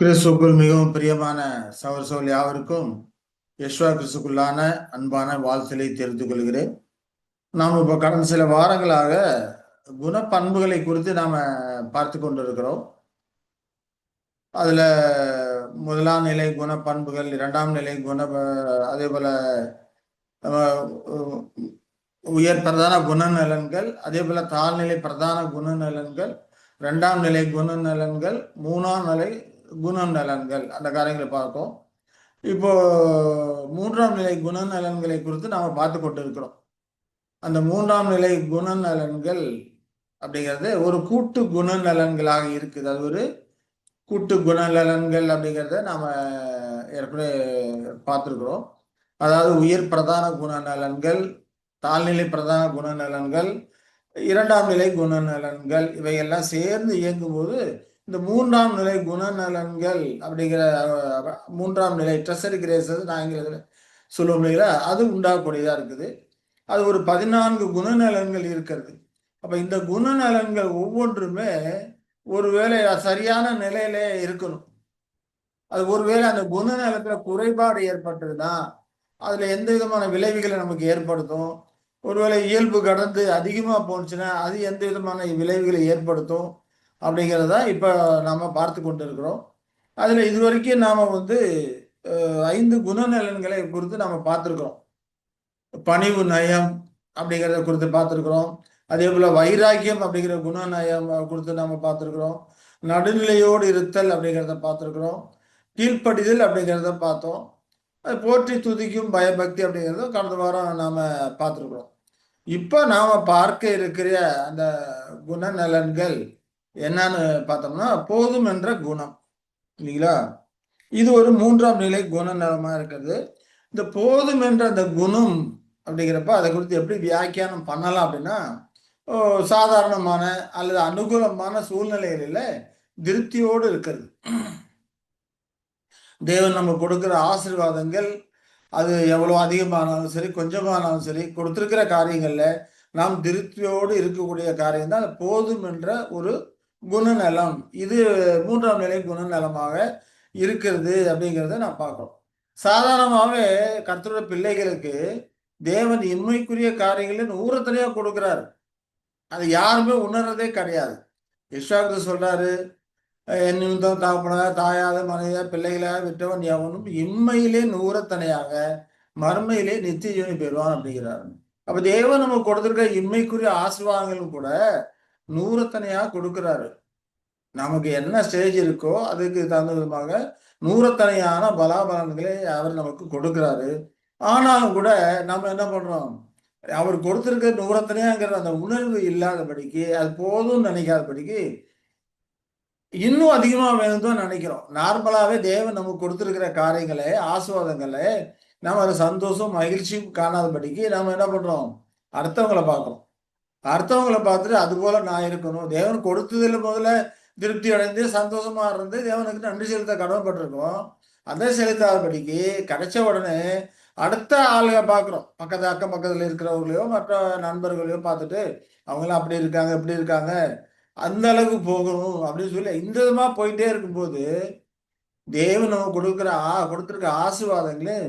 கிறிஸ்துக்குள் மிகவும் பிரியமான சகோதர சகோதரி யாவருக்கும் யெஷுவா கிறிஸ்துக்குள்ளான அன்பான வாழ்த்துக்களை தெரிவித்துக் கொள்கிறேன். நாம் இப்போ கடந்த சில வாரங்களாக குணப்பண்புகளை குறித்து நாம பார்த்து கொண்டிருக்கிறோம். அதுல முதலாம் நிலை குணப்பண்புகள், இரண்டாம் நிலை அதே போல உயர் பிரதான குணநலன்கள், அதே போல தாழ்நிலை பிரதான குணநலன்கள், இரண்டாம் நிலை குணநலன்கள், மூணாம் நிலை குணநலன்கள், அந்த காரியங்களை பார்த்தோம். இப்போ மூன்றாம் நிலை குணநலன்களை குறித்து நாம பார்த்து கொண்டிருக்கிறோம். அந்த மூன்றாம் நிலை குணநலன்கள் அப்படிங்கிறது ஒரு கூட்டு குணநலன்களாக இருக்குது. அது ஒரு கூட்டு குணநலன்கள் அப்படிங்கிறத நாம ஏற்கனவே பார்த்துருக்கிறோம். அதாவது உயர் பிரதான குணநலன்கள், தாழ்நிலை பிரதான குணநலன்கள், இரண்டாம் நிலை குணநலன்கள், இவையெல்லாம் சேர்ந்து இயங்கும்போது இந்த மூன்றாம் நிலை குணநலன்கள் அப்படிங்கிற மூன்றாம் நிலை ட்ரெஷரி கிரேசஸ் ஆங்கிலத்தில் சொல்லுவோம் இல்லைங்களா, அது உண்டாகக்கூடியதா இருக்குது. அது ஒரு 14 குணநலன்கள் இருக்கிறது. அப்ப இந்த குணநலன்கள் ஒவ்வொன்றுமே ஒருவேளை சரியான நிலையிலே இருக்கணும். அது ஒருவேளை அந்த குணநலத்துல குறைபாடு ஏற்பட்டதுன்னா அதுல எந்த விதமான விளைவுகளை நமக்கு ஏற்படுத்தும். ஒருவேளை இயல்பு கடந்து அதிகமா போனுச்சுன்னா அது எந்த விதமான விளைவுகளை ஏற்படுத்தும் அப்படிங்கிறத இப்ப நாம பார்த்து கொண்டு இருக்கிறோம். அதுல இதுவரைக்கும் நாம 5 குணநலன்களை குறித்து நாம பார்த்திருக்கிறோம். பணிவு நயம் அப்படிங்கிறத குறித்து பார்த்திருக்கிறோம். அதே போல வைராக்கியம் அப்படிங்கிற குணநயம் குறித்து நாம பார்த்திருக்கிறோம். நடுநிலையோடு இருத்தல் அப்படிங்கிறத பார்த்திருக்கிறோம். கீழ்ப்படிதல் அப்படிங்கிறத பார்த்தோம். அது போற்றி துதிக்கும் பயபக்தி அப்படிங்கிறத கடந்த வாரம் நாம பார்த்துருக்குறோம். இப்போ நாம பார்க்க இருக்கிற அந்த குணநலன்கள் என்னன்னு பார்த்தோம்னா போதும் என்ற குணம் இல்லைங்களா. இது ஒரு மூன்றாம் நிலை குணநலமா இருக்கிறது. இந்த போதும் என்ற அந்த குணம் அப்படிங்கிறப்ப அதை குறித்து எப்படி வியாக்கியானம் பண்ணலாம் அப்படின்னா, சாதாரணமான அல்லது அனுகூலமான சூழ்நிலைகளில திருப்தியோடு இருக்கிறது. தேவன் நம்ம கொடுக்கிற ஆசீர்வாதங்கள் அது எவ்வளோ அதிகமானாலும் சரி, கொஞ்சமானாலும் சரி, கொடுத்திருக்கிற காரியங்கள்ல நாம் திருப்தியோடு இருக்கக்கூடிய காரியம் தான் போதும் என்ற ஒரு குணநலம். இது மூன்றாம் நிலை குணநலமாக இருக்கிறது அப்படிங்கிறத நான் பார்க்கிறோம். சாதாரணமாகவே கர்த்தருடைய பிள்ளைகளுக்கு தேவன் இம்மைக்குரிய காரியங்களை நூறத்தனையா கொடுக்கிறாரு. அது யாருமே உணர்றதே கிடையாது. இஸ்வாக்கு சொல்றாரு, என் நிமித்தம் தகப்பனாக தாயாத மனைவியா பிள்ளைகளாக விட்டவன் எவனும் இம்மையிலே நூறத்தனையாக மறுமையிலே நித்திய ஜீவனை பெறுவான் அப்படிங்கிறார். அப்ப தேவன் நம்ம கொடுத்திருக்க இம்மைக்குரிய ஆசீர்வாதங்களும் கூட நூறத்தனையாக கொடுக்கிறாரு. நமக்கு என்ன ஸ்டேஜ் இருக்கோ அதுக்கு தகுந்த விதமாக நூறத்தனையான பலாபலன்களை அவர் நமக்கு கொடுக்கிறாரு. ஆனாலும் கூட நம்ம என்ன பண்றோம், அவர் கொடுத்திருக்க நூறத்தனையாங்கிற அந்த உணர்வு இல்லாதபடிக்கு, அது போதும்னு நினைக்காதபடிக்கு இன்னும் அதிகமா வேணும் தான் நினைக்கிறோம். நார்மலாவே தேவன் நமக்கு கொடுத்திருக்கிற காரியங்களை, ஆசீர்வாதங்களை நம்ம அதை சந்தோஷம் மகிழ்ச்சியும் காணாதபடிக்கு நம்ம என்ன பண்றோம், அடுத்தவங்களை பார்க்கிறோம். அடுத்தவங்களை பார்த்துட்டு அது போல நான் இருக்கணும், தேவன் கொடுத்ததுல முதல்ல திருப்தி அடைந்து சந்தோஷமா இருந்து தேவனுக்கு நன்றி செலுத்த கடமைப்பட்டிருக்கோம். அதை செலுத்தாதபடிக்கு கிடைச்ச உடனே அடுத்த ஆளுக பார்க்குறோம். அக்கம் பக்கத்துல இருக்கிறவங்களையோ மற்ற நண்பர்களையோ பார்த்துட்டு அவங்களாம் அப்படி இருக்காங்க இப்படி இருக்காங்க, அந்த அளவுக்கு போகணும் அப்படின்னு சொல்லி இந்த விதமா போயிட்டே இருக்கும்போது தேவன் நம்ம கொடுத்திருக்க ஆசீர்வாதங்களே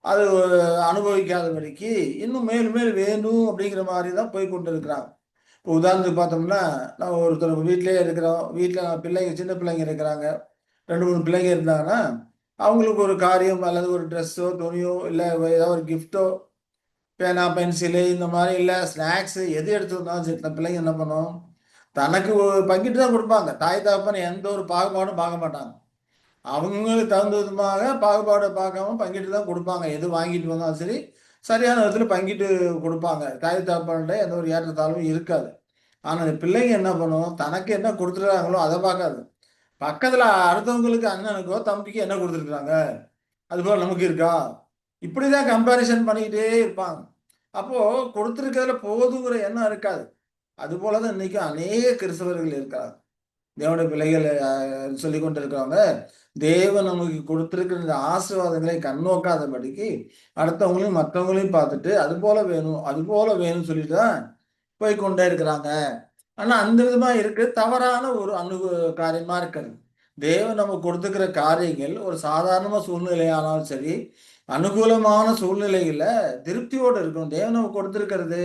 அது அனுபவிக்காதபடிக்கு இன்னும் மேலும் மேல் வேணும் அப்படிங்கிற மாதிரி தான் போய் கொண்டு இருக்கிறாங்க. இப்போ உதாரணத்துக்கு பார்த்தோம்னா, நம்ம ஒருத்தர் வீட்டிலேயே இருக்கிறோம், வீட்டில் பிள்ளைங்க சின்ன பிள்ளைங்க இருக்கிறாங்க, 2 3 பிள்ளைங்க இருந்தாங்கன்னா அவங்களுக்கு ஒரு காரியம் அல்லது ஒரு ட்ரெஸ்ஸோ துணியோ இல்லை ஏதாவது ஒரு கிஃப்டோ பேனா பென்சிலு இந்த மாதிரி இல்லை ஸ்நாக்ஸு எது எடுத்து வந்தாலும் சரி, இந்த பிள்ளைங்க என்ன பண்ணும், தனக்கு பங்கிட்டு தான் கொடுப்பாங்க. தாய் தகப்பன் எந்த ஒரு பாகுபாடும் பார்க்க மாட்டாங்க. அவங்களுக்கு தகுந்த விதமாக பாகுபாடை பார்க்காம பங்கிட்டு தான் கொடுப்பாங்க. எது வாங்கிட்டு வந்தாலும் சரி, சரியான விதத்தில் பங்கிட்டு கொடுப்பாங்க. தாய் தகப்பன்கிட்ட எந்த ஒரு ஏற்றத்தாழ்வும் இருக்காது. ஆனால் இந்த பிள்ளைங்க என்ன பண்ணும், தனக்கு என்ன கொடுத்துருக்காங்களோ அதை பார்க்காது. பக்கத்தில் அடுத்தவங்களுக்கு அண்ணனுக்கோ தம்பிக்கு என்ன கொடுத்துருக்குறாங்க அதுபோல் நமக்கு இருக்கா, இப்படிதான் கம்பேரிசன் பண்ணிக்கிட்டே இருப்பாங்க. அப்போ கொடுத்துருக்கிறதுல போதுங்கிற எண்ணம் இருக்காது. அது போலதான் இன்னைக்கும் அநேக கிறிஸ்தவர்கள் இருக்காங்க. தேவனுடைய பிள்ளைகள் சொல்லி கொண்டு இருக்கிறவங்க தேவன் நமக்கு கொடுத்திருக்கிற இந்த ஆசீர்வாதங்களை கண்ணோக்காதபடிக்கு அடுத்தவங்களையும் மற்றவங்களையும் பார்த்துட்டு அது போல வேணும் அது போல வேணும்னு சொல்லிட்டு தான் போய் கொண்டே இருக்கிறாங்க. ஆனா அந்த விதமா இருக்கு தவறான ஒரு காரியமா இருக்கிறது. தேவன் நமக்கு கொடுத்துக்கிற காரியங்கள் ஒரு சாதாரண சூழ்நிலையானாலும் சரி, அனுகூலமான சூழ்நிலையில திருப்தியோடு இருக்கும். தேவன் நமக்கு கொடுத்திருக்கிறது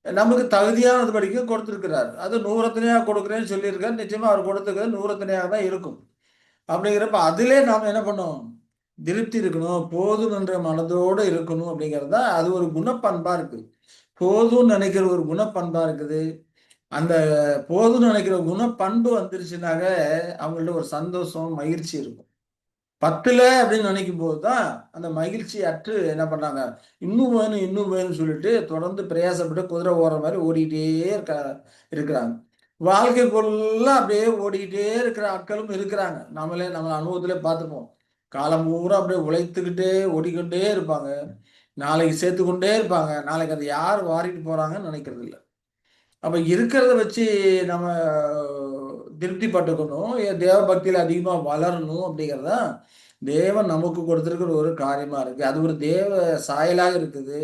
நமக்கு தகுதியானது படிக்க கொடுத்திருக்கிறார். அது நூறத்தனையாக கொடுக்குறேன்னு சொல்லியிருக்காரு. நிச்சயமா அவர் கொடுத்துருக்கிறது நூறத்தனையாக தான் இருக்கும். அப்படிங்கிறப்ப அதிலே நாம் என்ன பண்ணோம், திருப்தி இருக்கணும், போதும் என்ற மனதோடு இருக்கணும். அப்படிங்கிறது தான் அது ஒரு குணப்பண்பா இருக்கு. போதும்னு நினைக்கிற ஒரு குணப்பண்பா இருக்குது. அந்த போதும்னு நினைக்கிற குணப்பண்பு வந்துருச்சுனாக அவங்கள்ட்ட ஒரு சந்தோஷம், மகிழ்ச்சி இருக்கும். பத்துல அப்படின்னு நினைக்கும் போது தான் அந்த மகிழ்ச்சி அற்று என்ன பண்ணாங்க, இன்னும் வேணும் இன்னும் வேணும்னு சொல்லிட்டு தொடர்ந்து பிரயாசப்பட்டு குதிரை ஓடுற மாதிரி ஓடிக்கிட்டே இருக்கிறாங்க. வாழ்க்கைக்குள்ள அப்படியே ஓடிக்கிட்டே இருக்கிற ஆட்களும் இருக்கிறாங்க. நம்ம அனுபவத்திலே பார்த்துப்போம். காலம் பூரா அப்படியே உழைத்துக்கிட்டே ஓடிக்கொண்டே இருப்பாங்க. நாளைக்கு சேர்த்துக்கொண்டே இருப்பாங்க. நாளைக்கு அதை யார் வாரிட்டு போறாங்கன்னு நினைக்கிறது இல்லை. அப்ப இருக்கிறத வச்சு நம்ம திருப்தி பட்டுக்கணும். தேவ பக்தியில அதிகமா வளரணும் அப்படிங்கிறதா தேவன் நமக்கு கொடுத்திருக்கிற ஒரு காரியமா இருக்கு. அது ஒரு தேவ சாயலாக இருக்குது.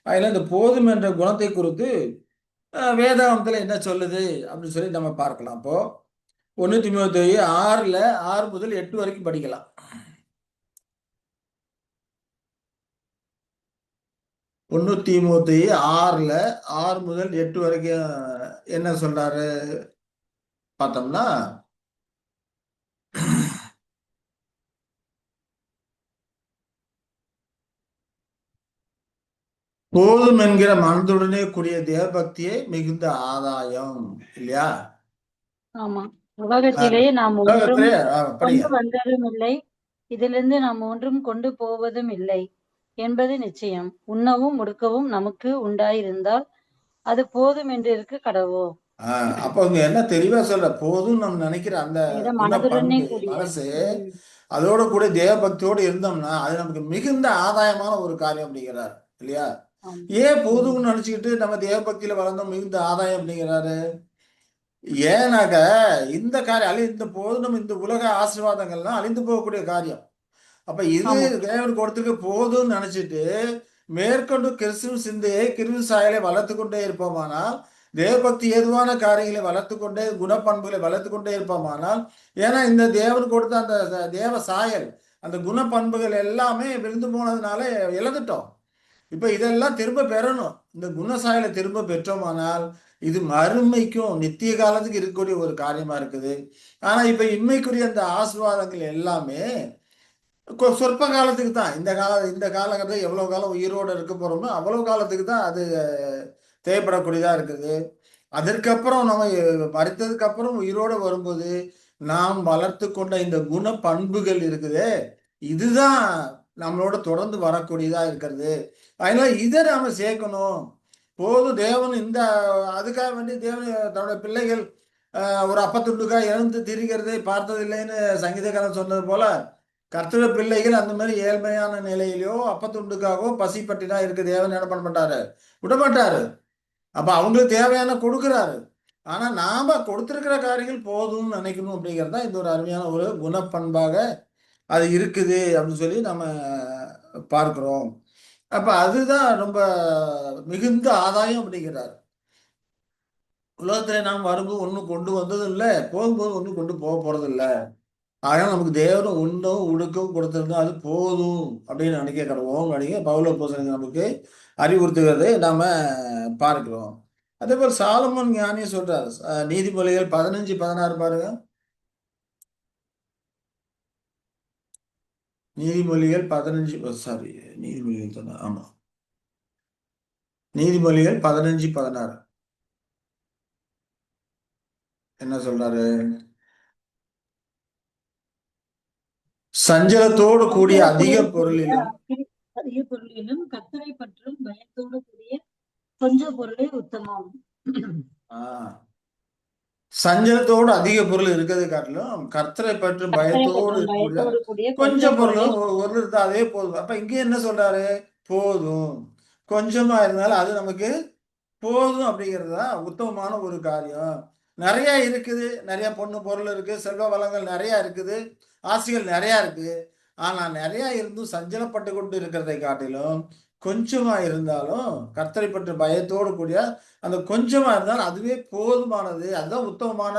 அதுல இந்த போதும் என்ற குணத்தை குறித்து வேதாகமத்துல என்ன சொல்லுது அப்படின்னு சொல்லி நம்ம பார்க்கலாம். அப்போ 1 தீமோத்தேயு 6ல 6 முதல் 8 வரைக்கும் படிக்கலாம். 1 தீமோத்தேயு 6ல 6 முதல் 8 வரைக்கும் என்ன சொல்றாரு பார்த்தோம்னா, போதும் என்கிற மனதுடனே கூடிய தேவபக்தியே மிகுந்த ஆதாயம் இல்லையா? ஆமா. உலகத்திலே நாம் ஒன்றும் உலகத்திலே படிங்க. கொண்டு வந்ததும் இல்லை, இதிலிருந்து நாம் ஒன்றும் கொண்டு போவதும் இல்லை என்பது நிச்சயம். உண்ணவும் உடுக்கவும் நமக்கு உண்டாயிருந்தால் அது போதும் என்றிருக்க கடவோ. அப்ப இங்க என்ன தெளிவா சொல்ற, போதும் நம்ம நினைக்கிற அந்த மனதுடனே குணப்பண்பு கூடிய மனசு அதோட கூட தேவபக்தியோடு இருந்தோம்னா அது நமக்கு மிகுந்த ஆதாயமான ஒரு காரியம் அப்படிங்கிறார் இல்லையா? ஏன் போதும்னு நினைச்சுக்கிட்டு நம்ம தேவபக்தியில வளர்ந்தோம் மிகுந்த ஆதாயம் அப்படிங்கிறாரு? ஏன்னாக்க இந்த காரியம் இந்த போதும் இந்த உலக ஆசீர்வாதங்கள்லாம் அழிந்து போகக்கூடிய காரியம். அப்ப இது தேவன் கொடுத்துருக்க போதும்னு நினைச்சிட்டு மேற்கொண்டு கிறிஸ்துவ சிந்தையை கிறிஸ்து சாயலை வளர்த்து கொண்டே இருப்போமானால், தேவபக்தி ஏதுவான காரியங்களை வளர்த்து கொண்டே குணப்பண்புகளை வளர்த்து கொண்டே இருப்போமானால், ஏன்னா இந்த தேவன் கொடுத்த அந்த தேவ சாயல் அந்த குணப்பண்புகள் எல்லாமே விழுந்து போனதுனால இழந்துட்டோம். இப்ப இதெல்லாம் திரும்ப பெறணும். இந்த குணசாயலை திரும்ப பெற்றோமானால் இது மறுமைக்கும் நித்திய காலத்துக்கு இருக்கக்கூடிய ஒரு காரியமா இருக்குது. ஆனா இப்ப இன்மைக்குரிய அந்த ஆசீர்வாதங்கள் எல்லாமே சொற்ப காலத்துக்கு தான். இந்த காலகட்டத்தில் எவ்வளவு காலம் உயிரோடு இருக்க போறோமோ அவ்வளவு காலத்துக்கு தான் அது தேவைப்படக்கூடியதா இருக்குது. அதற்கப்புறம் நம்ம மறித்ததுக்கு அப்புறம் உயிரோடு வரும்போது நாம் வளர்த்து கொண்ட இந்த குண பண்புகள் இருக்குதே, இதுதான் நம்மளோட தொடர்ந்து வரக்கூடியதா இருக்கிறது. அதனால இதை நாம சேர்க்கணும். போதும் தேவன் இந்த அதுக்காக வேண்டி தேவன் தன்னுடைய பிள்ளைகள் ஒரு அப்பத்துண்டுக்காய் எழுந்து திரிகிறதை பார்த்ததில்லைன்னு சங்கீதக்காரன் சொன்னது போல, கர்த்தருடைய பிள்ளைகள் அந்த மாதிரி ஏழ்மையான நிலையிலோ அப்பத்துண்டுக்காகவோ பசி பட்டினா இருக்க தேவன் என்ன பண்ண மாட்டாரு, விடமாட்டாரு. அப்ப அவங்களுக்கு தேவையான கொடுக்குறாரு. ஆனா நாம கொடுத்திருக்கிற காரியங்கள் போதும்னு நினைக்கணும் அப்படிங்கிறது தான் இந்த ஒரு அருமையான ஒரு குணப்பண்பாக அது இருக்குது அப்படின்னு சொல்லி நம்ம பார்க்கிறோம். அப்ப அதுதான் ரொம்ப மிகுந்த ஆதாயம் அப்படிங்கிறார். உலகத்துல நாம் வரும்போது ஒன்றும் கொண்டு வந்ததும் இல்லை, போகும்போது ஒன்றும் கொண்டு போக போறது இல்லை. அதனால நமக்கு தேவனும் உண்டும் உடுக்கவும் கொடுத்திருந்தோம் அது போதும் அப்படின்னு நினைக்க கடவோம் நினைக்க பவுல போசனுங்க நமக்கு அறிவுறுத்துகிறதை நாம பார்க்கிறோம். அதே போல் சாலமோன் ஞானியும் சொல்றாரு. நீதிமொழிகள் 15:16 பாருங்க. நீதிமொழிகள் 15 சாரி நீதிமொழிகள் சொன்ன ஆமா நீதிமொழிகள் 15:16 என்ன சொல்றாரு? சஞ்சலத்தோடு கூடிய அதிக பொருளிலும் கர்த்தரை பற்றும் பயத்தோடு கூடிய கொஞ்ச பொருளே உத்தமம். சஞ்சலத்தோடு அதிக பொருள் இருக்கிறது காட்டிலும் கர்த்தரை பற்றும் பயத்தோடு இருக்கக்கூடிய கொஞ்சம் பொருளும் ஒரு இருந்தா அதே போதும். அப்ப இங்கே என்ன சொல்றாரு? போதும், கொஞ்சமா இருந்தாலும் அது நமக்கு போதும் அப்படிங்கிறது தான் உத்தமமான ஒரு காரியம். நிறைய இருக்குது, நிறைய பொண்ணு பொருள் இருக்கு, செல்வ வளங்கள் நிறைய இருக்குது, ஆசைகள் நிறைய இருக்கு. ஆனா நிறைய இருந்தும் சஞ்சலப்பட்டு கொண்டு இருக்கிறதை காட்டிலும் கொஞ்சமா இருந்தாலும் கர்த்தரை பற்றி பயத்தோடு கூடிய அந்த கொஞ்சமா இருந்தாலும் அதுவே போதுமானது. அதுதான் உத்தமமான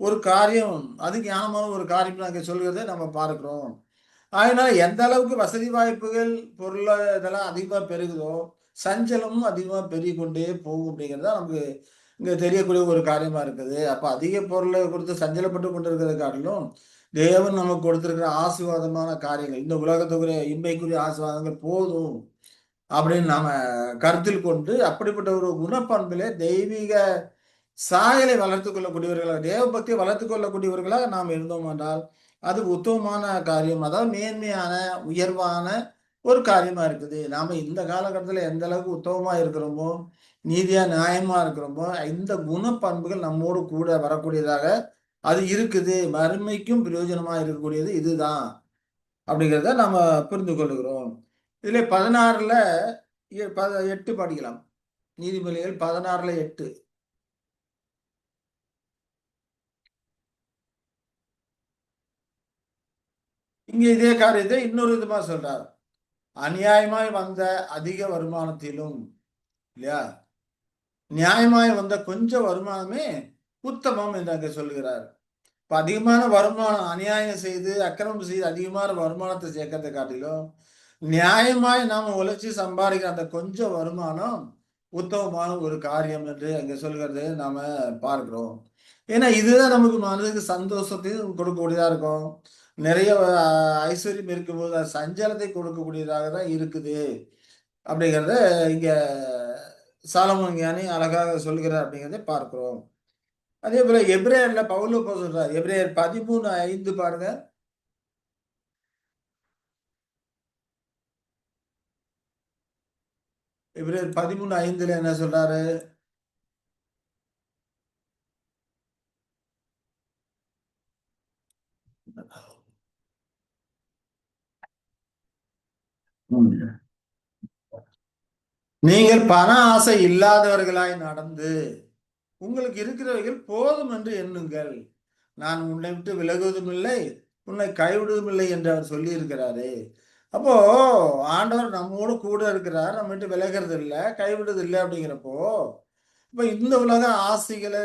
ஒரு காரியம், அது ஞானமான ஒரு காரியம் நாங்கள் சொல்கிறதை நம்ம பார்க்கிறோம். அதனால எந்த அளவுக்கு வசதி வாய்ப்புகள் பொருள் இதெல்லாம் அதிகமாக பெருகுதோ சஞ்சலமும் அதிகமாக பெருகி கொண்டே போகும் அப்படிங்கிறது தான் நமக்கு இங்கே தெரியக்கூடிய ஒரு காரியமா இருக்குது. அப்போ அதிக பொருளை கொடுத்து சஞ்சலப்பட்டு கொண்டு இருக்கிறத காட்டிலும் தேவன் நமக்கு கொடுத்திருக்கிற ஆசீர்வாதமான காரியங்கள், இந்த உலகத்துக்குரிய இன்மைக்குரிய ஆசீர்வாதங்கள் போதும் அப்படின்னு நாம கருத்தில் கொண்டு அப்படிப்பட்ட ஒரு குணப்பண்பிலே தெய்வீக சாயலை வளர்த்துக் கொள்ளக்கூடியவர்களாக, தேவ பக்தியை வளர்த்துக் கொள்ளக்கூடியவர்களாக நாம் இருந்தோம் என்றால் அது உத்தமமான காரியம், அதாவது மேன்மையான உயர்வான ஒரு காரியமா இருக்குது. நாம இந்த காலகட்டத்தில் எந்த அளவுக்கு உத்தமமா இருக்கிறோமோ, நீதியா நியாயமா இருக்கிறோமோ, இந்த குணப்பண்புகள் நம்மோடு கூட வரக்கூடியதாக அது இருக்குது. மறுமைக்கும் பிரயோஜனமா இருக்கக்கூடியது இதுதான் அப்படிங்கிறத நாம புரிந்து கொள்கிறோம். இதுல 16ல 8 படிக்கலாம். நீதிமொழிகள் 16ல 8. இங்க இதே காரியத்தை இன்னொரு விதமா சொல்றார். அநியாயமாய் வந்த அதிக வருமானத்திலும், இல்லையா, நியாயமாய் வந்த கொஞ்சம் வருமானமே உத்தமம் என்று அங்க சொல்லுகிறார். இப்ப அதிகமான வருமானம் அநியாயம் செய்து அக்கிரமம் செய்து அதிகமான வருமானத்தை சேர்க்கறதை காட்டிலும் நியாயமாய் நாம உழைச்சி சம்பாதிக்கிற அந்த கொஞ்சம் வருமானம் உத்தமமான ஒரு காரியம் என்று அங்க சொல்கிறது நாம பார்க்கிறோம். ஏன்னா இதுதான் நமக்கு மனதுக்கு சந்தோஷத்தையும் கொடுக்கக்கூடியதா இருக்கும். நிறைய ஐஸ்வர்யம் இருக்கும்போது அது சஞ்சலத்தை கொடுக்கக்கூடியதாக தான் இருக்குது அப்படிங்கிறத இங்க சாலமோன் ஞானி அழகாக சொல்கிறார் அப்படிங்கிறதை பார்க்கிறோம். அதே போல எபிரேயர்ல பவுல் அப்போஸ்தலன் சொல்றார். எபிரேயர் 13:5 பாருங்க. எபிரேயர் 13:5 என்ன சொல்றாரு? நீங்கள் பண ஆசை இல்லாதவர்களாய் நடந்து உங்களுக்கு இருக்கிறவைகள் போதும் என்று எண்ணுங்கள். நான் உன்னை விட்டு விலகுவதும் இல்லை, உன்னை கைவிடுவதும் இல்லை என்று அவர் சொல்லி இருக்கிறாரு. அப்போ ஆண்டவர் நம்மோடு கூட இருக்கிறார், நம்ம விட்டு விலகிறது இல்லை, கைவிடுறது இல்லை. அப்படிங்கிறப்போ இப்ப இந்த உலக ஆசைகளை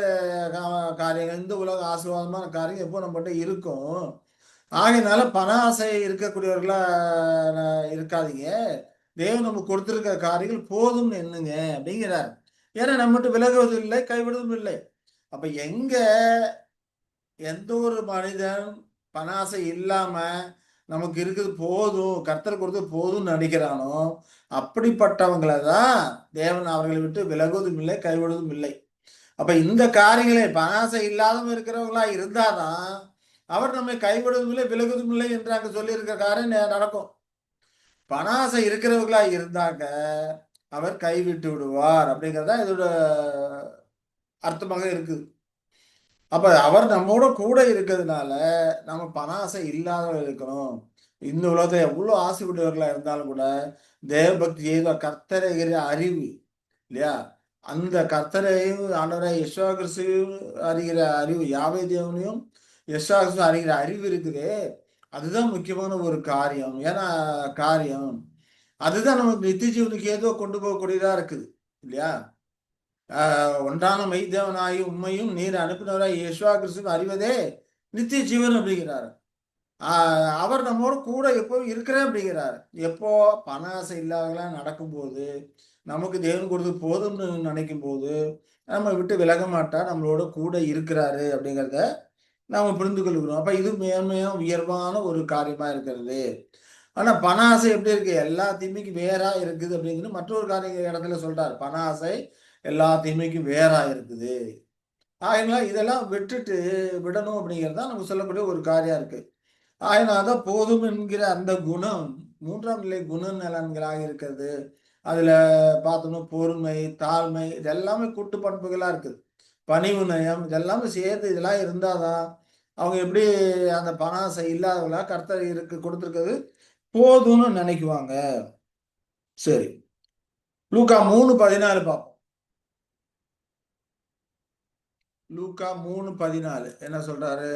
காரியங்கள், இந்த உலக ஆசீர்வாதமான காரியம் எப்போ நம்மகிட்ட இருக்கும். ஆகையினால பண ஆசை இருக்கக்கூடியவர்களா இருக்காதீங்க. தேவன் நமக்கு கொடுத்திருக்கிற காரியங்கள் போதும்னு எண்ணுங்க அப்படிங்கிறார். ஏன்னா நம்மகிட்ட விலகுவதும் இல்லை, கைவிடுவதும் இல்லை. அப்ப எங்க எந்த ஒரு மனிதன் பணாசை இல்லாம நமக்கு இருக்குது போதும், கர்த்தர் கொடுத்தது போதும்னு நினைக்கிறானோ அப்படிப்பட்டவங்களை தான் தேவன் அவர்களை விட்டு விலகுவதும் இல்லை, கைவிடுவதும் இல்லை. அப்ப இந்த காரியங்களே பணாசை இல்லாதவங்க இருக்கிறவங்களா இருந்தாதான் அவர் நம்மை கைவிடுவதும் இல்லை, விலகுவதும் இல்லை என்று அங்க சொல்லி இருக்கிற காரியம் நடக்கும். பணாசை இருக்கிறவர்களா இருந்தாங்க அவர் கைவிட்டு விடுவார் அப்படிங்கிறதா இதோட அர்த்தமாக இருக்குது. அப்ப அவர் நம்மோட கூட இருக்கிறதுனால நம்ம பணாசை இல்லாதவர்கள் இருக்கணும். இந்த உலகத்தை எவ்வளவு ஆசைப்பட்டவர்களா இருந்தாலும் கூட தேவபக்தி ஏதோ கர்த்தரை அறிவு, இல்லையா, அந்த கர்த்தரையும் ஆண்டவரை யெஷுவா கிறிஸ்துவையும் அறிகிற அறிவு, யாவே தேவனையும் யெஷுவா கிறிஸ்துவையும் அறிகிற அறிவு இருக்குதே, அதுதான் முக்கியமான ஒரு காரியம். ஏன்னா காரியம் அதுதான் நமக்கு நித்திய ஜீவனுக்கு ஏதோ கொண்டு போகக்கூடியதா இருக்குது, இல்லையா. ஒன்றான மெய்தேவனாகி உண்மையும் நீர் அனுப்பினவராய் யேசுவா கிறிஸ்துவை அறிவதே நித்திய ஜீவன் அப்படிங்கிறார். அவர் நம்மோட கூட எப்போ இருக்கிறேன் அப்படிங்கிறார். எப்போ பண ஆசை இல்லாதவர்களாம் நடக்கும்போது, நமக்கு தேவன் கொடுத்து போதும்னு நினைக்கும் போது நம்ம விட்டு விலக மாட்டார், நம்மளோட கூட இருக்கிறாரு அப்படிங்கிறத நாம புரிந்து கொள்கிறோம். அப்ப இது மேன்மையும் உயர்வான ஒரு காரியமா இருக்கிறது. ஆனா பண ஆசை எப்படி இருக்கு? எல்லா தீமைக்கும் வேறா இருக்குது அப்படிங்கிறது மற்றொரு காரிய இடத்துல சொல்றாரு. பண ஆசை எல்லா தீமைக்கும் வேறா இருக்குது. ஆகினால இதெல்லாம் விடணும் அப்படிங்கிறது தான் நம்ம சொல்லக்கூடிய ஒரு காரியம் இருக்கு. ஆகினால்தான் போதும் என்கிற அந்த குணம் 3ஆம் நிலை குணநலன்களாக இருக்கிறது. அதுல பார்த்தோம்னா பொறுமை, தாழ்மை இதெல்லாமே கூட்டு பண்புகளா இருக்குது. பணிவு நயம் இதெல்லாமே சேர்த்து இதெல்லாம் இருந்தாதான் அவங்க எப்படி அந்த பண ஆசை இல்லாதவங்களா கர்த்தர் கொடுத்துருக்கிறது போதும்னு நினைக்குவாங்க. சரி, லூக்கா 3:14 பார்ப்போம். லூக்கா 3:14 என்ன சொல்றாரு?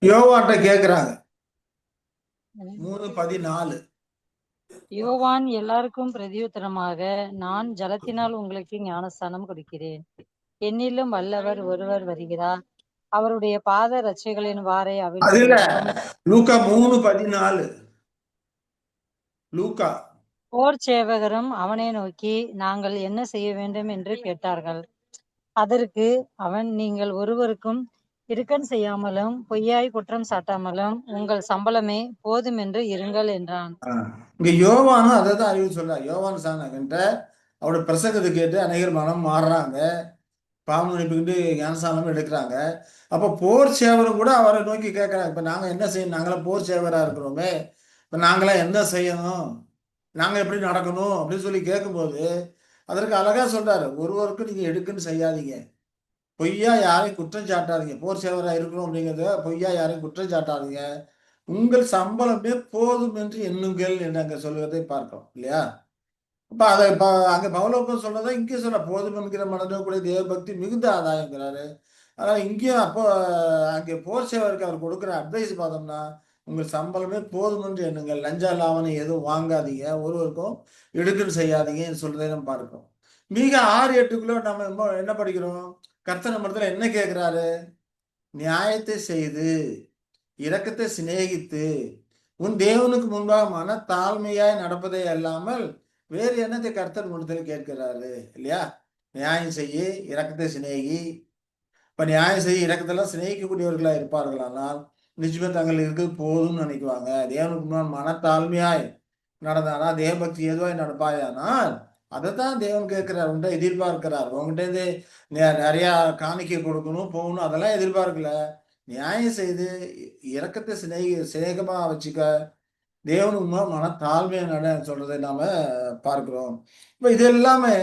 யோவான்ட்ட கேக்குறாங்க. 3:14 யோவான் எல்லாருக்கும் பிரதியுத்தரமாக, நான் ஜலத்தினால் உங்களுக்கு ஞானஸ்நானம் கொடுக்கிறேன். என்னிலும் வல்லவர் ஒருவர் வருகிறார். அவருடைய பாத ரட்சைகளின் வாரை அவிழ்த்து அதுல போடும். லூக்கா 3:14. லூக்கா போர் சேவகரும் அவனை நோக்கி, நாங்கள் என்ன செய்ய வேண்டும் என்று கேட்டார்கள். அதற்கு அவன், நீங்கள் ஒருவருக்கும் இடுக்கண் செய்யாமலும் பொய்யாய் குற்றம் சாட்டாமலும் உங்கள் சம்பளமே போதும் என்று இருங்கள் என்றான். இங்க யோவானும் அதை தான் அறிவு சொல்றார். யோவான் சாணகின்ற அவருடைய பிரசங்கத்தை கேட்டு அநேகர் மனம் மாறுறாங்க, பாவ மன்னிப்புக்கிட்டு ஞானசானம் எடுக்கிறாங்க. அப்போ போர் சேவரும் கூட அவரை நோக்கி கேட்கறாங்க, இப்ப நாங்க என்ன செய்யணும், நாங்களாம் போர் சேவரா இருக்கிறோமே, இப்ப நாங்களாம் என்ன செய்யணும், நாங்க எப்படி நடக்கணும் அப்படின்னு சொல்லி கேட்கும்போது அதற்கு அழகா சொல்றாரு, ஒருவருக்கும் நீங்க எடுக்குன்னு செய்யாதீங்க, பொய்யா யாரையும் குற்றம் சாட்டாதீங்க, போர் சேவரா இருக்கணும் அப்படிங்கிறத பொய்யா யாரையும் குற்றம் சாட்டாதீங்க, உங்கள் சம்பளமே போதும் என்று எண்ணுங்கள் என்று அங்க சொல்வதை பார்க்கிறோம் இல்லையா? அப்ப அதை அங்க பவுலப்பன் சொன்னதை இங்கே சொல்ல, போதும் என்கிற மனதோட தேவபக்தி மிகுந்த ஆதாயங்கிறாரு. ஆனா இங்கேயும் அப்போ அங்கே போர் சேவருக்கு அவர் கொடுக்குற அட்வைஸ் பார்த்தோம்னா, உங்கள் சம்பளமே போதும் என்று எண்ணுங்கள், லஞ்ச லாவணை எதுவும் வாங்காதீங்க, ஒருவருக்கும் இடுக்கண் செய்யாதீங்கன்னு சொல்றதை நம்ம பார்க்கிறோம். மிக 6-8 நம்ம என்ன படிக்கிறோம், கர்த்தர் நம்மிடத்துல என்ன கேட்கிறாரு, நியாயத்தை செய்து இரக்கத்தை சிநேகித்து உன் தேவனுக்கு முன்பாக மன தாழ்மையாய் நடப்பதே அல்லாமல் வேறு என்னத்தை கர்த்தர் முன்னத்தில் கேட்கிறாரு இல்லையா? நியாயம் செய்ய இரக்கத்தை சிநேகி. இப்ப நியாயம் செய்ய இரக்கத்தெல்லாம் சிநேகிக்கக்கூடியவர்களா இருப்பார்களானால் நிச்சயமா தங்கள் இருக்கிறது போதும்னு நினைக்குவாங்க. தேவனுக்கு முன்னால் மனத்தாழ்மையாய் நடந்தானா, தேவபக்தி எதுவாய் நடப்பாயானால் அதைத்தான் தேவன் கேட்கிறார், உன்கிட்ட எதிர்பார்க்கிறார். உங்ககிட்ட இருந்து நிறைய காணிக்கை கொடுக்கணும் போகணும் அதெல்லாம் எதிர்பார்க்கல, நியாயம் செய்து இரக்கத்தை சிநேகமா வச்சுக்க, தேவனுக்கு மனத்தாழ்மையா நட சொல்றதை நாம பார்க்கிறோம். இப்ப இது எல்லாமே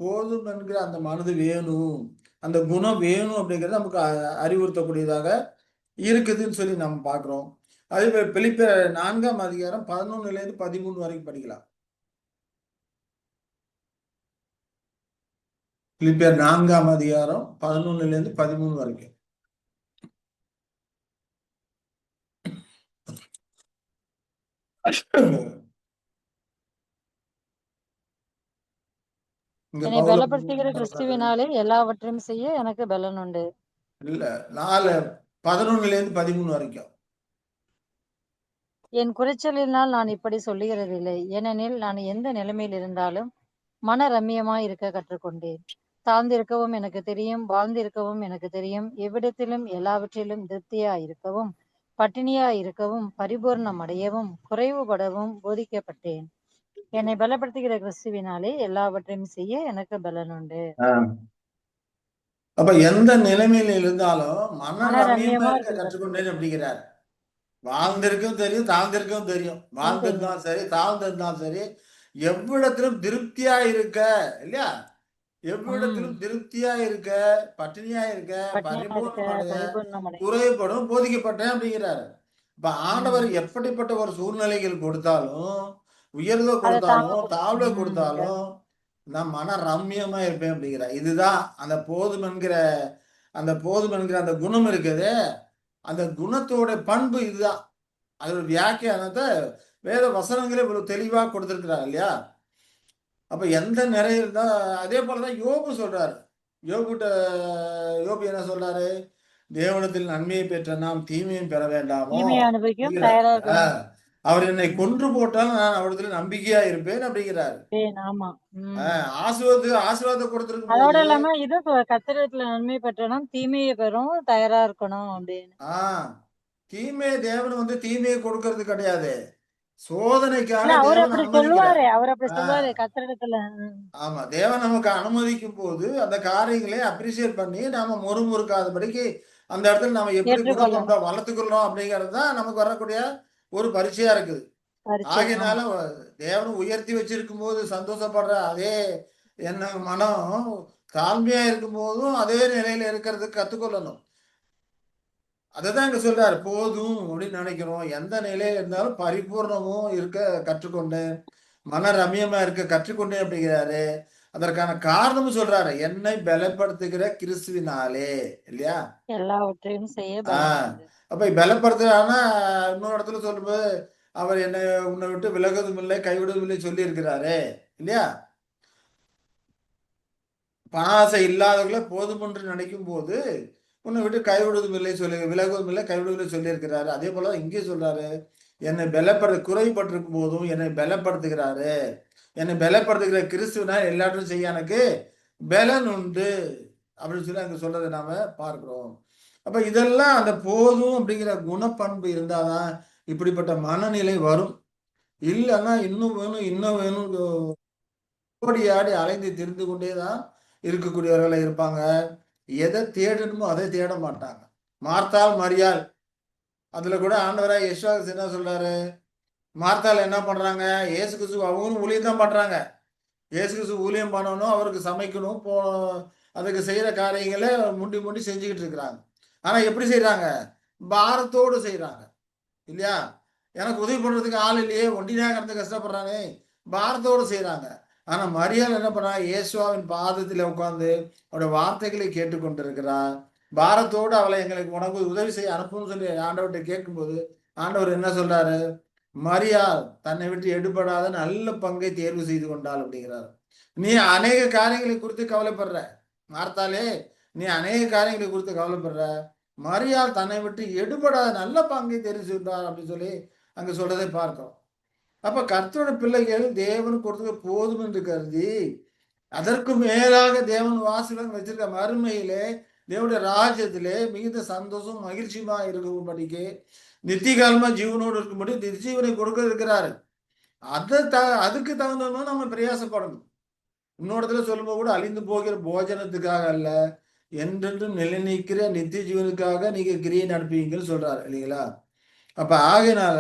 போதும் என்கிற அந்த மனது வேணும், அந்த குணம் வேணும் அப்படிங்கிறது நமக்கு அறிவுறுத்தக்கூடியதாக இருக்குதுன்னு சொல்லி நம்ம பார்க்கிறோம். அதே போல பிலிப்பியர் 4ஆம் அதிகாரம் 11 13 வரைக்கும் படிக்கலாம். பிலிப்பியர் 4ஆம் அதிகாரம் 11 13 வரைக்கும். என்னை பலப்படுத்துகிற கிறிஸ்துவினாலே எல்லாவற்றையும் செய்ய எனக்கு பலன் உண்டு. இல்ல 11 வரைக்கும். என் குறைச்சலினால் நான் இப்படி சொல்லுகிறதில்லை, ஏனெனில் நான் எந்த நிலைமையில் இருந்தாலும் மன ரம்மியமாய் இருக்க கற்றுக்கொண்டேன். தாழ்ந்திருக்கவும் எனக்கு தெரியும், வாழ்ந்திருக்கவும் எனக்கு தெரியும், எவ்விடத்திலும் எல்லாவற்றிலும் திருப்தியா இருக்கவும் பட்டினியா இருக்கவும் பரிபூர்ணம் அடையவும் குறைவுபடவும் போதிக்கப்பட்டேன். என்னை பலப்படுத்துகிற கிறிஸ்துவினாலே எல்லாவற்றையும் செய்ய எனக்கு பலன் உண்டு. அப்ப எந்த நிலைமையில இருந்தாலும் மன ரம்மியமா ரம்மியமா இருக்க கற்றுக்கொண்டேன் அப்படிங்கிறார். வாழ்ந்திருக்கும் தெரியும், தாழ்ந்திருக்கும் தெரியும், வாழ்ந்திருந்தாலும் சரி தாழ்ந்திருந்தாலும் சரி, எவ்விடத்திலும் திருப்தியா இருக்க இல்லையா, எவ்விடத்திலும் திருப்தியா இருக்க, பட்டினியா இருக்க, பரிபூர்ணம் குறைபடும் போதிக்கப்பட்டேன் அப்படிங்கிறாரு. இப்ப ஆண்டவர் எப்படிப்பட்ட ஒரு சூழ்நிலைகள் கொடுத்தாலும், உயர்வை கொடுத்தாலும் தாழ்வை கொடுத்தாலும் நான் மன ரம்மியமா இருப்பேன் அப்படிங்கிறார். இதுதான் அந்த போதும் என்கிற அந்த குணம் இருக்குது, அந்த குணத்தோட பண்பு இதுதான். அதோட வியாக்கியானத்தை வேத வசனங்களே இவ்வளவு தெளிவா கொடுத்திருக்கிறார் இல்லையா? அப்ப எந்த நிறை இருந்தா, அதே போலதான் யோபு சொல்றாரு. யோபு என்ன சொல்றாரு, தேவனத்தில் நன்மையை பெற்ற நாம் தீமையும் பெற வேண்டாமோ, அவர் என்னை கொன்று போட்டாலும் நான் அவரிடத்துல நம்பிக்கையா இருப்பேன் அப்படிங்கிறாரு. ஆசீர்வாதம் கொடுத்திருக்கும் அதோட இல்லாம இது கர்த்தரிடத்துல நன்மை பெற்றணும் தீமையை பெறும் தயாரா இருக்கணும் அப்படின்னு. தீமையை தேவன் வந்து தீமையை கொடுக்கறது கிடையாது, சோதனைக்காக ஆமா தேவன் நமக்கு அனுமதிக்கும் போது அந்த காரியங்களை அப்ரிசியேட் பண்ணி நாம முறுமுறுக்காதபடிக்கு அந்த இடத்துல நம்ம எப்படி குணம் வளர்த்துக்கிறோம் அப்படிங்கிறது தான் நமக்கு வரக்கூடிய ஒரு பரீட்சையா இருக்குது. ஆகையினால தேவன் உயர்த்தி வச்சிருக்கும் போது சந்தோஷப்படுற அதே என்ன மனம் தாழ்மையா இருக்கும் போதும் அதே நிலையில இருக்கிறதுக்கு கத்துக்கொள்ளணும். அததான் இங்க சொல்றாரு, போதும் அப்படின்னு நினைக்கிறோம், எந்த நிலையில இருந்தாலும் பரிபூர்ணமும் இருக்க கற்றுக்கொண்டேன், மன ரம்யமா இருக்க கற்றுக்கொண்டேன் அப்படிங்கிறாரு. அதற்கான காரணமும் சொல்றாரு, என்னை பலப்படுத்துகிற கிறிஸ்துவினாலே இல்லையா, எல்லாவற்றையும் செய்ய. அப்ப பலப்படுத்துறான்னா இன்னொரு இடத்துல சொல்லும்போது அவர் என்னை உன்னை விட்டு விலகுவதும் இல்லை கைவிடுவதும் இல்லை சொல்லி இருக்கிறாரே இல்லையா? பணாசை இல்லாதவர்களை போதும் என்று நினைக்கும் போது உன்னை விட்டு கைவிடுவதும் இல்லை சொல்லி விலகுவதும் இல்லை கைவிடுவதும் இல்லை சொல்லி இருக்கிறாரு. அதே போல இங்கே சொல்றாரு, என்னை குறைபட்டிருக்கும் போதும் என்னை பலப்படுத்துகிறாரு. என்னை பலப்படுத்துகிற கிறிஸ்துவனா எல்லாத்தையும் செய்ய எனக்கு பலன் உண்டு அப்படின்னு சொல்லி அங்க சொல்றதை நாம பார்க்கிறோம். அப்ப இதெல்லாம் அந்த போதும் அப்படிங்கிற குணப்பண்பு இருந்தாதான் இப்படிப்பட்ட மனநிலை வரும். இல்லைன்னா இன்னும் வேணும் இன்னும் வேணும் ஓடி ஆடி அலைந்து திரிந்து கொண்டேதான் இருக்கக்கூடியவர்களா இருப்பாங்க. எதை தேடணுமோ அதை தேட மாட்டாங்க. மார்த்தாள் மரியாள் அதுல கூட ஆண்டவராய் யெஷுவா என்ன சொல்றாரு, மார்த்தாள் என்ன பண்றாங்க, இயேசு கிறிஸ்து அவங்களும் ஊழியம் தான் பண்றாங்க. இயேசு கிறிஸ்து ஊழியம் பண்ணணும், அவருக்கு சமைக்கணும், அதுக்கு செய்யற காரியங்களை முண்டி முண்டி செஞ்சுக்கிட்டு இருக்கிறாங்க. ஆனா எப்படி செய்யறாங்க, பாரத்தோடு செய்யறாங்க இல்லையா? எனக்கு உதவி பண்றதுக்கு ஆள் இல்லையே, ஒண்டியாக இருந்து கஷ்டப்படுறானே, பாரத்தோடு செய்யறாங்க. ஆனா மரியாள் என்ன பண்றாங்க, இயேசுவின் பாதத்தில் உட்கார்ந்து அவருடைய வார்த்தைகளை கேட்டுக்கொண்டிருக்கிறார். பாரத்தோடு அவளை எங்களுக்கு உனக்கு உதவி செய்ய அனுப்புன்னு சொல்லி ஆண்டவர்கிட்ட கேட்கும்போது ஆண்டவர் என்ன சொல்றாரு, மரியாள் தன்னை விட்டு எடுபடாத நல்ல பங்கை தேர்வு செய்து கொண்டாள் அப்படிங்கிறார். நீ அநேக காரியங்களை குறித்து கவலைப்படுற மார்த்தாலே, நீ அநேக காரியங்களை குறித்து கவலைப்படுற, மரியாள் தன்னை விட்டு எடுபடாத நல்ல பங்கை தேர்வு செய்தார் அப்படின்னு சொல்லி அங்க சொல்றதை பார்க்கிறோம். அப்ப கர்த்தரோட பிள்ளைகள் தேவன் கொடுத்து போதும் என்று கருதி அதற்கு மேலாக தேவன் வாசகம் வச்சிருக்க மறுமையிலே தேவனுடைய ராஜ்யத்திலே மிகுந்த சந்தோஷம் மகிழ்ச்சியுமா இருக்கும்படிக்கு நித்திய காலமா ஜீவனோடு இருக்கும்படி நிச்சயவனை கொடுக்க இருக்கிறாரு. அதுக்கு தகுந்த மாதிரி நம்ம பிரயாசப்படணும். இன்னொருத்துல சொல்லும்போது கூட அழிந்து போகிற போஜனத்துக்காக அல்ல, என்றென்றும் நிலை நிற்கிற நித்திய ஜீவனுக்காக நீங்க கிரியை நடப்பீங்கன்னு சொல்றாரு இல்லைங்களா? அப்ப ஆகையினால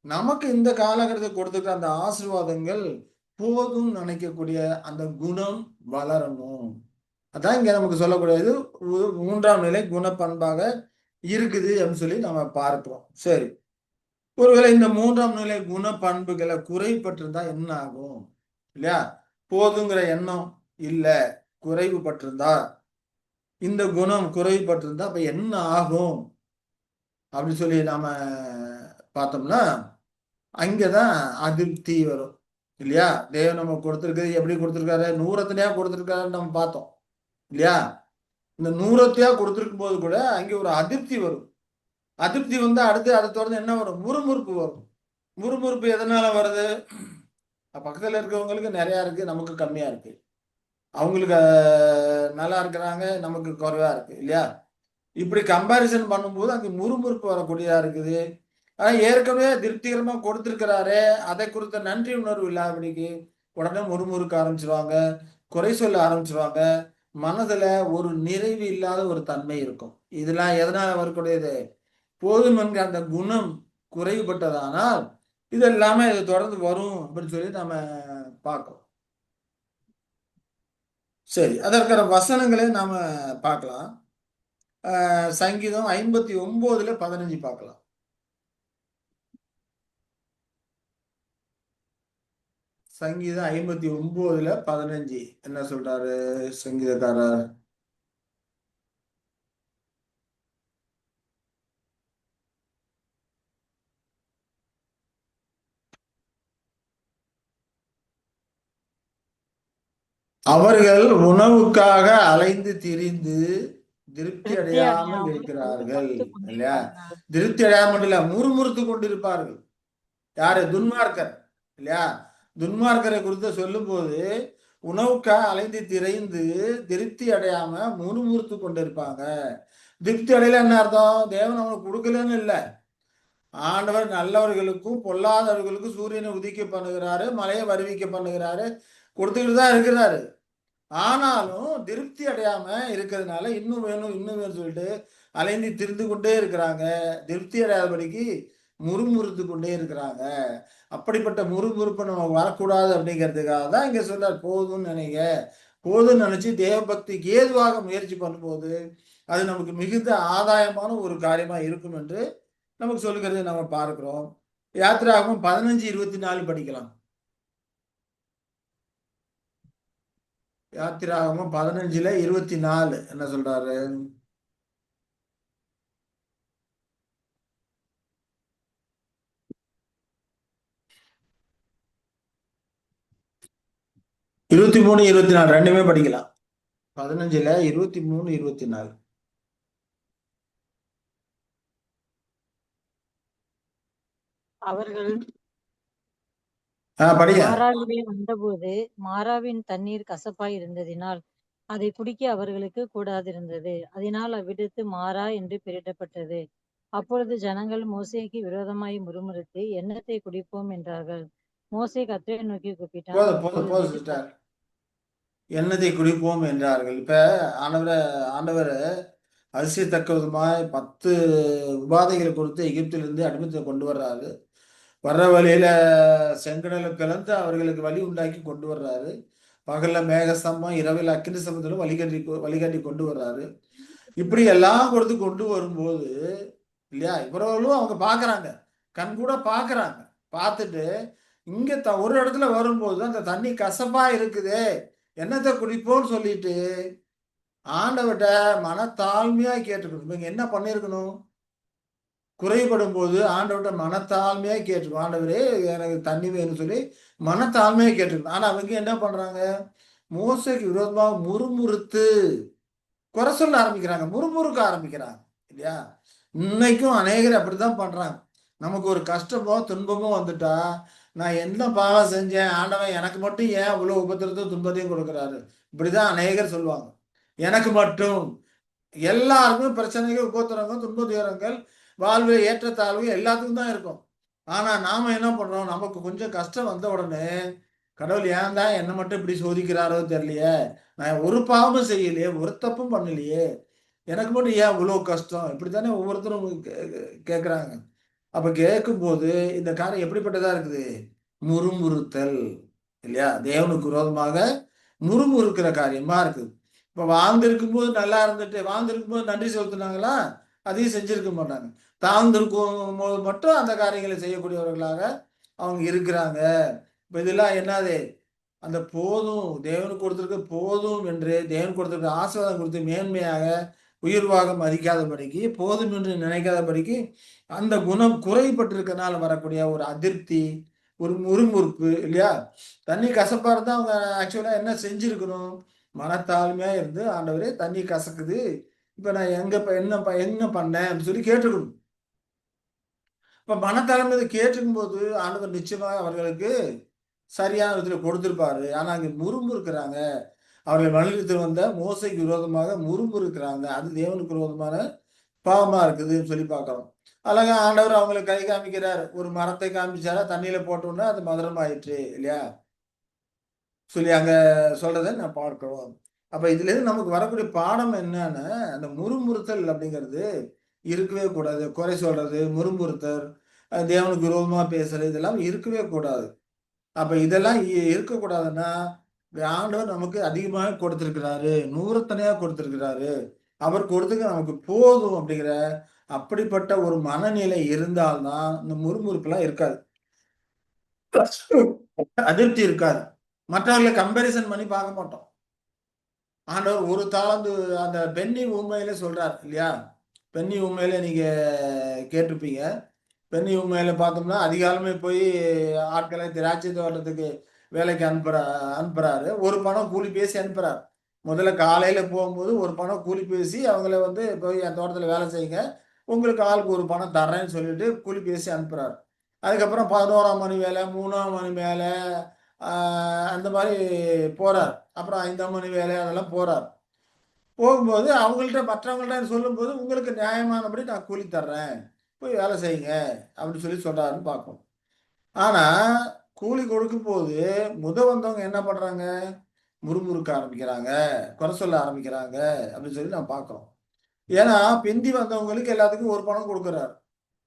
நமக்கு இந்த காலகட்டத்தில் கொடுத்துருக்க அந்த ஆசீர்வாதங்கள் போதும் நினைக்கக்கூடிய அந்த குணம் வளரணும். அதான் இங்க நமக்கு சொல்லக்கூடியது மூன்றாம் நிலை குணப்பண்பாக இருக்குது அப்படின்னு சொல்லி நம்ம பார்க்கிறோம். சரி, ஒருவேளை இந்த மூன்றாம் நிலை குணப்பண்புகளை குறைபட்டிருந்தா என்ன ஆகும் இல்லையா? போதுங்கிற எண்ணம் இல்ல, குறைவுபட்டிருந்தா, இந்த குணம் குறைவுபட்டிருந்தா அப்ப என்ன ஆகும் அப்படின்னு சொல்லி நாம பார்த்தோம்னா அங்கதான் அதிருப்தி வரும் இல்லையா? தேவன் நம்ம கொடுத்திருக்கிறது எப்படி கொடுத்திருக்காரு, நூறத்தினையா கொடுத்திருக்காருன்னு நம்ம பார்த்தோம் இல்லையா? இந்த நூறத்தையா கொடுத்திருக்கும் போது கூட அங்கே ஒரு அதிருப்தி வரும். அதிருப்தி வந்து அதை தொடர்ந்து என்ன வரும், முறுமுறுப்பு வரும். முறுமுறுப்பு எதனால வருது, பக்கத்துல இருக்கிறவங்களுக்கு நிறைய இருக்கு, நமக்கு கம்மியா இருக்கு. அவங்களுக்கு நல்லா இருக்கிறாங்க, நமக்கு குறைவா இருக்கு இல்லையா? இப்படி கம்பாரிசன் பண்ணும்போது அங்கே முறுமுறுப்பு வரக்கூடியதா இருக்குது. ஆனா ஏற்கனவே திருப்திகரமா கொடுத்திருக்கிறாரே அதை குறித்த நன்றி உணர்வு இல்லாதபடிக்கு உடனே முறுமுறுக்க ஆரம்பிச்சிருவாங்க, குறை சொல்ல ஆரம்பிச்சிருவாங்க. மனதுல ஒரு நிறைவு இல்லாத ஒரு தன்மை இருக்கும். இதெல்லாம் எதனால வரக்கூடியது, போதும் என்கிற அந்த குணம் குறைவுபட்டதானால் இது எல்லாமே இது தொடர்ந்து வரும் அப்படின்னு சொல்லி நம்ம பார்க்கிறோம். சரி, அதற்கான வசனங்களை நாம பார்க்கலாம். சங்கீதம் 59:15 பார்க்கலாம். சங்கீதம் 59:15 என்ன சொல்றாரு சங்கீதக்காரர், அவர்கள் உணவுக்காக அலைந்து திரிந்து திருப்தி அடையாமல் இருக்கிறார்கள் இல்லையா? திருப்தி அடையாமல் இல்ல, முறுமுறுத்து கொண்டிருப்பார்கள். யாரு, துன்மார்க்கர் இல்லையா? துன்மார்க்கரை குறித்து சொல்லும் போது உணவுக்காக அலைந்து திரைந்து திருப்தி அடையாம முறுமுறுத்து கொண்டிருப்பாங்க. திருப்தி அடையல என்ன அர்த்தம், தேவன் அவனுக்கு கொடுக்கலன்னு இல்லை. ஆண்டவர் நல்லவர்களுக்கும் பொல்லாதவர்களுக்கும் சூரியனை உதிக்க பண்ணுகிறாரு, மழையை வருவிக்க பண்ணுகிறாரு, கொடுத்துக்கிட்டு தான் இருக்கிறாரு. ஆனாலும் திருப்தி அடையாம இருக்கிறதுனால இன்னும் வேணும் இன்னும் வேணும் சொல்லிட்டு அலைந்து திரிந்து கொண்டே இருக்கிறாங்க. திருப்தி அடையாதபடிக்கு முறுமுறுத்து கொண்டே இருக்கிறாங்க. அப்படிப்பட்ட முறுமுறுப்பு நம்ம வரக்கூடாது அப்படிங்கிறதுக்காக தான் இங்க சொல்றார், போதும்னு நினைங்க. போதும்னு நினைச்சு தேவபக்திக்கு ஏதுவாக முயற்சி பண்ணும்போது அது நமக்கு மிகுந்த ஆதாயமான ஒரு காரியமா இருக்கும் என்று நமக்கு சொல்லுகிறதை நம்ம பார்க்கிறோம். யாத்திராகமம் 15:24 படிக்கலாம். யாத்திராகமம் 15:24 என்ன சொல்றாரு, 23, 24 ரெண்டுமே படிக்கலாம். 15ல 23, 24. அவர்கள் படிங்க. மாராவிலே வந்தபோது மாராவின் தண்ணீர் கசப்பாய் இருந்ததினால் அதை குடிக்க அவர்களுக்கு கூடாதிருந்தது. அதனால் அவ்விடத்து மாறா என்று பெயரிடப்பட்டது. அப்பொழுது ஜனங்கள் மோசேக்கு விரோதமாய் முறுமுறுத்து என்னத்தை குடிப்போம் என்றார்கள். மோசே கர்த்தரை நோக்கி கூப்பிட்டான். போதும் போதும் அப்பொழுது போதும் சிஸ்டர். எண்ணத்தை குடிப்போம் என்றார்கள். இப்ப ஆண்டவர் அதிசயத்தக்க விதமாய் 10 உபாதைகளை கொடுத்து எகிப்திலிருந்து அடிமைத்தை கொண்டு வர்றாரு. வர்ற வழியில செங்கடலை பிளந்து அவர்களுக்கு வழி உண்டாக்கி கொண்டு வர்றாரு. பகல்ல மேகஸ்தம்பம், இரவில் அக்கினி ஸ்தம்பத்திலும் வழிகாட்டி கொண்டு வர்றாரு. இப்படி எல்லாம் கொடுத்து கொண்டு வரும்போது இல்லையா, இவர்களும் அவங்க பாக்குறாங்க, கண் கூட பாக்குறாங்க. பார்த்துட்டு இங்க ஒரு இடத்துல வரும்போது அந்த தண்ணி கசப்பா இருக்குதே, என்னத்தை குடிப்போம்னு சொல்லிட்டு ஆண்டவர்கிட்ட மனத்தாழ்மையா கேட்டுக்கணும். இவங்க என்ன பண்ணிருக்கணும்? குறைபடும் போது ஆண்டவர்கிட்ட மனத்தாழ்மையா கேட்டுக்கணும். ஆண்டவரே எனக்கு தண்ணி வேணும்னு சொல்லி மனத்தாழ்மையா கேட்டுக்கணும். ஆனா அவங்க என்ன பண்றாங்க? மோசைக்கு விரோதமாக முறுமுறுத்து குறை சொல்ல ஆரம்பிக்கிறாங்க, முறுமுறுக்க ஆரம்பிக்கிறாங்க இல்லையா? இன்னைக்கும் அநேகர் அப்படித்தான் பண்றாங்க. நமக்கு ஒரு கஷ்டமோ துன்பமோ வந்துட்டா, நான் என்ன பாவம் செஞ்சேன், ஆண்டவன் எனக்கு மட்டும் ஏன் இவ்வளவு உபத்திரத்தையும் துன்பத்தையும் கொடுக்குறாரு, இப்படிதான் அநேகர் சொல்லுவாங்க. எனக்கு மட்டும் எல்லாருக்கும் பிரச்சனைகள், உபத்திரங்கள், துன்ப துயரங்கள், வாழ்வில் ஏற்றத்தாழ்வு எல்லாத்துக்கும் தான் இருக்கும். ஆனா நாம என்ன பண்றோம்? நமக்கு கொஞ்சம் கஷ்டம் வந்த உடனே கடவுள் ஏன் தான் என்ன மட்டும் இப்படி சோதிக்கிறாரோ தெரியலையே, நான் ஒரு பாவமும் செய்யலையே, ஒரு தப்பும் பண்ணலையே, எனக்கு மட்டும் ஏன் இவ்வளவு கஷ்டம், இப்படித்தானே ஒவ்வொருத்தரும் கேட்குறாங்க. அப்ப கேட்கும்போது இந்த காரியம் எப்படிப்பட்டதா இருக்குது? முறுமுறுத்தல் இல்லையா? தேவனுக்கு விரோதமாக முறுமுறுக்கிற காரியமா இருக்குது. இப்ப வாழ்ந்திருக்கும் போது நல்லா இருந்துட்டு, வாழ்ந்திருக்கும் போது நன்றி செலுத்தினாங்களா? அதையும் செஞ்சிருக்க மாட்டாங்க. தாழ்ந்திருக்கும் போது மட்டும் அந்த காரியங்களை செய்யக்கூடியவர்களாக அவங்க இருக்கிறாங்க. இப்ப இதெல்லாம் என்னது? அந்த போதும், தேவனுக்கு கொடுத்திருக்க போதும் என்று, தேவன் கொடுத்திருக்க ஆசீர்வாதம் கொடுத்து மேன்மையாக உயர்வாக மதிக்காதபடிக்கு, போதும் என்று நினைக்காதபடிக்கு, அந்த குணம் குறைபட்டிருக்கனால வரக்கூடிய ஒரு அதிருப்தி, ஒரு முறுமுறுப்பு இல்லையா? தண்ணி கசப்பா இருந்தா அவங்க ஆக்சுவலா என்ன செஞ்சிருக்கணும்? மனத்தாழ்மையா இருந்து, ஆண்டவரே தண்ணி கசக்குது, இப்ப நான் என்ன பண்ணேன் அப்படின்னு சொல்லி கேட்டுக்கணும். இப்ப மனத்தாழ்மை கேட்டுக்கும் போது ஆண்டவர் நிச்சயமாக அவர்களுக்கு சரியான விதத்துல கொடுத்திருப்பாரு. ஆனா அங்க முறுமுறுக்கிறாங்க. அவர்களை வழிநடத்தி வந்த மோசைக்கு விரோதமாக முறுமுறுக்கிறாங்க. அது தேவனுக்கு விரோதமான பாவமா இருக்குதுன்னு சொல்லி பார்க்கிறோம். அழகா ஆண்டவர் அவங்களுக்கு கை காமிக்கிறார். ஒரு மரத்தை காமிச்சாரா, தண்ணியில போட்டோம்னா அது மதுரம் ஆயிற்று இல்லையா? சொல்லி அங்க சொல்றதை நான் பார்க்கிறோம். அப்ப இதுல இருந்து நமக்கு வரக்கூடிய பாடம் என்னன்னா, அந்த முறுமுறுத்தல் அப்படிங்கிறது இருக்கவே கூடாது. குறை சொல்றது, முறுமுறுத்தல், தேவனுக்கு விரோதமா பேசுறது இதெல்லாம் இருக்கவே கூடாது. அப்ப இதெல்லாம் இருக்கக்கூடாதுன்னா, ஆண்டவர் நமக்கு அதிகமாக கொடுத்திருக்கிறாரு. நூறத்தனையா கொடுத்திருக்கிறாரு. அவர் கொடுத்தது நமக்கு போதும் அப்படிங்கிற அப்படிப்பட்ட ஒரு மனநிலை இருந்தால் தான் இந்த முறுமுறுப்புலாம் இருக்காது. அதிருப்தி இருக்காது. மற்றவர்களை கம்பேரிசன் பண்ணி பார்க்க மாட்டோம். ஆண்டவர் ஒரு தாளந்து அந்த பென்னி உண்மையில சொல்றார் இல்லையா? பென்னி உண்மையில நீங்க கேட்டிருப்பீங்க. பென்னி உண்மையில பார்த்தோம்னா, அதிகாலமே போய் ஆட்களை திராட்சை தோட்டத்துக்கு வேலைக்கு அனுப்புறாரு. ஒரு பணம் கூலி பேசி அனுப்புறாரு. முதல்ல காலையில போகும்போது ஒரு பணம் கூலி பேசி அவங்கள வந்து போய் என் தோட்டத்துல வேலை செய்யுங்க. உங்களுக்கு ஆளுக்கு ஒரு பணம் தர்றேன்னு சொல்லிட்டு கூலி பேசி அனுப்புறாரு. அதுக்கப்புறம் 11ஆம் மணி வேலை, 3ஆம் மணி வேலை, ஆ அந்த மாரி போறார். அப்புறம் 5ஆம் மணி வேலை அதெல்லாம் போறார். போகும்போது மற்றவங்கள்ட்ட சொல்லும்போது, உங்களுக்கு நியாயமானபடி நான் கூலி தர்றேன். போய் வேலை செய்யுங்க அப்படின்னு சொல்லி சொல்றாருன்னு பார்ப்போம். ஆனா, கூலி கொடுக்கும்போது வந்தவங்க என்ன பண்றாங்க? முறுமுறுக்க ஆரம்பிக்கிறாங்க, குறை சொல்ல ஆரம்பிக்கிறாங்க அப்படின்னு சொல்லி நான் பார்க்கிறோம். ஏன்னா, பிந்தி வந்தவங்களுக்கு எல்லாத்துக்கும் ஒரு பணம் கொடுக்குறாரு.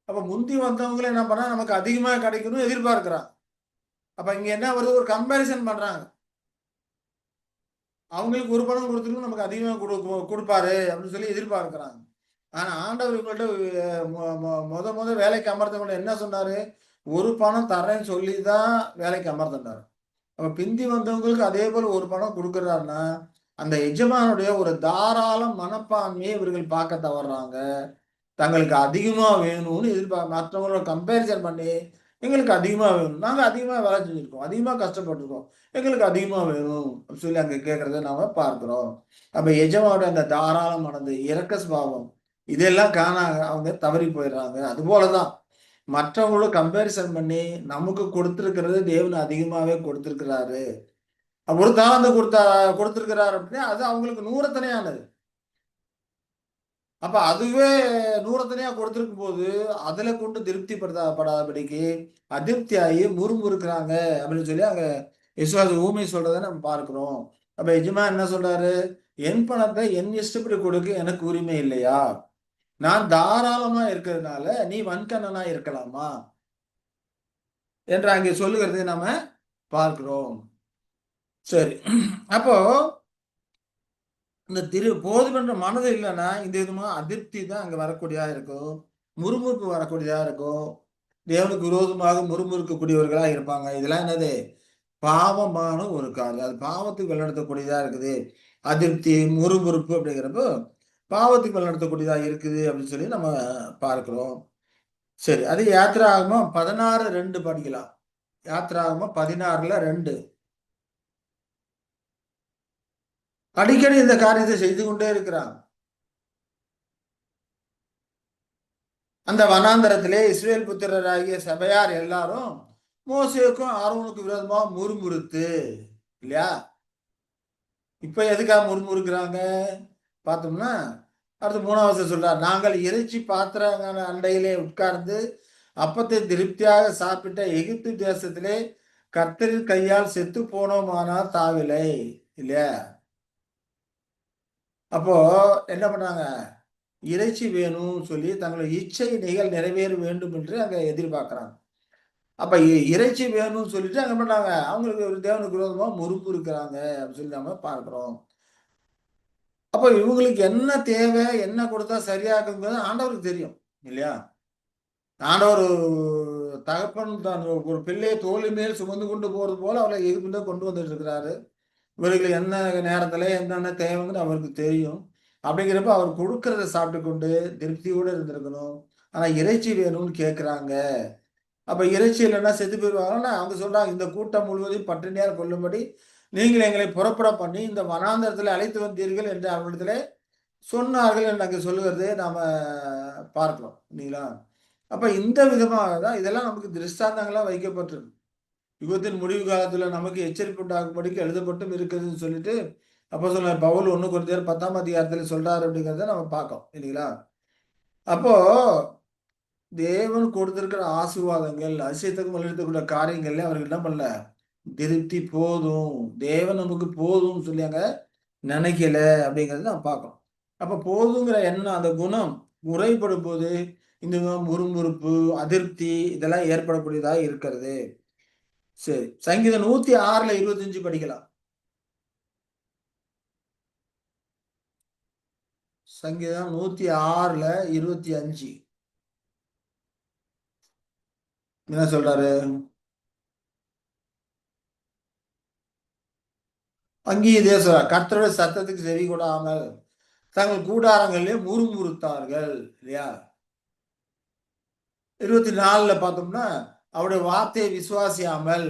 அப்ப முந்தி வந்தவங்கள என்ன பண்ணா நமக்கு அதிகமா கிடைக்கணும்னு எதிர்பார்க்கிறாங்க. அப்ப இங்க என்ன வருது? ஒரு கம்பேரிசன் பண்றாங்க. அவங்களுக்கு ஒரு பணம் கொடுத்துருக்கும் நமக்கு அதிகமா கொடுப்பாரு அப்படின்னு சொல்லி எதிர்பார்க்கிறாங்க. ஆனா ஆண்டவர் இவங்கள்ட்ட முத வேலைக்கு அமர்த்தவங்க என்ன சொன்னாரு? ஒரு பணம் தரேன்னு சொல்லி தான் வேலைக்கு அமர்த்தினாரு. அப்ப பிந்தி வந்தவங்களுக்கு அதே போல ஒரு பணம் கொடுக்குறாருன்னா, அந்த எஜமானுடைய ஒரு தாராள மனப்பான்மையை இவர்கள் பார்க்க தவறுறாங்க. தங்களுக்கு அதிகமா வேணும்னு மற்றவங்களோட கம்பேரிசன் பண்ணி எங்களுக்கு அதிகமா வேணும். நாங்க அதிகமா வேலை செஞ்சிருக்கோம். அதிகமா கஷ்டப்பட்டுருக்கோம். எங்களுக்கு அதிகமா வேணும் அப்படின்னு சொல்லி அங்க கேட்கறத நாம பார்க்கிறோம். அப்ப எஜமானோட அந்த தாராள மனது, இரக்க சுபாவம் இதெல்லாம் காணாங்க அவங்க தவறி போயிடுறாங்க. அதுபோலதான் மற்றவங்களோட கம்பேரிசன் பண்ணி நமக்கு கொடுத்திருக்கிறது தேவன் அதிகமாவே கொடுத்திருக்கிறாரு. ஒரு தாளந்து கொடுத்திருக்கிறாரு அப்படின்னா அது அவங்களுக்கு நூறத்தனையானது. அப்ப அதுவே நூறத்தனையா கொடுத்திருக்கும் போது அதுல கொண்டு படாதபடிக்கு அதிருப்தியாகி முறுமுறுக்கிறாங்க அப்படின்னு சொல்லி அங்க விசுவாச ஊமை சொல்றதை நம்ம பார்க்கிறோம். அப்ப எஜமான் என்ன சொல்றாரு? என் பணத்தை என் இஷ்டப்படி கொடுக்க எனக்கு உரிமை இல்லையா? நான் தாராளமா இருக்கிறதுனால நீ வன்கண்ணனா இருக்கலாமா என்று அங்கே சொல்லுகிறதை நாம பார்க்கிறோம். சரி. அப்போ இந்த போதுமென்ற மனது இல்லைன்னா இந்த விதமா அதிருப்தி தான் அங்க வரக்கூடியதா இருக்கும். முறுமுறுப்பு வரக்கூடியதா இருக்கும். தேவனுக்கு விரோதமாக முறுமுறுக்கக்கூடியவர்களா இருப்பாங்க. இதெல்லாம் என்னது? பாவமான ஒரு காரியம். அது பாவத்துக்கு வழிநடத்தக்கூடியதா இருக்குது. அதிருப்தி, முறுமுறுப்பு அப்படிங்கிறப்போ பாவத்துக்கு வழிநடத்தக்கூடியதா இருக்குது அப்படின்னு சொல்லி நம்ம பார்க்கிறோம். சரி. அது யாத்திராகமம் 16:2 படிக்கலாம். யாத்திராகமம் 16:2. அடிக்கடி இந்த காரியத்தை செய்து கொண்டே இருக்கிறான். அந்த வனாந்தரத்திலே இஸ்ரவேல் புத்திரராகிய சபையார் எல்லாரும் மோசேக்கும் ஆரோனுக்கு விரோதமா முறுமுறுத்து இல்லையா? இப்ப எதுக்காக முறுமுறுக்கிறாங்க பார்த்தோம்னா, அடுத்து 3ஆம் வசனம் சொல்றார். நாங்கள் இறைச்சி பாத்திர அண்டையிலே உட்கார்ந்து அப்பத்தை திருப்தியாக சாப்பிட்ட எகிப்து தேசத்திலே கர்த்தரின் கையால் செத்து போனோமானால் தாவிலை இல்லையா? அப்போ என்ன பண்ணாங்க? இறைச்சி வேணும்னு சொல்லி தங்களுடைய இச்சை நிறைவேற வேண்டும் என்று அங்க எதிர்பார்க்கிறாங்க. அப்ப இறைச்சி வேணும்னு சொல்லிட்டு அங்க பண்ணாங்க. அவங்களுக்கு ஒரு தேவனுக்கு விரோதமா முறுமுறுக்கிறாங்க அப்படின்னு சொல்லி நம்ம பார்க்கிறோம். அப்ப இவங்களுக்கு என்ன தேவை, என்ன கொடுத்தா சரியா இருக்குங்கிறது ஆண்டவருக்கு தெரியும் இல்லையா? ஆண்டவர் தகப்பன் தான் ஒரு பிள்ளையை தோளின் மேல் சுமந்து கொண்டு போறது போல அவளை எதிர்கொண்டு கொண்டு வந்துட்டு இருக்கிறாரு. இவர்களுக்கு என்ன நேரத்துல என்னென்ன தேவைன்னு அவருக்கு தெரியும். அப்படிங்கிறப்ப அவர் கொடுக்கறத சாப்பிட்டு கொண்டு திருப்தியோட இருந்திருக்கணும். ஆனா இறைச்சி வேணும்னு கேட்கிறாங்க. அப்ப இறைச்சி இல்லைன்னா செத்து போயிடுவாங்கன்னா அவங்க சொல்றாங்க, இந்த கூட்டம் முழுவதையும் பட்டினியால் கொல்லும்படி நீங்கள் எங்களை புறப்பட பண்ணி இந்த வனாந்தரத்தில் அழைத்து வந்தீர்கள் என்று அவர்களிடத்திலே சொன்னார்கள் என்று அங்கே சொல்லுகிறதை நாம பார்க்கிறோம் இல்லைங்களா? அப்ப இந்த விதமாக தான் இதெல்லாம் நமக்கு திருஷ்டாந்தங்களா வைக்கப்பட்டிருக்கு. யுகத்தின் முடிவு காலத்துல நமக்கு எச்சரிப்பு உண்டாகும்படிக்கு எழுதப்பட்டும் இருக்குதுன்னு சொல்லிட்டு அப்போஸ்தலன் பவுல் 1 கொரிந்தியர் 10ஆம் அதிகாரத்துல சொல்றாரு அப்படிங்கிறத நம்ம பார்க்கிறோம் இல்லைங்களா? அப்போ தேவன் கொடுத்திருக்கிற ஆசீர்வாதங்கள், அதிசயத்துக்கும் வழிநடத்தக்கூடிய காரியங்கள்ல அவருக்கு என்ன பண்ணல? திருப்தி போதும். தேவன் நமக்கு போதும்னு சொல்லி அங்க நினைக்கல அப்படிங்கிறத நம்ம பார்க்கிறோம். அப்ப போதுங்கிற எண்ணம், அந்த குணம் குறைபடும்போது இந்த முறுமுறுப்பு, அதிருப்தி இதெல்லாம் ஏற்படக்கூடியதா இருக்கிறது. சரி. சங்கீதம் 106:25 படிக்கலாம். சங்கீதம் 106:25 என்ன சொல்றாரு? அங்கேயும் இதே சொல்றார். கர்த்தருடைய சத்தத்துக்கு செவி கொடாமல் தங்கள் கூடாரங்களிலே முறுமுறுத்தார்கள் இல்லையா? 24ல பார்த்தோம்னா அவருடைய வார்த்தையை விசுவாசியாமல்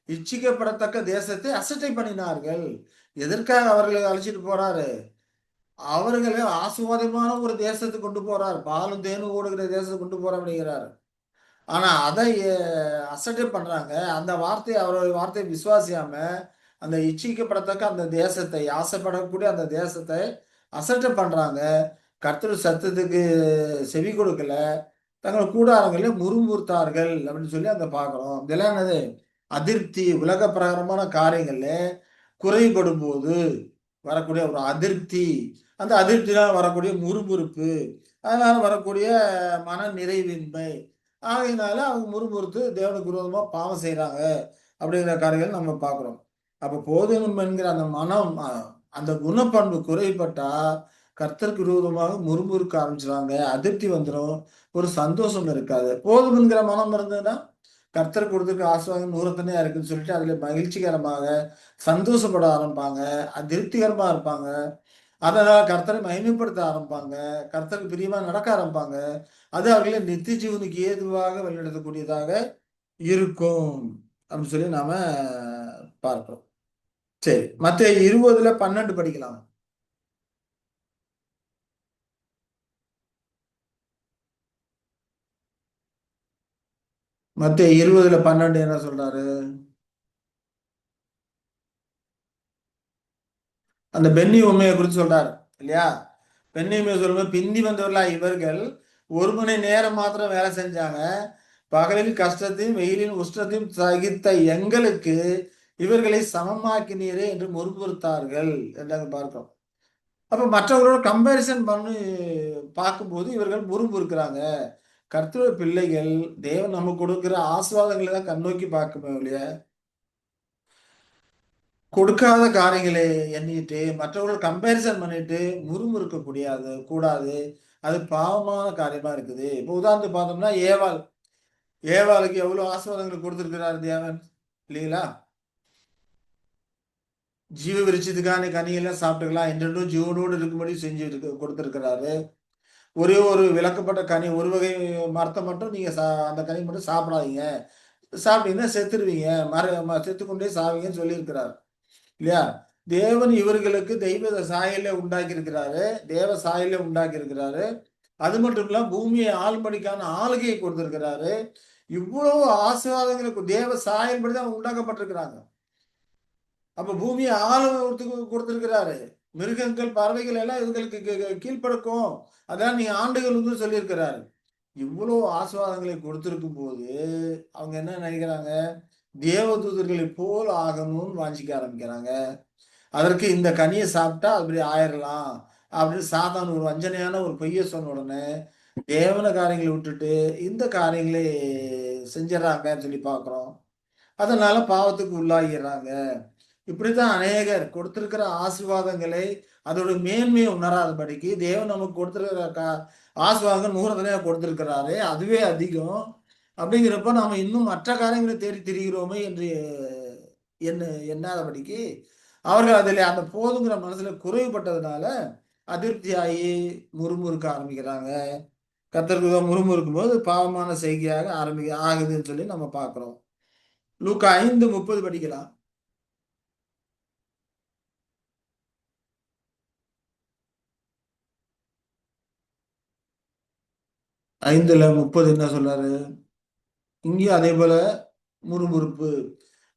இச்சிக்கப்படத்தக்க தேசத்தை அசட்டை பண்ணினார்கள். எதற்காக அவர்களை அழைச்சிட்டு போறாரு? அவர்களை ஆசுவாதமான ஒரு தேசத்துக்கு கொண்டு போறார். பாலும் தேனும் ஓடுகிற தேசத்துக்கு கொண்டு போற அப்படிங்கிறாரு. ஆனா அதை அசட்டை பண்றாங்க. அந்த வார்த்தையை அவருடைய வார்த்தையை விசுவாசியாம அந்த இச்சிக்கப்படத்தக்க அந்த தேசத்தை ஆசைப்படக்கூடிய அந்த தேசத்தை அசட்டை பண்றாங்க. கர்த்தர் சத்தத்துக்கு செவி கொடுக்கல. தங்கள் கூடாரங்களில் முறுமுறுத்தார்கள் அப்படின்னு சொல்லி அங்க பார்க்கிறோம். இதெல்லாம் என்னது? அதிருப்தி, உலக பிரகாரமான காரியங்கள்ல குறைபடும் போது வரக்கூடிய ஒரு அதிருப்தி, அந்த அதிருப்தினால வரக்கூடிய முறுமுறுப்பு, அதனால வரக்கூடிய மன நிறைவின்மை, ஆகையினால அவங்க முறுமுறுத்து தேவனுக்கு விரோதமா பாவம் செய்றாங்க அப்படிங்கிற காரியங்கள் நம்ம பார்க்கிறோம். அப்ப போதும் என்கிற அந்த மனம் அந்த குணப்பண்பு குறைபட்டா கர்த்தருக்கு விரோதமாக முறுமுறுக்க ஆரம்பிச்சுருவாங்க. அதிருப்தி வந்துரும். ஒரு சந்தோஷம் இருக்காது. போதும் என்கிற மனம் இருந்ததுன்னா, கர்த்தர் கொடுத்திருக்க ஆசீர்வாதம் நூறத்தனையா இருக்குன்னு சொல்லிட்டு அதுல மகிழ்ச்சிகரமாக சந்தோஷப்பட ஆரம்பிப்பாங்க. திருப்திகரமா இருப்பாங்க. அதனால கர்த்தரை மகிமைப்படுத்த ஆரம்பிப்பாங்க. கர்த்தருக்கு பிரியமா நடக்க ஆரம்பிப்பாங்க. அது அவர்களை நித்திய ஜீவனுக்கு ஏதுவாக வழிநடத்தக்கூடியதாக இருக்கும் அப்படின்னு சொல்லி நாம பார்க்கிறோம். சரி, மத்திய 20:12 படிக்கலாம். மத்திய 20:12 என்ன சொல்றாரு? அந்த பென்னி உண்மையை குறித்து சொல்றாரு இல்லையா? பென்னி உண்மையை சொல்லும்போது, பிந்தி வந்தவர்களா இவர்கள் 1 மணி நேரம் மாத்திரம் வேலை செஞ்சாங்க, பகலில் கஷ்டத்தையும் வெயிலின் உஷ்ணத்தையும் சகித்த எங்களுக்கு இவர்களை சமமாக்கினீரே என்று முறுமுறுத்தார்கள் என்று பார்க்கிறோம். அப்ப மற்றவர்களோட கம்பேரிசன் பண்ணி பார்க்கும்போது இவர்கள் முறுமுறுக்கிறாங்க. கர்த்தருடைய பிள்ளைகள் தேவன் நமக்கு கொடுக்கிற ஆசீர்வாதங்களை தான் கண்ணோக்கி பார்க்கணும் இல்லையா? கொடுக்காத காரியங்களை எண்ணிட்டு மற்றவர்கள் கம்பேரிசன் பண்ணிட்டு முறுமுறுக்க கூடாது கூடாது. அது பாவமான காரியமா இருக்குது. இப்போ உதாரணத்துக்கு பார்த்தோம்னா ஏவாளுக்கு எவ்வளவு ஆசீர்வாதங்கள் கொடுத்திருக்கிறார் தேவன் இல்லைங்களா? ஜீவ விருட்சத்துக்கான கனியெல்லாம் சாப்பிட்டுக்கலாம், என்றென்றும் ஜீவனோடு இருக்கும்படி செஞ்சு கொடுத்திருக்கிறாரு. ஒரே ஒரு விலக்கப்பட்ட கனி, ஒரு வகை மரத்தை மட்டும் நீங்க அந்த கனி மட்டும் சாப்பிடாதீங்க, சாப்பிட்டீங்கன்னா செத்துருவீங்க, செத்துக்கொண்டே சாவீங்கன்னு சொல்லியிருக்கிறார் இல்லையா? தேவன் இவர்களுக்கு தெய்வ சாயலை உண்டாக்கி இருக்கிறாரு, தேவ சாயலை உண்டாக்கி இருக்கிறாரு. அது மட்டும் இல்லாம பூமியை ஆள்படிக்கான ஆளுகையை கொடுத்திருக்கிறாரு. இவ்வளவு ஆசீர்வாதங்களுக்கு தேவ சாயல்படி தான் உண்டாக்கப்பட்டிருக்கிறாங்க. அப்ப பூமியை ஆளுவதற்கு கொடுத்திருக்கிறாரு. மிருகங்கள் பறவைகள் எல்லாம் இவங்களுக்கு கீழ்ப்படுக்கும், அதான் நீங்க ஆண்டுகள் வந்து சொல்லியிருக்கிறாரு. இவ்வளவு ஆசீர்வாதங்களை கொடுத்திருக்கும் போது அவங்க என்ன நினைக்கிறாங்க? தேவதூதர்களை போல் ஆகணும்னு வாஞ்சிக்க ஆரம்பிக்கிறாங்க. அதற்கு இந்த கனியை சாப்பிட்டா அப்படி ஆயிரலாம் அப்படின்னு சாத்தான் ஒரு வஞ்சனையான ஒரு பொய்ய சொன்ன உடனே தேவன காரியங்களை விட்டுட்டு இந்த காரியங்களை செஞ்சிடறாங்கன்னு சொல்லி பார்க்கிறோம். அதனால பாவத்துக்கு உள்ளாகிறாங்க. இப்படித்தான் அநேகர் கொடுத்திருக்கிற ஆசீர்வாதங்களை அதோட மேன்மையை உணராதபடிக்கு தேவன் நமக்கு கொடுத்திருக்கிற ஆசீர்வாதங்கள் 100 தடவை கொடுத்திருக்கிறாரு, அதுவே அதிகம். அப்படிங்கிறப்ப நாம இன்னும் மற்ற காரியங்களை தேடி திரிகிறோமே என்று எண்ணாதபடிக்கு அவர்கள் அதில் அந்த போதுங்கிற மனசுல குறைவுபட்டதுனால அதிருப்தியாகி முறுமுறுக்க ஆரம்பிக்கிறாங்க. கர்த்தருக்கு முறுமுறுக்கும் போது பாவமான செய்கையாக ஆகுதுன்னு சொல்லி நம்ம பார்க்கிறோம். லூக்கா 5:30 படிக்கலாம். 5:30 என்ன சொல்றாரு? இங்கேயும் அதே போல முறுமுறுப்பு.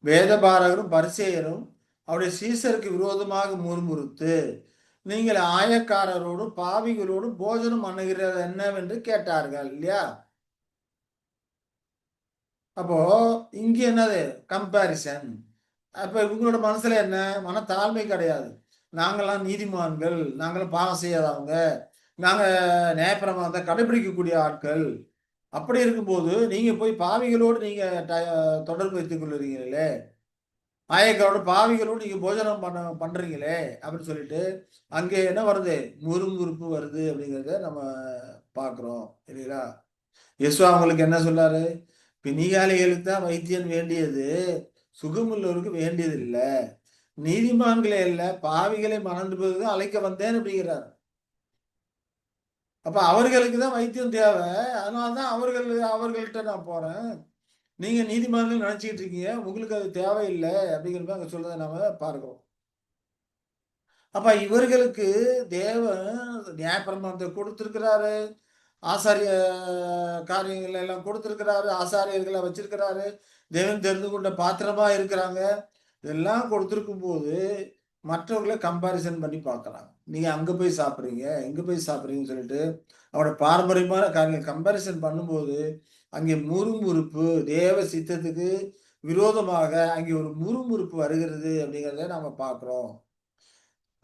வேதபாரகரும் பரிசேயரும் அவருடைய சீசருக்கு விரோதமாக முறுமுறுத்து, நீங்கள் ஆயக்காரரோடும் பாவிகளோடும் போஜனம் பண்ணுகிறது என்னவென்று கேட்டார்கள் இல்லையா? அப்போ இங்க என்னது? கம்பாரிசன். அப்ப இவங்களோட மனசுல என்ன? மனத்தாழ்மை கிடையாது. நாங்கெல்லாம் நீதிமான்கள், நாங்களாம் பாவம் செய்யாதவங்க, நாங்க நியாயப்பிரமாணத்தை கடைபிடிக்கக்கூடிய ஆட்கள். அப்படி இருக்கும்போது நீங்க போய் பாவிகளோடு நீங்க தொடர்பு வைத்துக் கொள்ளுறீங்களே, ஆயக்காரோட பாவிகளோடு நீங்க போஜனம் பண்றீங்களே அப்படின்னு சொல்லிட்டு அங்கே என்ன வருது? முறுமுறுப்பு வருது அப்படிங்கிறத நம்ம பார்க்கிறோம் இல்லைங்களா? யேசு அவங்களுக்கு என்ன சொன்னாரு? பிணியாளிகளுக்கு தான் வைத்தியன் வேண்டியது, சுகமுள்ளவருக்கு வேண்டியது இல்லை. நீதிமான்களே இல்ல, பாவிகளை மணந்துதான் அழைக்க வந்தேன் அப்படிங்கிறார். அப்ப அவர்களுக்கு தான் வைத்தியம் தேவை. அதனாலதான் அவர்கள்ட்ட நான் போறேன். நீங்க நீதிமான்கள் நினைச்சுக்கிட்டு இருக்கீங்க, உங்களுக்கு அது தேவையில்லை அப்படிங்கிறத அங்க சொல்றதை நாம பார்க்கிறோம். அப்ப இவர்களுக்கு தேவன் நியாயப்பிரமாணத்தை கொடுத்திருக்கிறாரு, ஆசாரிய காரியங்கள் எல்லாம் கொடுத்திருக்கிறாரு, ஆசாரியர்களை வச்சிருக்கிறாரு, தேவன் தெரிந்து கொண்ட பாத்திரமா இருக்கிறாங்க. இதெல்லாம் கொடுத்திருக்கும் போது மற்றவர்களை கம்பாரிசன் பண்ணி பார்க்கறாங்க. நீங்க அங்க போய் சாப்பிடுறீங்க, இங்க போய் சாப்பிடுறீங்கன்னு சொல்லிட்டு அவரோட பாரம்பரியமான காரியங்கள் கம்பாரிசன் பண்ணும்போது அங்கே முறுமுறுப்பு, தேவ சித்தத்துக்கு விரோதமாக அங்கே ஒரு முறுமுறுப்பு வருகிறது அப்படிங்கிறத நாம பார்க்கிறோம்.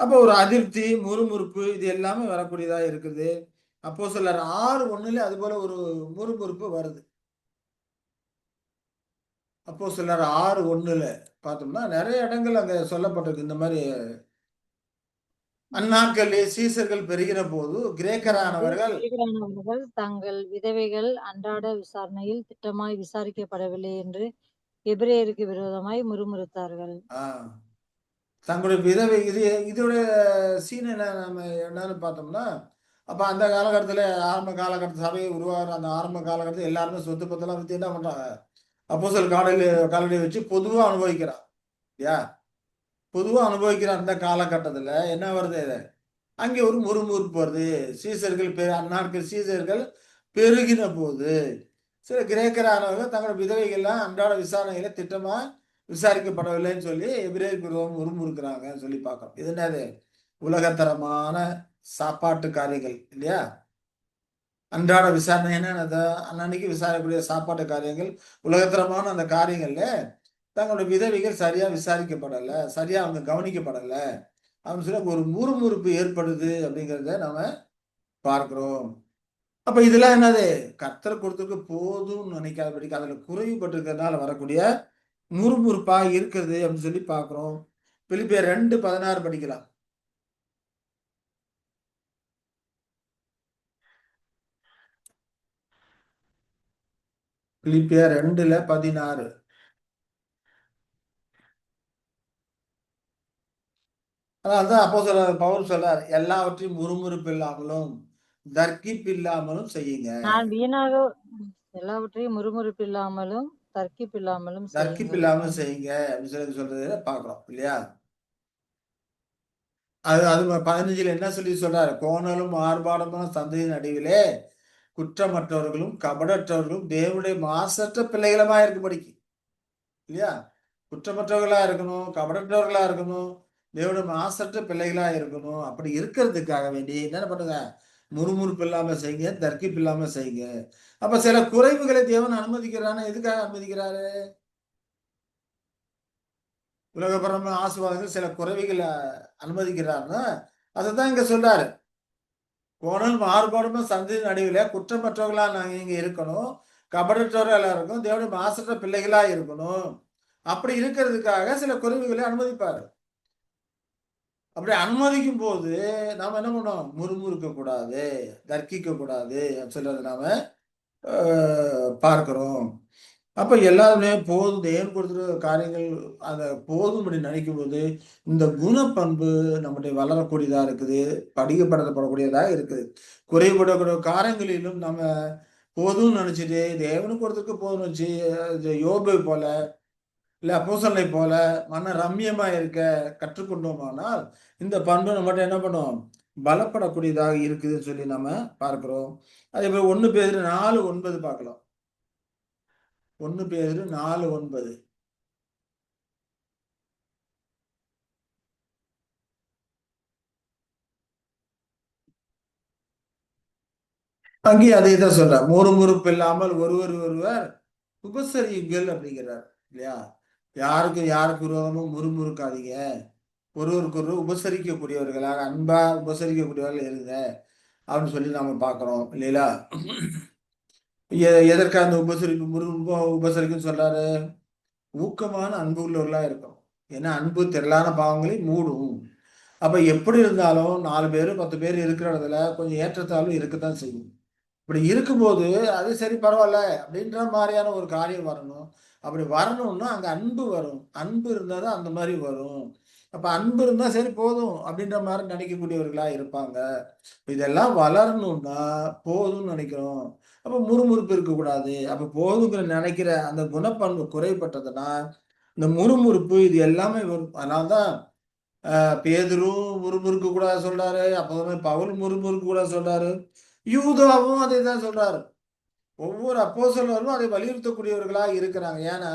அப்போ ஒரு அதிருப்தி, முறுமுறுப்பு இது எல்லாமே வரக்கூடியதா இருக்குது. அப்போஸ்தலர் 6:1 அது போல ஒரு முறுமுறுப்பு வருது. அப்போஸ்தலர் 6:1 பார்த்தோம்னா நிறைய இடங்கள் அங்க சொல்லப்பட்டிருக்கு. இந்த மாதிரி அந்நாட்களிலே சீசர்கள் பெருகின போது கிரேக்கரானவர்கள் தங்கள் விதவைகள் அன்றாட விசாரணையில் திட்டமாய் விசாரிக்கப்படவில்லை என்று எபிரேயருக்கு விரோதமாய் முறுமுறுத்தார்கள். தங்களுடைய விதவை இதோட சீன் என்ன நம்ம என்னன்னு பார்த்தோம்னா, அப்ப அந்த காலகட்டத்துல ஆரம்ப காலகட்ட சபையை உருவாகிற அந்த ஆரம்ப காலகட்டத்தில் எல்லாருமே சொத்து பத்தெல்லாம் வித்து என்ன பண்றாங்க? அப்போஸ்தலர் காலடியை வச்சு பொதுவா அனுபவிக்கிறான் இல்லையா? பொதுவா அனுபவிக்கிற அந்த காலகட்டத்துல என்ன வருது? அங்கே ஒரு முறுமுறுப்பு வருது. அந்நாட்கள் சீசர்கள் பெருகின போது சில கிரேக்கரானவர்கள் தங்களோட விதவைகள்லாம் அன்றாட விசாரணைகளை திட்டமா விசாரிக்கப்படவில்லைன்னு சொல்லி எபிரேயருக்கு விரோதமா முறுமுறுக்கிறாங்கன்னு சொல்லி பார்க்கிறோம். இது என்னது? உலகத்தரமான சாப்பாட்டு காரியங்கள் இல்லையா? அன்றாட விசாரணை என்னது? அன்னன்னைக்கு விசாரிக்கக்கூடிய சாப்பாட்டு காரியங்கள், உலகத்தரமான அந்த காரியங்கள்ல தங்களுடைய விதவைகள் சரியா விசாரிக்கப்படல, சரியா அவங்க கவனிக்கப்படல அப்படின்னு சொல்லி ஒரு முறுமுறுப்பு ஏற்படுது அப்படிங்கிறத நாம பார்க்கிறோம். அப்ப இதெல்லாம் என்னது? கர்த்தர் கொடுத்திருக்க போதும்னு நினைக்காதபடிக்கு அதுல குறைவுபட்டிருக்கிறதுனால வரக்கூடிய முறுமுறுப்பா இருக்குது அப்படின்னு சொல்லி பார்க்கிறோம். பிலிப்பியர் 2:16 படிக்கலாம். பிலிப்பியர் 2:16. அதனால்தான் அப்போஸ்தலர் பவுல் சொல்றார், எல்லாவற்றையும் முறுமுறுப்பு இல்லாமலும் தர்க்கிப்பு இல்லாமலும் செய்யுங்க. நான் வீணாக எல்லாவற்றையும் முறுமுறுப்பு இல்லாமலும் தர்க்கிப்பு இல்லாமலும் தர்க்கிப்பு செய்யுங்கள். இல்லாம செய்யுங்க அப்படின்னு சொல்லி சொல்றதை பார்க்கிறோம் இல்லையா? அது அது 15ல என்ன சொல்லி சொல்றாரு? கோணலும் ஆர்ப்பாட்டமான சந்ததியின் நடுவிலே குற்றமற்றவர்களும் கபடற்றவர்களும் தேவனுடைய மாசற்ற பிள்ளைகளுமா இருக்கும்படிக்கு இல்லையா? குற்றமற்றவர்களா இருக்கணும், கபடற்றவர்களா இருக்கணும், தேவனுடைய மாசற்ற பிள்ளைகளா இருக்கணும். அப்படி இருக்கிறதுக்காக வேண்டி என்ன பண்ணுங்க? முறுமுறுப்பு இல்லாம செய்யுங்க, தர்க்கிப்பு இல்லாம செய்யுங்க. அப்ப சில குறைவுகளை தேவன் அனுமதிக்கிறான்னு எதுக்காக அனுமதிக்கிறாரு? உலகபரமான ஆசீர்வாதங்கள் சில குறைவுகளை அனுமதிக்கிறாருன்னா அதைத்தான் இங்க சொல்றாரு. கோணல் மாறுபாடுமே சந்ததியின் நடுவிலே குற்றமற்றவர்களா நாங்க இங்க இருக்கணும், கபடற்றவர்களா இருக்கணும், தேவனுடைய மாசற்ற பிள்ளைகளா இருக்கணும். அப்படி இருக்கிறதுக்காக சில குறைவுகளை அனுமதிப்பாரு. அப்படி அனுமதிக்கும் போது நாம என்ன பண்ணோம்? முறுமுறுக்க கூடாது, தர்க்கிக்க கூடாது சொல்றதை நாம பார்க்கிறோம். அப்ப எல்லாருமே போதும் தேவன் கொடுத்துருக்க காரியங்கள் அத போதும்படி நினைக்கும்போது, இந்த குணப்பண்பு நம்முடைய வளரக்கூடியதா இருக்குது. படிகப்படுத்தப்படக்கூடியதா இருக்குது. குறைபடக்கூடிய காரியங்களிலும் நம்ம போதும்னு நினைச்சுட்டு, தேவனுக்கு ஒருத்தருக்கு போதும்னு வச்சு, யோபை போல, இல்ல அப்போஸ்தலனை போல மன ரம்மியமா இருக்க கற்றுக்கொண்டோமானால், இந்த பண்பு நம்மட்ட என்ன பண்ணும்? பலப்படக்கூடியதாக இருக்குதுன்னு சொல்லி நம்ம பார்க்கிறோம். அதேபோல 1 பேதுரு 4:9 பார்க்கலாம். 1 பேதுரு 4:9. அங்கேயும் அதேதான் சொல்றார். முறுமுறுப்பு இல்லாமல் ஒருவர் உபசரியுங்கள் அப்படிங்கிறார் இல்லையா? யாருக்கு விரோதமும் முறுமுறுக்காதீங்க. ஒருவருக்கொருவர் உபசரிக்கக்கூடியவர்களாக அன்பா உபசரிக்கக்கூடியவர்கள் இருங்க அப்படின்னு சொல்லி நாம பார்க்கிறோம் இல்லையா? எதற்காக அந்த உபசரிக்கும் சொல்றாரு? ஊக்கமான அன்பு உள்ளவர்களா இருக்கும். ஏன்னா அன்பு திரளான பாவங்களை மூடும். அப்ப எப்படி இருந்தாலும் 4 பேரு 10 பேர் இருக்கிற இடத்துல கொஞ்சம் ஏற்றத்தாழ்வு இருக்கத்தான் செய்யும். இப்படி இருக்கும்போது அது சரி பரவாயில்ல அப்படின்ற மாதிரியான ஒரு காரியம் வரணும். அப்படி வரணும்னா அங்க அன்பு வரும். அன்பு இருந்தா தான் அந்த மாதிரி வரும். அப்ப அன்பு இருந்தா சரி போதும் அப்படின்ற மாதிரி நினைக்கக்கூடியவர்களா இருப்பாங்க. இதெல்லாம் வளரணும்னா போதும்னு நினைக்கிறோம். அப்ப முறுமுறுப்பு இருக்கக்கூடாது. அப்ப போதுங்கிற நினைக்கிற அந்த குணப்பண்பு குறைபட்டதுன்னா, இந்த முறுமுறுப்பு இது எல்லாமே வரும். அதனாலதான் பேதுரும் முறுமுறுக்க கூடாது சொல்றாரு. அப்போதான் பவுல் முறுமுறுக்க கூடாது சொல்றாரு. யூதாவும் அதைதான் சொல்றாரு. ஒவ்வொரு அப்போஸ்தலரும் அதை வலியுறுத்தக்கூடியவர்களா இருக்கிறாங்க. ஏன்னா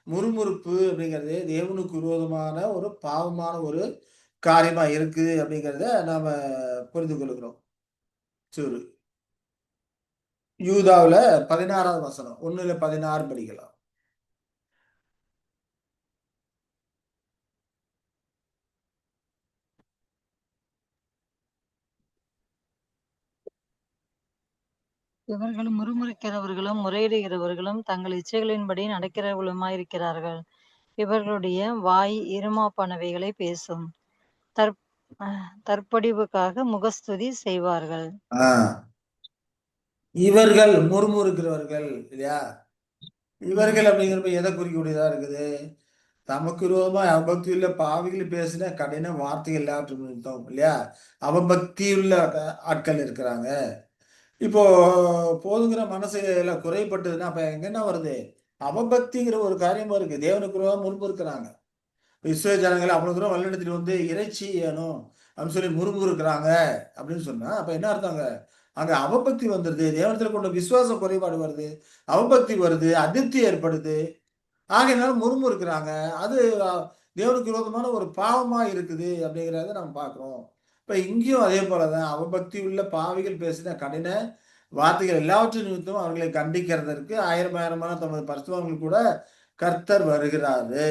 முறுமுறுப்பு அப்படிங்கிறது தேவனுக்கு விரோதமான ஒரு பாவமான ஒரு காரியமா இருக்கு அப்படிங்கிறத நாம புரிந்து கொள்கிறோம். சரி. யூதாவுல 16வது வசனம் 1:16 படிக்கலாம். இவர்களும் முறுமுறுக்கிறவர்களும் முறையிடுகிறவர்களும் தங்கள் இச்சைகளின்படி நடக்கிறவர்களுமாயிருக்கிறார்கள். இவர்களுடைய வாய் இருமாப்பானவைகளை பேசும். தற்படிவுக்காக முகஸ்துதி செய்வார்கள். இவர்கள் முறுமுறுக்கிறவர்கள் இல்லையா? இவர்கள் அப்படிங்கிறப்ப எதை குறிக்கக்கூடியதா இருக்குது? தமக்கு விரோதமா அவபக்தியுள்ள பாவிகள் பேசின கடின வார்த்தைகள் எல்லாற்றும் நிறுத்தம் இல்லையா? அவபக்தியுள்ள ஆட்கள் இருக்கிறாங்க. இப்போ போதுங்கிற மனசுல குறைபட்டதுன்னா அப்ப எங்க என்ன வருது? அவபக்திங்கிற ஒரு காரியமா இருக்கு. தேவனுக்கு விரோதமா முறுமுறுக்கிறாங்க. இஸ்ரவேல் ஜனங்களை அவ்வளவு தூரம் வழிநடத்திட்டு வந்து இறைச்சி வேணும் அப்படின்னு சொல்லி முறுமுறுக்கிறாங்க அப்படின்னு சொன்னா அப்ப என்ன அர்த்தங்க? அங்க அவபக்தி வந்துருது, தேவனத்துல கொண்ட விசுவாச குறைபாடு வருது, அவபக்தி வருது, அதிருப்தி ஏற்படுது. ஆகையினால முறுமுறுக்கிறாங்க. அது தேவனுக்கு விரோதமான ஒரு பாவமா இருக்குது அப்படிங்கிறத நம்ம பார்க்கிறோம். இப்ப இங்கேயும் அதே போலதான் அவபக்தி உள்ள பாவிகள் பேசின கடின வார்த்தைகள் எல்லாவற்றின் நிமித்தமும் அவர்களை கண்டிக்கிறதற்கு ஆயிரம் ஆயிரமான தமது பரிசுத்தவான்கள் கூட கர்த்தர் வருகிறாரு.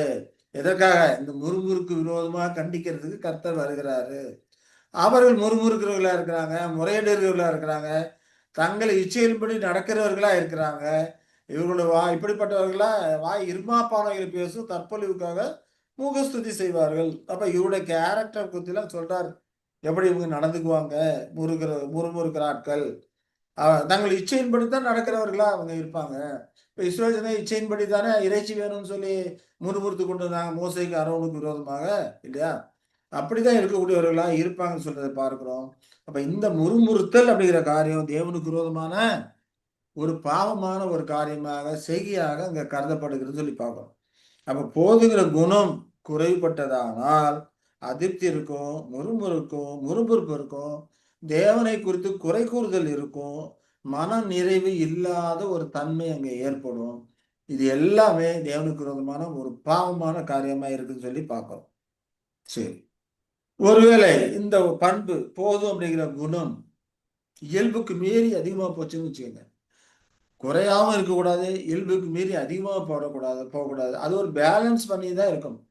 எதற்காக? இந்த முறுமுறுக்கு விரோதமா கண்டிக்கிறதுக்கு கர்த்தர் வருகிறாரு. அவர்கள் முறுமுறுக்கிறவர்களா இருக்கிறாங்க, முறையிடுகிறவர்களா இருக்கிறாங்க, தங்களை இச்சையின்படி நடக்கிறவர்களா இருக்கிறாங்க. இவர்களுடைய இப்படிப்பட்டவர்களா வாய் இருமாப்பானவைகளை பேசும் தற்பொழிவுக்காக முகஸ்துதி செய்வார்கள். அப்ப இவருடைய கேரக்டர் பத்திலாம் சொல்றாரு. எப்படி இவங்க நடந்துக்குவாங்க, முறுமுறுக்கிற ஆட்கள். தங்கள் இச்சையின்படி தான் நடக்கிறவர்களா அவங்க இருப்பாங்க. இப்ப இஸ்ரவேல் ஜனங்கள் இச்சையின்படி தானே இறைச்சி வேணும்னு சொல்லி முறுமுறுத்து கொண்டு இருந்தாங்க மோசேக்கு ஆரோனுக்கு விரோதமாக, இல்லையா? அப்படிதான் இருக்கக்கூடியவர்களா இருப்பாங்கன்னு சொல்றதை பார்க்கிறோம். அப்ப இந்த முறுமுறுத்தல் அப்படிங்கிற காரியம் தேவனுக்கு விரோதமான ஒரு பாவமான ஒரு காரியமாக செய்கையாக அங்க கருதப்படுகிறது சொல்லி பார்க்கிறோம். அப்ப போதுங்கிற குணம் குறைபட்டதானால் அதிருப்தி இருக்கும், முறுமுறுக்கும், முறுமுறுப்பு இருக்கும், தேவனை குறித்து குறை கூறுதல் இருக்கும், மன நிறைவு இல்லாத ஒரு தன்மை அங்க ஏற்படும். இது எல்லாமே தேவனுக்கு விரோதமான ஒரு பாவமான காரியமா இருக்குன்னு சொல்லி பார்க்கிறோம். சரி, ஒருவேளை இந்த பண்பு போதும் அப்படிங்கிற குணம் இயல்புக்கு மீறி அதிகமா போச்சுன்னு வச்சுக்கோங்க. குறையாம இருக்கக்கூடாது, இயல்புக்கு மீறி அதிகமா போகக்கூடாது. அது ஒரு பேலன்ஸ் பண்ணி தான் இருக்கணும்.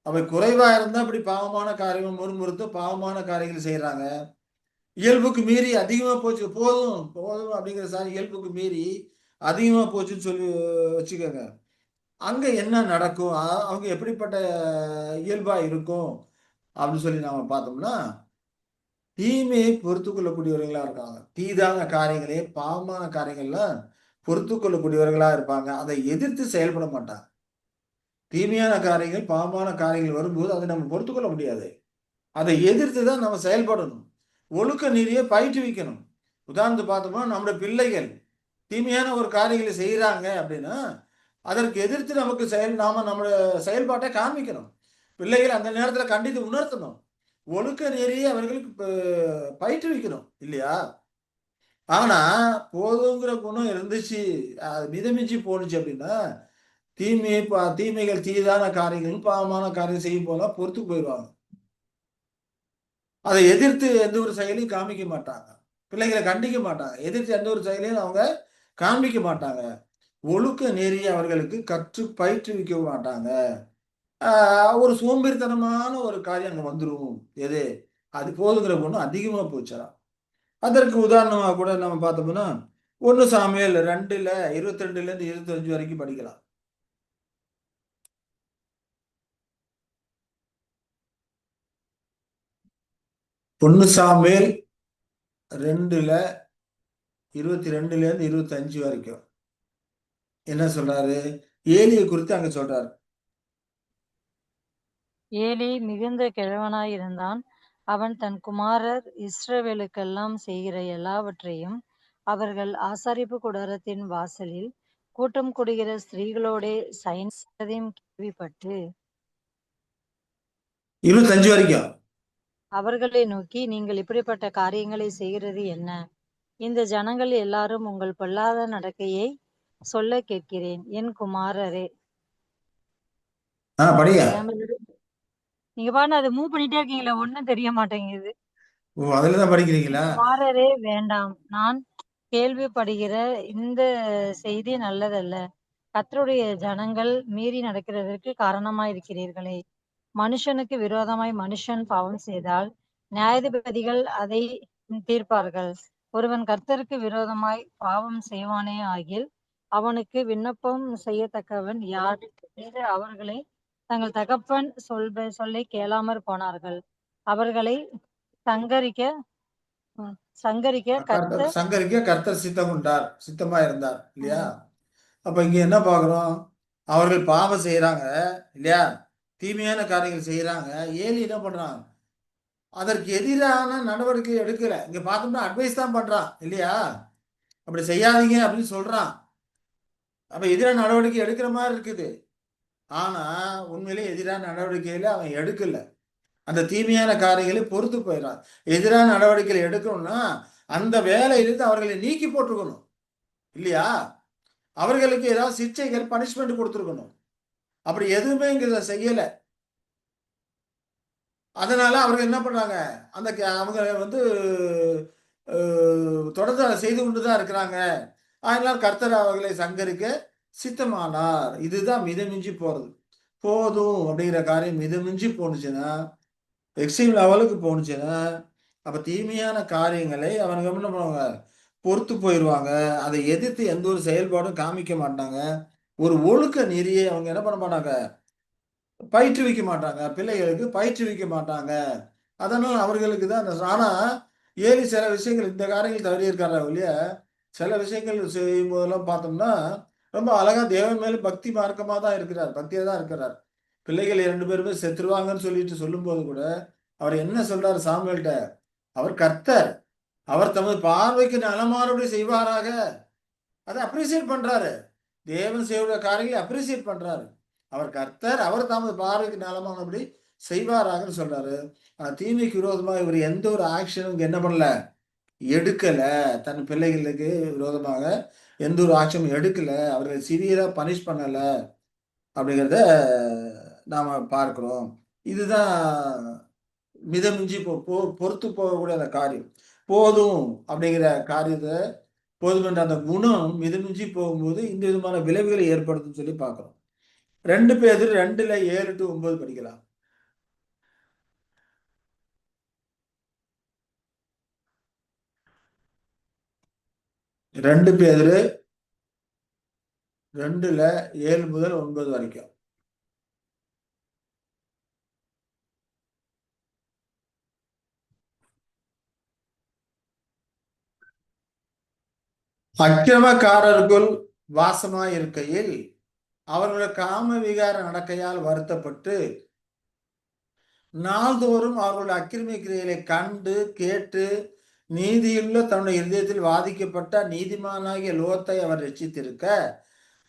அவை குறைவா இருந்தா இப்படி பாவமான காரியங்கள் முறுமுறுத்து பாவமான காரியங்கள் செய்யறாங்க. இயல்புக்கு மீறி அதிகமா போச்சு, போதும் போதும் அப்படிங்கிற இயல்புக்கு மீறி அதிகமா போச்சுன்னு சொல்லி வச்சுக்கோங்க. அங்க என்ன நடக்கும்? அவங்க எப்படிப்பட்ட இயல்பா இருக்கும் அப்படின்னு சொல்லி நாம பார்த்தோம்னா, தீமையை பொறுத்து கொள்ளக்கூடியவர்களா இருக்காங்க. தீதான காரியங்களே பாவமான காரியங்கள்லாம் பொறுத்து கொள்ளக்கூடியவர்களா இருப்பாங்க. அதை எதிர்த்து செயல்பட மாட்டாங்க. தீமையான காரியங்கள், பாவமான காரியங்கள் வரும்போது அதை நம்ம பொறுத்து கொள்ள முடியாது. அதை எதிர்த்து தான் நம்ம செயல்படணும். ஒழுக்க நெறியை பயிற்றுவிக்கணும். உதாரணத்துக்கு பார்த்தோம்னா நம்முடைய பிள்ளைகள் தீமையான ஒரு காரியங்களை செய்யறாங்க அப்படின்னா அதற்கு எதிர்த்து நமக்கு நாம நம்மளுடைய செயல்பாட்டை காண்பிக்கணும். பிள்ளைகள் அந்த நேரத்துல கண்டித்து உணர்த்தணும். ஒழுக்க நெறியை அவர்களுக்கு பயிற்றுவிக்கணும், இல்லையா? ஆனா போதுங்கிற குணம் இருந்துச்சு, மிதமிஞ்சி போனுச்சு அப்படின்னா தீமைகள், தீதான காரியங்கள், பாவமான காரியம் செய்யும் போதெல்லாம் பொறுத்து போயிடுவாங்க. அதை எதிர்த்து எந்த ஒரு செயலையும் காமிக்க மாட்டாங்க. பிள்ளைகளை கண்டிக்க மாட்டாங்க. எதிர்த்து எந்த ஒரு செயலையும் அவங்க காண்பிக்க மாட்டாங்க. ஒழுக்க நெறியை அவர்களுக்கு கற்று பயிற்றுவிக்க மாட்டாங்க. ஒரு சோம்பேறித்தனமான ஒரு காரியம் அங்க வந்துரும். எது? அது போதுங்கிற குணம் அதிகமா போச்சுடா. அதற்கு உதாரணமா கூட நம்ம பார்த்தோம்னா 1 சாமுவேல் 2ல 22ல இருந்து 25 வரைக்கும் படிக்கலாம். 1 சாமுவேல் 2ல 22ல இருந்து 25 வரைக்கும் என்ன சொல்றாரு? ஏலியை குறித்து அங்க சொல்றாரு. ஏலி மிகுந்த கிழவனாய் இருந்தான். அவன் தன் குமாரர் இஸ்ரவேலுக்கெல்லாம் செய்கிற எல்லாவற்றையும் அவர்கள் ஆசாரிப்பு கூடாரத்தின் வாசலில் கூட்டம் கூடுகிற ஸ்திரீகளோடே சயனித்ததையும் கேள்விப்பட்டு 25 வரைக்கும். அவர்களை நோக்கி, நீங்கள் இப்படிப்பட்ட காரியங்களை செய்கிறது என்ன? இந்த ஜனங்கள் எல்லாரும் உங்கள் பொல்லாத நடக்கையை சொல்ல கேட்கிறேன். என் குமாரரே, படிங்க. நீங்க பாருங்க அதை மூவ் பண்ணிட்டே இருக்கீங்களா, ஒண்ணும் தெரிய மாட்டேங்குது. ஓ, அதுலதான் படிக்கிறீங்களா? குமாரரே வேண்டாம், நான் கேள்விப்படுகிற இந்த செய்தி நல்லதல்ல. கர்த்தருடைய ஜனங்கள் மீறி நடக்கிறதற்கு காரணமாயிருக்கிறீர்களே. மனுஷனுக்கு விரோதமாய் மனுஷன் பாவம் செய்தால் நியாயாதிபதிகள் அதை தீர்ப்பார்கள். ஒருவன் கர்த்தருக்கு விரோதமாய் பாவம் செய்வானே ஆகில் அவனுக்கு விண்ணப்பம் செய்யத்தக்கவன் யார் என்று அவர்களை தங்கள் தகப்பன் சொல்லை கேளாமற் போனார்கள். அவர்களை சங்கரிக்க சங்கரிக்க கர்த்தர் சங்கரிக்க கர்த்தர் சித்தமா இருந்தார், இல்லையா? உம் அப்ப இங்க என்ன பாக்குறோம்? அவர்கள் பாவம் செய்யறாங்க, இல்லையா? தீமையான காரியங்கள் செய்யறாங்க. ஏலி என்ன பண்றான்? அதற்கு எதிரான நடவடிக்கை எடுக்கல. இங்க பார்த்தோம்னா அட்வைஸ் தான் பண்றான், இல்லையா? அப்படி செய்யாதீங்க அப்படின்னு சொல்றான். அப்ப எதிரான நடவடிக்கை எடுக்கிற மாதிரி இருக்குது. ஆனா உண்மையிலே எதிரான நடவடிக்கையில அவன் எடுக்கல. அந்த தீமையான காரியங்களை பொறுத்து போயிடான். எதிரான நடவடிக்கைகள் எடுக்கணும்னா அந்த வேலையிலிருந்து அவர்களை நீக்கி போட்டிருக்கணும் இல்லையா? அவர்களுக்கு ஏதாவது சிக்ஷைகள் பனிஷ்மெண்ட் கொடுத்துருக்கணும். அப்படி எதுவுமே இங்க செய்யல. அதனால அவர்கள் என்ன பண்றாங்க, அந்த அவங்க வந்து தொடர்ந்து அதை செய்து கொண்டு தான் இருக்கிறாங்க. அதனால் கர்த்தர் அவர்களை சங்கரிக்க சித்தமானார். இதுதான் மிதமிஞ்சி போறது. போதும் அப்படிங்கிற காரியம் மிதமிஞ்சி போணுச்சுன்னா, எக்ஸ்ட்ரீம் லெவலுக்கு போணுச்சுன்னா, அப்ப தீமையான காரியங்களை அவனுங்க என்ன பண்ணுவாங்க, பொறுத்து போயிருவாங்க. அதை எதிர்த்து எந்த ஒரு செயல்பாடும் காமிக்க மாட்டாங்க. ஒரு ஒழுக்க நெறியை அவங்க என்ன பண்ண மாட்டாங்க, பயிற்றுவிக்க மாட்டாங்க. பிள்ளைகளுக்கு பயிற்றுவிக்க மாட்டாங்க. அதனால அவர்களுக்கு தான் ஆனா ஏலி சில விஷயங்கள் இந்த காரியங்கள் தவறியிருக்காரா ஒழிய, சில விஷயங்கள் செய்யும்போதெல்லாம் பார்த்தோம்னா, ரொம்ப அழகா தேவன் மேல பக்தி மார்க்கமா தான் இருக்கிறார். பக்தியா தான் இருக்கிறார். பிள்ளைகள் 2 பேருமே செத்துருவாங்கன்னு சொல்லிட்டு சொல்லும்போது கூட, அவர் என்ன சொல்றாரு சாமுவேல்ட்ட, அவர் கர்த்தர். அவர் தமது பார்வைக்கு நலமானபடி செய்வாராக. அத அப்ரிசியேட் பண்றாரு. தேவன் செய்யுற காரியங்களை அப்ரிசியேட் பண்றாரு. அவர் கர்த்தர், அவர் தமது பார்வைக்கு நலமானபடி செய்வாராகன்னு சொல்றாரு. ஆனா தீமைக்கு விரோதமா இவர் எந்த ஒரு ஆக்ஷனும் இங்க என்ன பண்ணல, எடுக்கல. தன் பிள்ளைகளுக்கு விரோதமாக எந்த ஒரு ஆக்ஷனும் எடுக்கல. அவர்களை சிவியரா பனிஷ் பண்ணல. அப்படிங்கிறத நாம பார்க்கிறோம். இதுதான் மிதமிஞ்சி பொறுத்து போகக்கூடிய அந்த காரியம். போதும் அப்படிங்கிற காரியத்த போதும் என்ற அந்த குணம் மிதமிஞ்சி போகும்போது இந்த விதமான விளைவுகளை ஏற்படுத்தும்னு சொல்லி பார்க்கிறோம். 2 பேதுரு 2ல 7 to 9 படிக்கலாம். 2 பேதுரு 2ல 7 முதல் 9 வரைக்கும். அக்கிரமக்காரருக்குள் வாசமாய் இருக்கையில் அவர்களுடைய காம விகார நடக்கையால் வருத்தப்பட்டு நாள்தோறும் அவர்களுடைய அக்கிரம கிரியைகளை கண்டு கேட்டு நீதியுள்ள தன்னுடைய இருதயத்தில் வாதிக்கப்பட்ட நீதிமானாகிய லோத்தை அவர் ரட்சித்திருக்க,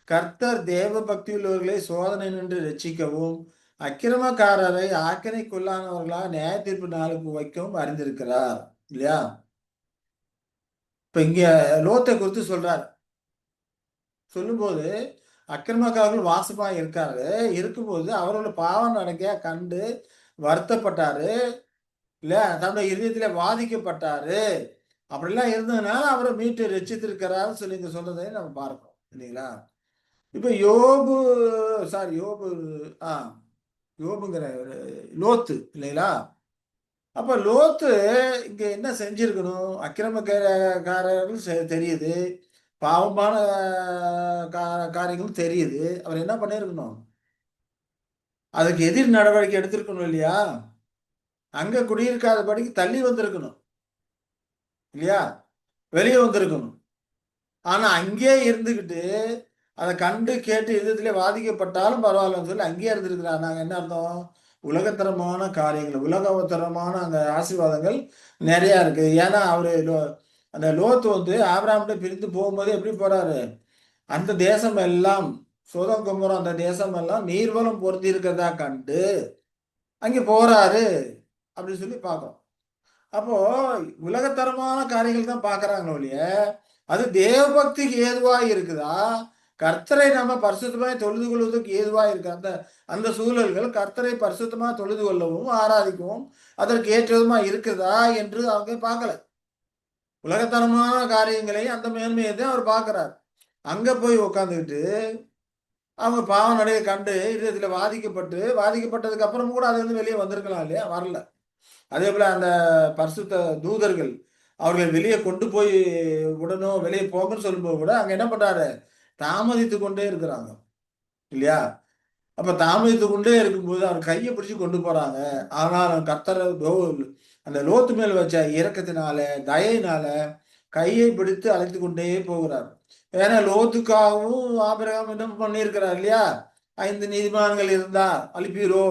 கர்த்தர் தேவ பக்தியுள்ளவர்களை சோதனை நின்று ரட்சிக்கவும் அக்கிரமக்காரரை ஆக்கினைக்குள்ளானவர்களாக நியாய தீர்ப்பு நாளுக்கு வைக்கவும் அறிந்திருக்கிறார் இல்லையா? இப்ப இங்க லோத்தை குறித்து சொல்றார். சொல்லும்போது அக்கிரமக்காரர்கள் வாசமா இருக்காரு. இருக்கும்போது அவரோட பாவம் நடக்கையா கண்டு வருத்தப்பட்டாரு இல்ல, தன்னுடைய இதயத்திலே வாதிக்கப்பட்டாரு. அப்படிலாம் இருந்ததுனால அவரை மீட்டு ரட்சித்திருக்கிறாருன்னு சொல்லி இங்க சொல்றதை நம்ம பார்க்கிறோம் இல்லைங்களா? இப்ப யோபு சாரி யோபு ஆ யோபுங்கிற லோத்து இல்லைங்களா? அப்ப லோத்து இங்க என்ன செஞ்சிருக்கணும்? அக்கிரமக்காரர்கள் தெரியுது. பாவமான காரியங்களும் தெரியுது. அவர் என்ன பண்ணியிருக்கணும்? அதுக்கு எதிர் நடவடிக்கை எடுத்திருக்கணும் இல்லையா? அங்க குடியிருக்காதபடிக்கு தள்ளி வந்திருக்கணும் இல்லையா? வெளியே வந்திருக்கணும். ஆனா அங்கேயே இருந்துகிட்டு அதை கண்டு கேட்டு இதயத்திலே வாதிக்கப்பட்டாலும் பரவாயில்லன்னு சொல்லி அங்கேயே இருந்திருக்கிறார். நாங்க என்ன அர்த்தம்? உலகத்தரமான காரியங்கள், உலகத்தரமான அந்த ஆசீர்வாதங்கள் நிறைய இருக்கு. ஏன்னா அவரு அந்த லோத்து வந்து ஆபிரகாம்கிட்ட பிரிந்து போகும்போது எப்படி போறாரு? அந்த தேசம் எல்லாம் சோதோம் கொமோரா அந்த தேசம் எல்லாம் நீர்வளம் பொருந்தி இருக்கிறதா கண்டு அங்கே போறாரு அப்படின்னு சொல்லி பார்க்கிறோம். அப்போ உலகத்தரமான காரியங்கள் தான் பார்க்கறாங்களே ஒழிய, அது தேவபக்திக்கு ஏதுவா இருக்குதா? கர்த்தரை நம்ம பரிசுத்தமாய் தொழுது கொள்வதற்கு ஏதுவா இருக்கு. அந்த அந்த சூழல்கள் கர்த்தரை பரிசுத்தமா தொழுது கொள்ளவும், ஆராதிக்கவும் அதற்கு ஏற்றதுமா இருக்குதா என்று அவங்க பார்க்கல. உலகத்தனமான காரியங்களை அந்த மேன்மையை தான் அவர் பார்க்கிறார். அங்க போய் உட்கார்ந்துகிட்டு அவங்க பாவம் நடைய கண்டு இதயத்துல வாதிக்கப்பட்டதுக்கு அப்புறம் கூட அது வந்து வெளியே வந்திருக்கலாம் இல்லையா? வரல. அதே போல அந்த பரிசுத்த தூதர்கள் அவர்கள் வெளியே கொண்டு போய் விடணும், வெளியே போங்கன்னு சொல்லும்போது கூட அங்க என்ன பண்றாரு? தாமதித்து கொண்டே இருக்கிறாங்க இல்லையா? அப்ப தாமதித்து கொண்டே இருக்கும்போது அவர் கையை பிடிச்சு கொண்டு போறாங்க. ஆனால் கர்த்தர் அந்த லோத்து மேல் வச்ச இரக்கத்தினால, தயையினால கையை பிடித்து அழைத்து கொண்டே போகிறார். ஏன்னா லோத்துக்காகவும் ஆபிரகாம் என்ன பண்ணியிருக்கிறார் இல்லையா? 5 நீதிமான்கள் இருந்தா அனுப்பிரோ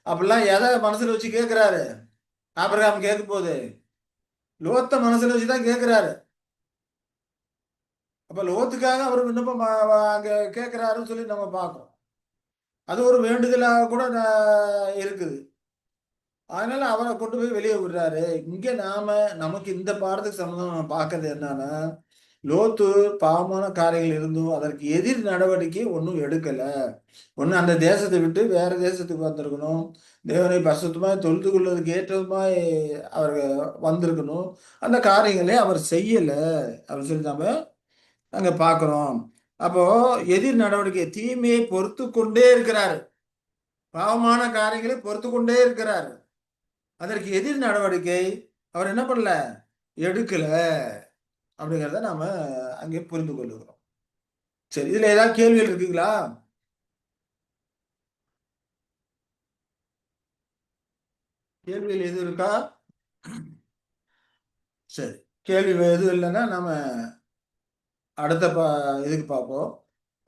அப்படிலாம் எதை மனசுல வச்சு கேட்கிறாரு? ஆபிரகாம் கேட்கும் போது லோத்த மனசுல வச்சுதான் கேட்கிறாரு. அப்ப லோத்துக்காக அவர் விண்ணப்பம் அங்க கேட்கிறாருன்னு சொல்லி நம்ம பார்க்கிறோம். அது ஒரு வேண்டுதலாக கூட இருக்குது. அதனால அவரை கொண்டு போய் வெளியே விடுறாரு. இங்க நமக்கு இந்த பாடத்துக்கு சம்பந்தம் நம்ம பார்க்கறது என்னன்னா, லோத்து பாவமான காரியங்கள் இருந்தும் அதற்கு எதிர் நடவடிக்கை ஒன்றும் எடுக்கல. ஒண்ணு அந்த தேசத்தை விட்டு வேற தேசத்துக்கு வந்திருக்கணும். தேவனை பரிசுத்தமாய் தொழுது கொள்வதற்கு ஏற்றமாய் அவர் வந்திருக்கணும். அந்த காரியங்களை அவர் செய்யல அப்படின்னு சொல்லி நம்ம அங்க பார்க்கிறோம். அப்போ எதிர் நடவடிக்கை தீமையை பொறுத்து கொண்டே இருக்கிறாரு. பாவமான காரியங்களை பொறுத்து கொண்டே இருக்கிறார். அதற்கு எதிர் நடவடிக்கை அவர் என்ன பண்ணல, எடுக்கல அப்படிங்கிறத நாம அங்கே புரிந்து கொள்ளுகிறோம். சரி, இதுல ஏதாவது கேள்விகள் இருக்குங்களா? கேள்விகள் எதுவும் இருக்கா? சரி, கேள்வி எதுவும் இல்லைன்னா நம்ம அடுத்த இதுக்கு பார்ப்போம்.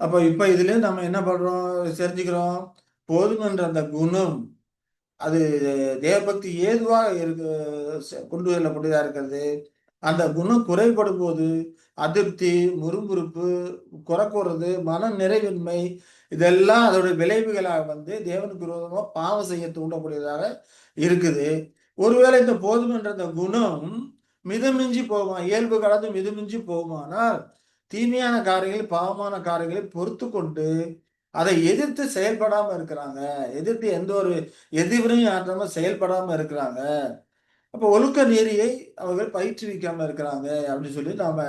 அப்போ இப்ப இதுல நம்ம என்ன பண்றோம், தெரிஞ்சுக்கிறோம். போதுமன்ற அந்த குணம் அது தேவபக்தி ஏதுவாக கொண்டு செல்லக்கூடியதா இருக்கிறது. அந்த குணம் குறைபடும் போது அதிருப்தி, முறுமுறுப்பு, குறை கூறுறது, மன நிறைவின்மை, இதெல்லாம் அதோட விளைவுகளாக வந்து தேவனுக்கு விரோதமா பாவம் செய்ய தூண்டக்கூடியதாக இருக்குது. ஒருவேளை இந்த போதுமென்ற அந்த குணம் மிதமிஞ்சி போகுமா, இயல்பு கடந்து மிதமிஞ்சி போகுமானால் தீமையான காரியங்களை, பாவமான காரியங்களை பொறுத்து கொண்டு அதை எதிர்த்து செயல்படாம இருக்கிறாங்க. எதிர்த்து எந்த ஒரு எதிர்வினையும் ஆற்றாம செயல்படாம இருக்கிறாங்க. அப்போ ஒழுக்க நெறியை அவர்கள் பயிற்றுவிக்காம இருக்கிறாங்க அப்படின்னு சொல்லி நாம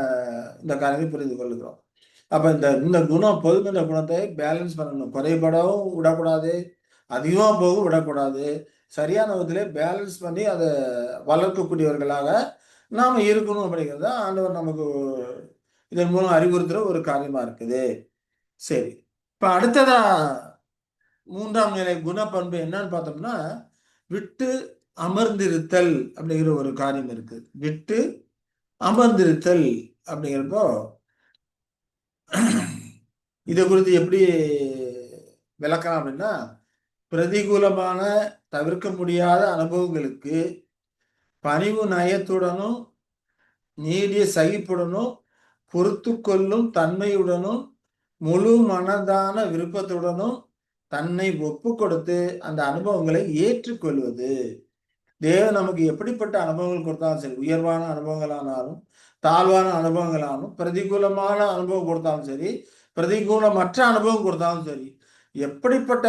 இந்த காரியத்தை புரிந்து கொள்கிறோம். அப்ப இந்த இந்த குணம் பொதுமையான குணத்தை பேலன்ஸ் பண்ணணும். குறைபடவும் விடக்கூடாது, அதிகமா போகவும் விடக்கூடாது. சரியான விதத்திலே பேலன்ஸ் பண்ணி அதை வளர்க்கக்கூடியவர்களாக நாம இருக்கணும் அப்படிங்கிறது தான் ஆண்டவர் நமக்கு இதன் மூலம் அறிவுறுத்துற ஒரு காரியமா இருக்குது. சரி, இப்ப அடுத்ததா மூன்றாம் நிலை குணப்பண்பு என்னன்னு பார்த்தோம்னா, விட்டு அமர்ந்திருத்தல் அப்படிங்கிற ஒரு காரியம் இருக்கு. விட்டு அமர்ந்திருத்தல் அப்படிங்கிறப்போ இதை குறித்து எப்படி விளக்கலாம் அப்படின்னா, பிரதிகூலமான தவிர்க்க முடியாத அனுபவங்களுக்கு பணிவு நயத்துடனும் நீடிய சகிப்புடனும் பொறுத்து கொள்ளும் தன்மையுடனும் முழு மனதான விருப்பத்துடனும் தன்னை ஒப்பு கொடுத்து அந்த அனுபவங்களை ஏற்றுக்கொள்வது. தேவன் நமக்கு எப்படிப்பட்ட அனுபவங்கள் கொடுத்தாலும் சரி, உயர்வான அனுபவங்களானாலும் தாழ்வான அனுபவங்களாலும், பிரதிகூலமான அனுபவம் கொடுத்தாலும் சரி, பிரதிகூலமற்ற அனுபவம் கொடுத்தாலும் சரி, எப்படிப்பட்ட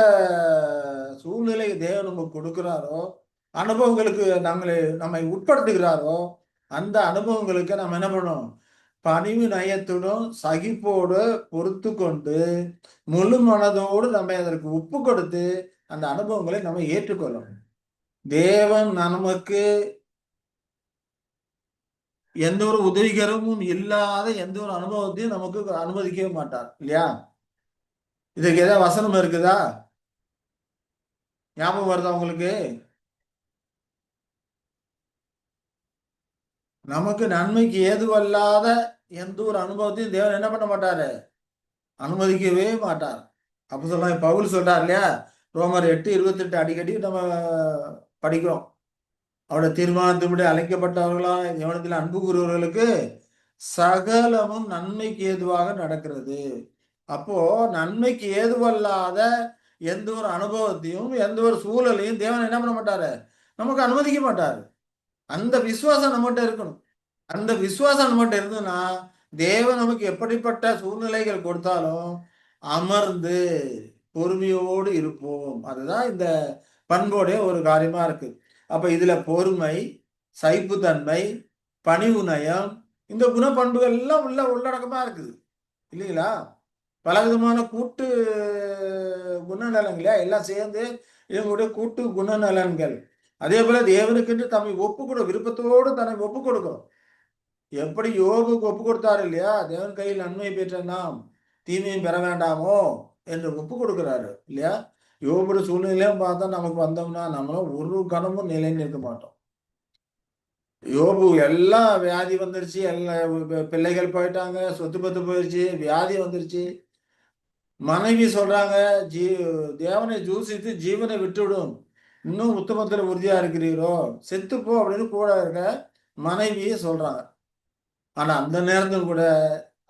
சூழ்நிலை தேவன் நமக்கு கொடுக்கிறாரோ, அனுபவங்களுக்கு நம்மை உட்படுத்துகிறாரோ, அந்த அனுபவங்களுக்கு நம்ம என்ன பண்ணணும், பணிவு நயத்துடன் சகிப்போடு பொறுத்து கொண்டு முழு மனதோடு நம்ம அதற்கு ஒப்பு கொடுத்து அந்த அனுபவங்களை நம்ம ஏற்றுக்கொள்ளணும். தேவன் நமக்கு எந்த ஒரு உதவிகரமும் இல்லாத எந்த ஒரு அனுபவத்தையும் நமக்கு அனுமதிக்கவே மாட்டார் இல்லையா? இதுக்கு ஏதாவது வசனம் இருக்குதா? ஞாபகம் வருதா உங்களுக்கு? நமக்கு நன்மைக்கு ஏதுவல்லாத எந்த ஒரு அனுபவத்தையும் தேவன் என்ன பண்ண மாட்டாரு, அனுமதிக்கவே மாட்டார். அப்ப சொல்லலாம், பவுல் சொல்றார் இல்லையா, ரோமர் 8:28 அடிக்கடி நம்ம படிக்கிறோம். அவருடைய தீர்மானத்தின்படி அழைக்கப்பட்டவர்களா எவனத்தில் அன்பு கூறுவர்களுக்கு சகலமும் நன்மைக்கு ஏதுவாக நடக்கிறது. அப்போ நன்மைக்கு ஏதுவல்லாத எந்த ஒரு அனுபவத்தையும் எந்த ஒரு சூழலையும் தேவன் என்ன பண்ண மாட்டாரு, நமக்கு அனுமதிக்க மாட்டாரு. அந்த விசுவாசம் நம்மகிட்ட இருக்கணும். அந்த விசுவாசம் நம்மகிட்ட இருந்ததுன்னா தேவன் நமக்கு எப்படிப்பட்ட சூழ்நிலைகள் கொடுத்தாலும் அமர்ந்து பொறுமையோடு இருப்போம். அதுதான் இந்த பண்போடைய ஒரு காரியமா இருக்கு. அப்ப இதுல பொறுமை, சகிப்புத்தன்மை, பணிவு நயம், இந்த குணப்பண்புகள் எல்லாம் உள்ளடக்கமா இருக்குது இல்லைங்களா? பலவிதமான கூட்டு குணநலன்களா எல்லாம் சேர்ந்து இவங்களுடைய கூட்டு குணநலன்கள். அதே போல தேவனுக்கென்று தம்மை ஒப்பு கொடு, விருப்பத்தோடு தன்னை ஒப்பு கொடுக்கும். எப்படி யோபுக்கு ஒப்பு கொடுத்தாரு இல்லையா, தேவன் கையில் நன்மை பெற்ற நாம் தீமையும் பெற வேண்டாமோ என்று ஒப்பு கொடுக்கிறாரு இல்லையா? யோபுடைய சூழ்நிலையும் பார்த்தா நமக்கு வந்தோம்னா நம்மளும் ஒரு கணமும் நிலைன்னு இருக்க மாட்டோம். யோபு எல்லாம் வியாதி வந்துருச்சு, எல்லாம் பிள்ளைகள் போயிட்டாங்க, சொத்து பத்து போயிடுச்சு, வியாதி வந்துருச்சு. மனைவி சொல்றாங்க, தேவனை தூசித்து ஜீவனை விட்டுவிடும், இன்னும் உத்தமத்துல உறுதியா இருக்கிறீரோ, செத்துப்போ அப்படின்னு கூட இருக்க மனைவியே சொல்றாங்க. ஆனா அந்த நேரத்தில் கூட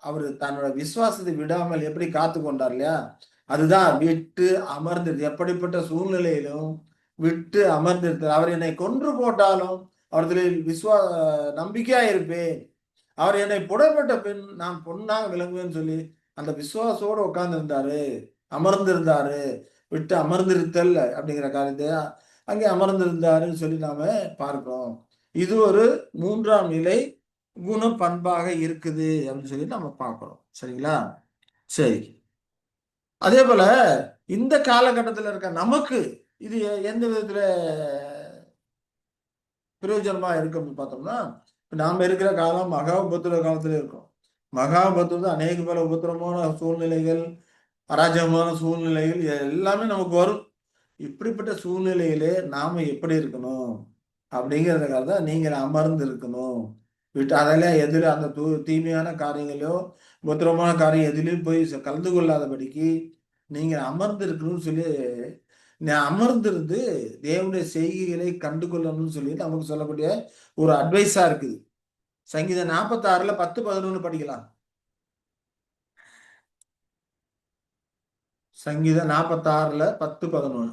அவர் தன்னோட விசுவாசத்தை விடாமல் எப்படி காத்து கொண்டார் இல்லையா, அதுதான் விட்டு அமர்ந்தது. எப்படிப்பட்ட சூழ்நிலையிலும் விட்டு அமர்ந்திருந்தார். அவர் என்னை கொன்று போட்டாலும் அவர்களில் நம்பிக்கையா இருப்பேன். அவர் என்னை புடப்பட்ட பின் நான் பொன்னாக விளங்குவேன்னு சொல்லி அந்த விசுவாசோடு உட்கார்ந்து இருந்தாரு, அமர்ந்திருந்தாரு. விட்டு அமர்ந்திருத்தல் அப்படிங்கிற காரியத்தை அங்கே அமர்ந்திருந்தாருன்னு சொல்லி நாம பார்க்கிறோம். இது ஒரு 3ஆம் நிலை குண பண்பாக இருக்குது அப்படின்னு சொல்லி நம்ம பார்க்கிறோம். சரிங்களா? சரி. அதே போல இந்த காலகட்டத்தில் இருக்க நமக்கு இது எந்த விதத்துல பிரயோஜனமா இருக்கு அப்படின்னு பார்த்தோம்னா, நாம இருக்கிற காலம் மகா உபத்திரவ காலத்துல இருக்கோம். மகா உபத்திரம் அநேக பல உபத்திரமான சூழ்நிலைகள், அராஜகமான சூழ்நிலைகள் எல்லாமே நமக்கு வரும். இப்படிப்பட்ட சூழ்நிலையிலே நாம எப்படி இருக்கணும் அப்படிங்கிறதுக்காக தான் நீங்கள் அமர்ந்து இருக்கணும். விட்டு அதெல்லாம் எதிர அந்த தீமையான காரியங்களோ உபத்திரமான காரியம் எதிலையும் போய் கலந்து கொள்ளாதபடிக்கு நீங்கள் அமர்ந்து இருக்கணும்னு சொல்லி அமர்ந்திருந்து தேவனுடைய செய்கைகளை கண்டு கொள்ளணும்னு சொல்லி நமக்கு சொல்லக்கூடிய ஒரு அட்வைஸா இருக்குது. சங்கீதம் 46ல 10-11 படிக்கலாம். சங்கீதம் 46ல 10-11.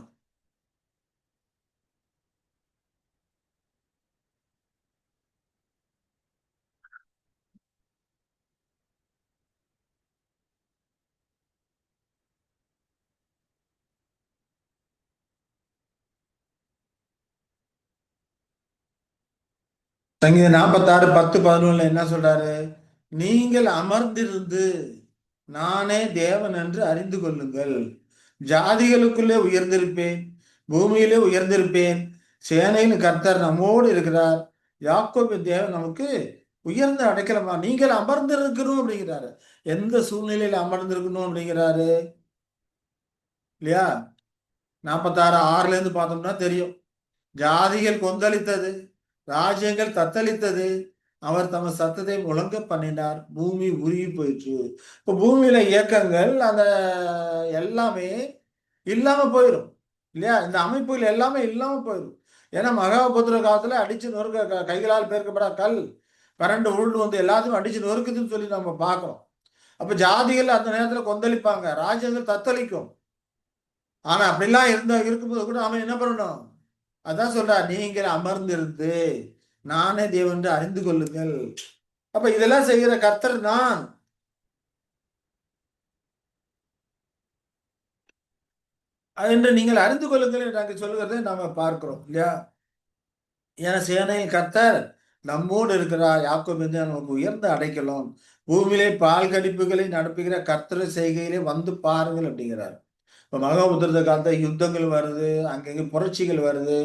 சங்கீதம் 46 10-11 என்ன சொல்றாரு? நீங்கள் அமர்ந்திருந்து நானே தேவன் என்று அறிந்து கொள்ளுங்கள். ஜாதிகளுக்குள்ளே உயர்ந்திருப்பேன், பூமியிலே உயர்ந்திருப்பேன். சேனையின் கர்த்தர் நம்மோடு இருக்கிறார். யாக்கோபு தேவன் நமக்கு உயர்ந்த அடைக்கலமா. நீங்கள் அமர்ந்திருக்கணும் அப்படிங்கிறாரு. எந்த சூழ்நிலையில அமர்ந்திருக்கணும் அப்படிங்கிறாரு இல்லையா? 46:6ல இருந்து பார்த்தோம்னா தெரியும். ஜாதிகள் கொந்தளித்தது, ராஜ்யங்கள் தத்தளித்தது, அவர் தமது சத்தத்தை முழங்க பண்ணினார், பூமி உருகி போயிற்று. இப்போ பூமியில இயக்கங்கள் அந்த எல்லாமே இல்லாம போயிடும் இல்லையா? இந்த அமைப்புகள் எல்லாமே இல்லாம போயிடும். ஏன்னா மகாபுத்திர காலத்துல அடிச்சு நொறுக்க கைகளால் பேர்க்கப்பட கல் கரண்ட் உருண்டு வந்து எல்லாத்தையும் அடிச்சு நொறுக்குதுன்னு சொல்லி நம்ம பார்க்கிறோம். அப்ப ஜாதிகள் அந்த நேரத்துல கொந்தளிப்பாங்க, ராஜ்யங்கள் தத்தளிக்கும். ஆனா அப்படிலாம் இருக்கும்போது கூட அவன் என்ன பண்ணணும்? அதான் சொல்றார், நீங்கள் அமர்ந்திருந்து நானே தேவன் என்று அறிந்து கொள்ளுங்கள். அப்ப இதெல்லாம் செய்கிற கர்த்தர் நான். என்று நீங்கள் அறிந்து கொள்ளுங்கள் என்று நாங்கள் சொல்லுகிறதை நாம பார்க்கிறோம் இல்லையா? ஏன்னா சேனையின் கர்த்தர் நம்மோடு இருக்கிறார். யாக்கோபு நமக்கு உயர்ந்த அடைக்கலம். பூமியிலே பால் கடிப்புகளை நடப்புகிற கர்த்தர் செய்கையிலே வந்து பாருங்கள் அப்படிங்கிறார். இப்ப மகாபுத்திர காலத்துல யுத்தங்கள் வருது, அங்கங்க புரட்சிகள் வருது,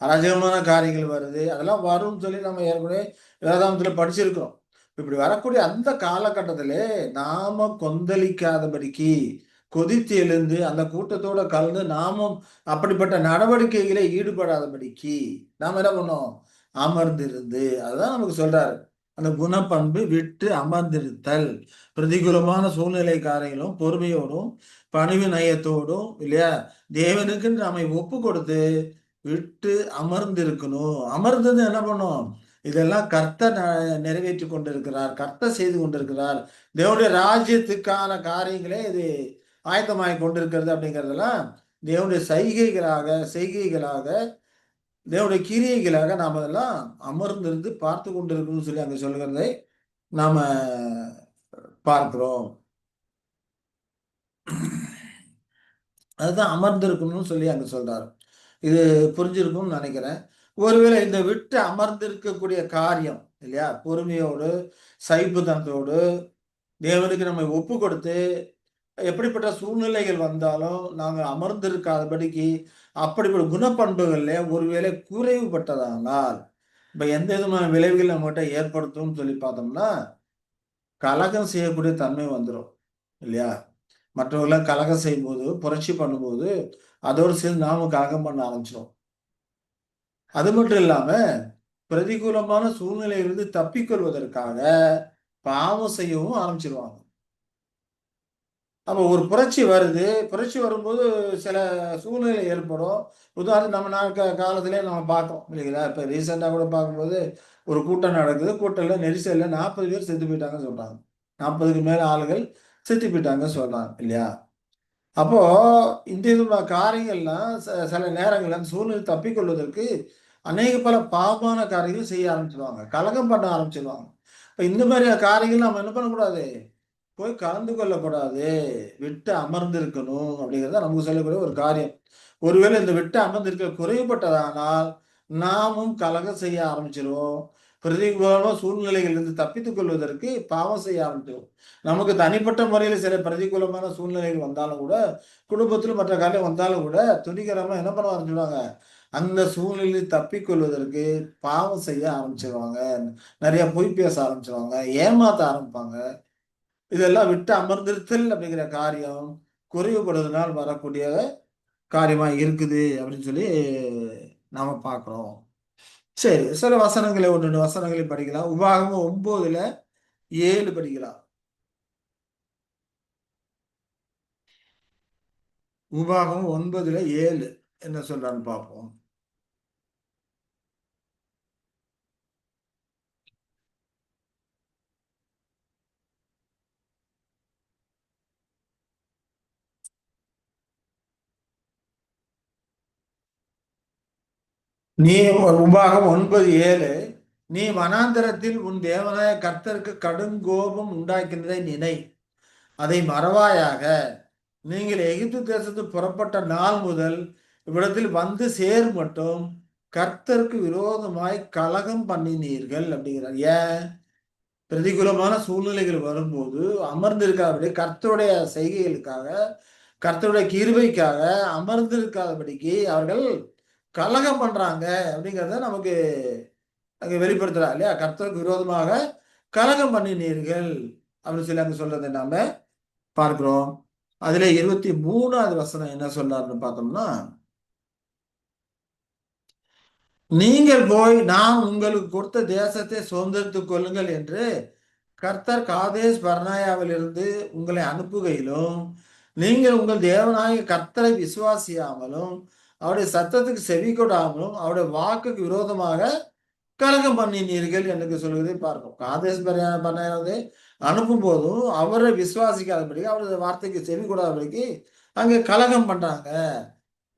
அராஜகமான காரியங்கள் வருது. அதெல்லாம் வரும்னு சொல்லி நம்ம ஏற்கனவே வேதாந்தத்துல படிச்சிருக்கிறோம். இப்படி வரக்கூடிய அந்த காலகட்டத்திலே நாம கொந்தளிக்காதபடிக்கு கொதித்து எழுந்து அந்த கூட்டத்தோட கலந்து நாமும் அப்படிப்பட்ட நடவடிக்கைகளை ஈடுபடாதபடிக்கு நாம என்ன பண்ணோம்? அமர்ந்திருந்து. அதுதான் நமக்கு சொல்றாரு. அந்த குணப்பண்பு விட்டு அமர்ந்திருத்தல். பிரதிகூலமான சூழ்நிலை காரியங்களும் பொறுமையோடும் பணிவு நயத்தோடும் இல்லையா, தேவனுக்கு நம்மை ஒப்பு கொடுத்து விட்டு அமர்ந்து இருக்கணும். அமர்ந்தது என்ன பண்ணும்? இதெல்லாம் கர்த்தர் நிறைவேற்றி கொண்டிருக்கிறார், கர்த்தர் செய்து கொண்டிருக்கிறார். தேவனுடைய ராஜ்யத்துக்கான காரியங்களே இது ஆயத்தமாகி கொண்டிருக்கிறது அப்படிங்கிறதெல்லாம் தேவனுடைய செய்கைகளாக தேவனுடைய கிரியைகளாக நாம அதெல்லாம் அமர்ந்திருந்து பார்த்து கொண்டிருக்கணும்னு சொல்லி அங்க சொல்கிறதை நாம பார்க்கிறோம். அதுதான் அமர்ந்திருக்கணும்னு சொல்லி அங்க சொல்றாரு. இது புரிஞ்சிருக்கும்னு நினைக்கிறேன். ஒருவேளை இந்த விட்டு அமர்ந்திருக்கக்கூடிய காரியம் இல்லையா, பொறுமையோடு சைப்புத்தனத்தோடு தேவனுக்கு நம்ம ஒப்பு கொடுத்து எப்படிப்பட்ட சூழ்நிலைகள் வந்தாலும் நாங்கள் அமர்ந்திருக்காதபடிக்கு அப்படிப்பட்ட குணப்பண்புகள்ல ஒருவேளை குறைவுபட்டதானால் இப்ப எந்த விதமான விளைவுகள் நம்மகிட்ட ஏற்படுத்தும்னு சொல்லி பார்த்தோம்னா கலகம் செய்யக்கூடிய தன்மை வந்துடும் இல்லையா? மற்றவர்களை கலகம் செய்யும் போது, புரட்சி பண்ணும்போது அதோடு சேர்ந்து நாமும் கலகம் பண்ண ஆரம்பிச்சிடும். அது மட்டும் இல்லாம பிரதிகூலமான சூழ்நிலையிலிருந்து தப்பிக்கொள்வதற்காக பாவம் செய்யவும் ஆரம்பிச்சிருவாங்க. அப்போ ஒரு புரட்சி வருது, புரட்சி வரும்போது சில சூழ்நிலை ஏற்படும். உதாரணம் நம்ம காலத்திலே நம்ம பார்த்தோம் இல்லைங்களா? இப்போ ரீசெண்டாக கூட பார்க்கும்போது ஒரு கூட்டம் நடக்குது, கூட்டத்தில் நெரிசலில் 40 பேர் செத்து போயிட்டாங்கன்னு சொல்றாங்க. 40க்கு மேல ஆளுகள் செத்து போயிட்டாங்க சொல்றாங்க இல்லையா? அப்போ இந்த விதமான காரியங்கள்லாம் சில நேரங்கள்ல அந்த சூழ்நிலை தப்பிக்கொள்வதற்கு பல பாவமான காரியங்கள் செய்ய ஆரம்பிச்சிருவாங்க. கலகம் பண்ண ஆரம்பிச்சிருவாங்க. இப்ப இந்த மாதிரி காரியங்கள் நம்ம என்ன பண்ணக்கூடாது? போய் கலந்து கொள்ளக்கூடாது. விட்டு அமர்ந்து இருக்கணும் அப்படிங்கிறத நமக்கு சொல்லக்கூடிய ஒரு காரியம். ஒருவேளை இந்த விட்டு அமர்ந்திருக்க குறைவுபட்டதானால், நாமும் கலகம் செய்ய ஆரம்பிச்சிருவோம். பிரதிகூலமான சூழ்நிலைகளிலிருந்து தப்பித்துக் கொள்வதற்கு பாவம் செய்ய ஆரம்பிச்சிருவோம். நமக்கு தனிப்பட்ட முறையில சில பிரதிகூலமான சூழ்நிலைகள் வந்தாலும் கூட, குடும்பத்திலும் மற்ற காரியம் வந்தாலும் கூட, துணிகரமா என்ன பண்ண ஆரம்பிச்சுருவாங்க? அந்த சூழ்நிலையில் தப்பிக்கொள்வதற்கு பாவம் செய்ய ஆரம்பிச்சுருவாங்க. நெறைய பொய் பேச ஆரம்பிச்சுருவாங்க. ஏமாத்த ஆரம்பிப்பாங்க. இதெல்லாம் விட்டு அமர்ந்திருத்தல் அப்படிங்கிற காரியம் குறைவுபடுவதனால் வரக்கூடிய காரியமா இருக்குது அப்படின்னு சொல்லி நாம பார்க்கிறோம். சரி, சில வசனங்களை 1, 2 வசனங்களை படிக்கலாம். உபாகமம் 9ல 7 படிக்கலாம். உபாகமம் 9ல 7 என்ன சொல்றான்னு பார்ப்போம். நீ உபாகம் 9:7 நீ வனாந்தரத்தில் உன் தேவனாய கர்த்தருக்கு கடுங்கோபம் உண்டாக்கினதை நினை. அதை மறவாயாக. நீங்கள் எகிப்து தேசத்து புறப்பட்ட நாள் முதல் இவ்விடத்தில் வந்து சேர் மட்டும் கர்த்தருக்கு விரோதமாய் கலகம் பண்ணினீர்கள் அப்படிங்கிறார். ஏன்? பிரதிகூலமான சூழ்நிலைகள் வரும்போது அமர்ந்திருக்காதபடி கர்த்தருடைய செய்கைகளுக்காக, கர்த்தருடைய கிருபைக்காக அமர்ந்திருக்காதபடிக்கு அவர்கள் கலகம் பண்றாங்க அப்படிங்கிறத நமக்கு அங்க வெளிப்படுத்துறா இல்லையா? கர்த்தருக்கு விரோதமாக கலகம் பண்ணினீர்கள் அப்படின்னு சொல்லி அங்க சொல்றதை நாம பார்க்கிறோம். அதுல 23வது வசனம் என்ன சொல்றாருன்னு பார்த்தோம்னா, நீங்கள் போய் நான் உங்களுக்கு கொடுத்த தேசத்தை சுதந்திரித்துக் கொள்ளுங்கள் என்று கர்த்தர் காதேஸ் பர்னாயாவிலிருந்து உங்களை அனுப்புகையிலும், நீங்கள் உங்கள் தேவனாகிய கர்த்தரை விசுவாசியாமலும் அவருடைய சத்தத்துக்கு செவி கொடாமலும் அவருடைய வாக்குக்கு விரோதமாக கலகம் பண்ணினீர்கள் என்று சொல்வதை பார்க்கும். காதேஸ் பர்னாயா வந்து அனுப்பும் போதும் அவரை விசுவாசிக்காதபடி அவருடைய வார்த்தைக்கு செவி கொடாதபடிக்கு அங்கே கலகம் பண்றாங்க.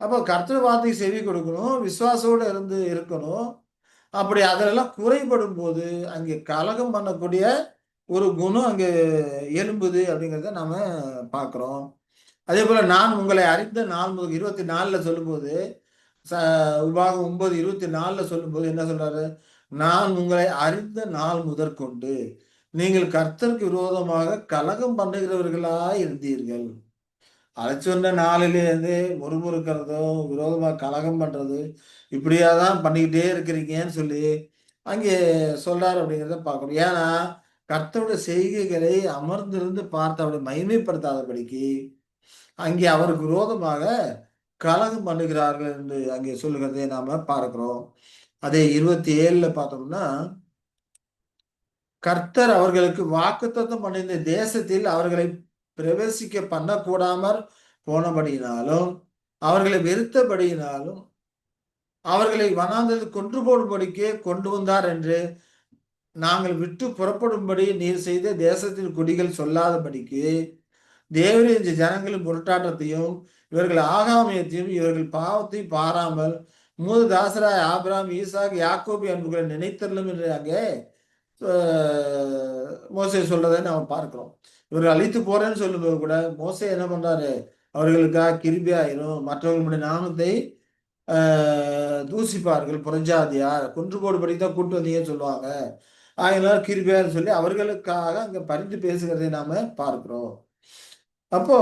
அப்போ கர்த்தர் வார்த்தைக்கு செவி கொடுக்கணும், விசுவாசோடு இருந்து இருக்கணும். அப்படி அதிலெல்லாம் குறைபடும் போது அங்கே கலகம் பண்ணக்கூடிய ஒரு குணம் அங்கே எழும்புது அப்படிங்கிறத நாம பார்க்கிறோம். அதே போல நான் உங்களை அறிந்த நாள் முதல் 24ல சொல்லும்போது ச உபாகம் 9:24ல சொல்லும்போது என்ன சொல்றாரு? நான் உங்களை அறிந்த நாள் முதற்கொண்டு நீங்கள் கர்த்தருக்கு விரோதமாக கலகம் பண்ணுகிறவர்களாய் இருந்தீர்கள். அழைச்சு வந்த நாளிலேருந்து முறுமுறுக்கிறதும், விரோதமா கலகம் பண்றது, இப்படியா தான் பண்ணிக்கிட்டே இருக்கிறீங்கன்னு சொல்லி அங்கே சொல்றாரு அப்படிங்கிறத பார்க்கணும். ஏன்னா, கர்த்தருடைய செய்கைகளை அமர்ந்திருந்து பார்த்து அவரை மகிமைப்படுத்தாதபடிக்கு, அங்கே அவருக்கு விரோதமாக கலகம் பண்ணுகிறார்கள் என்று அங்கே சொல்லுகிறதை நாம பார்க்கிறோம். அதே 27ல பார்த்தோம்னா, கர்த்தர் அவர்களுக்கு வாக்குத்தத்தம் பண்ணியிருந்த தேசத்தில் அவர்களை பிரவேசிக்க பண்ணக்கூடாமற் போனபடியினாலும், அவர்களை வெறுத்தபடியினாலும், அவர்களை வனாந்தரத்தில் கொன்று போடும்படிக்கே கொண்டு வந்தார் என்று நாங்கள் விட்டு புறப்படும்படி நீர் செய்த தேசத்தின் குடிகள் சொல்லாதபடிக்கு, தேவரீர் இந்த ஜனங்களின் முரட்டாட்டத்தையும், இவர்கள் ஆகாமியத்தையும், இவர்கள் பாவத்தையும் பாராமல், மூதாசராய ஆபிரகாம், ஈசாக், யாக்கோபு என்பவர்களை நினைத்தருளும் என்று அங்கே மோசே சொல்றதை நாம் பார்க்கிறோம். இவர்கள் அழித்து போறேன்னு சொல்லும்போது கூட மோசே என்ன பண்றாரு? அவர்களுக்காக கிருபையாயிரும், மற்றவர்களுடைய நாமத்தை தூசிப்பார்கள், புறஜாதியார் கொன்று போடுபடி தான் கூட்டு வந்தீங்கன்னு சொல்லுவாங்க. ஆகினால கிருபையான்னு சொல்லி அவர்களுக்காக அங்க பரிந்து பேசுகிறதை நாம பார்க்கிறோம். அப்போ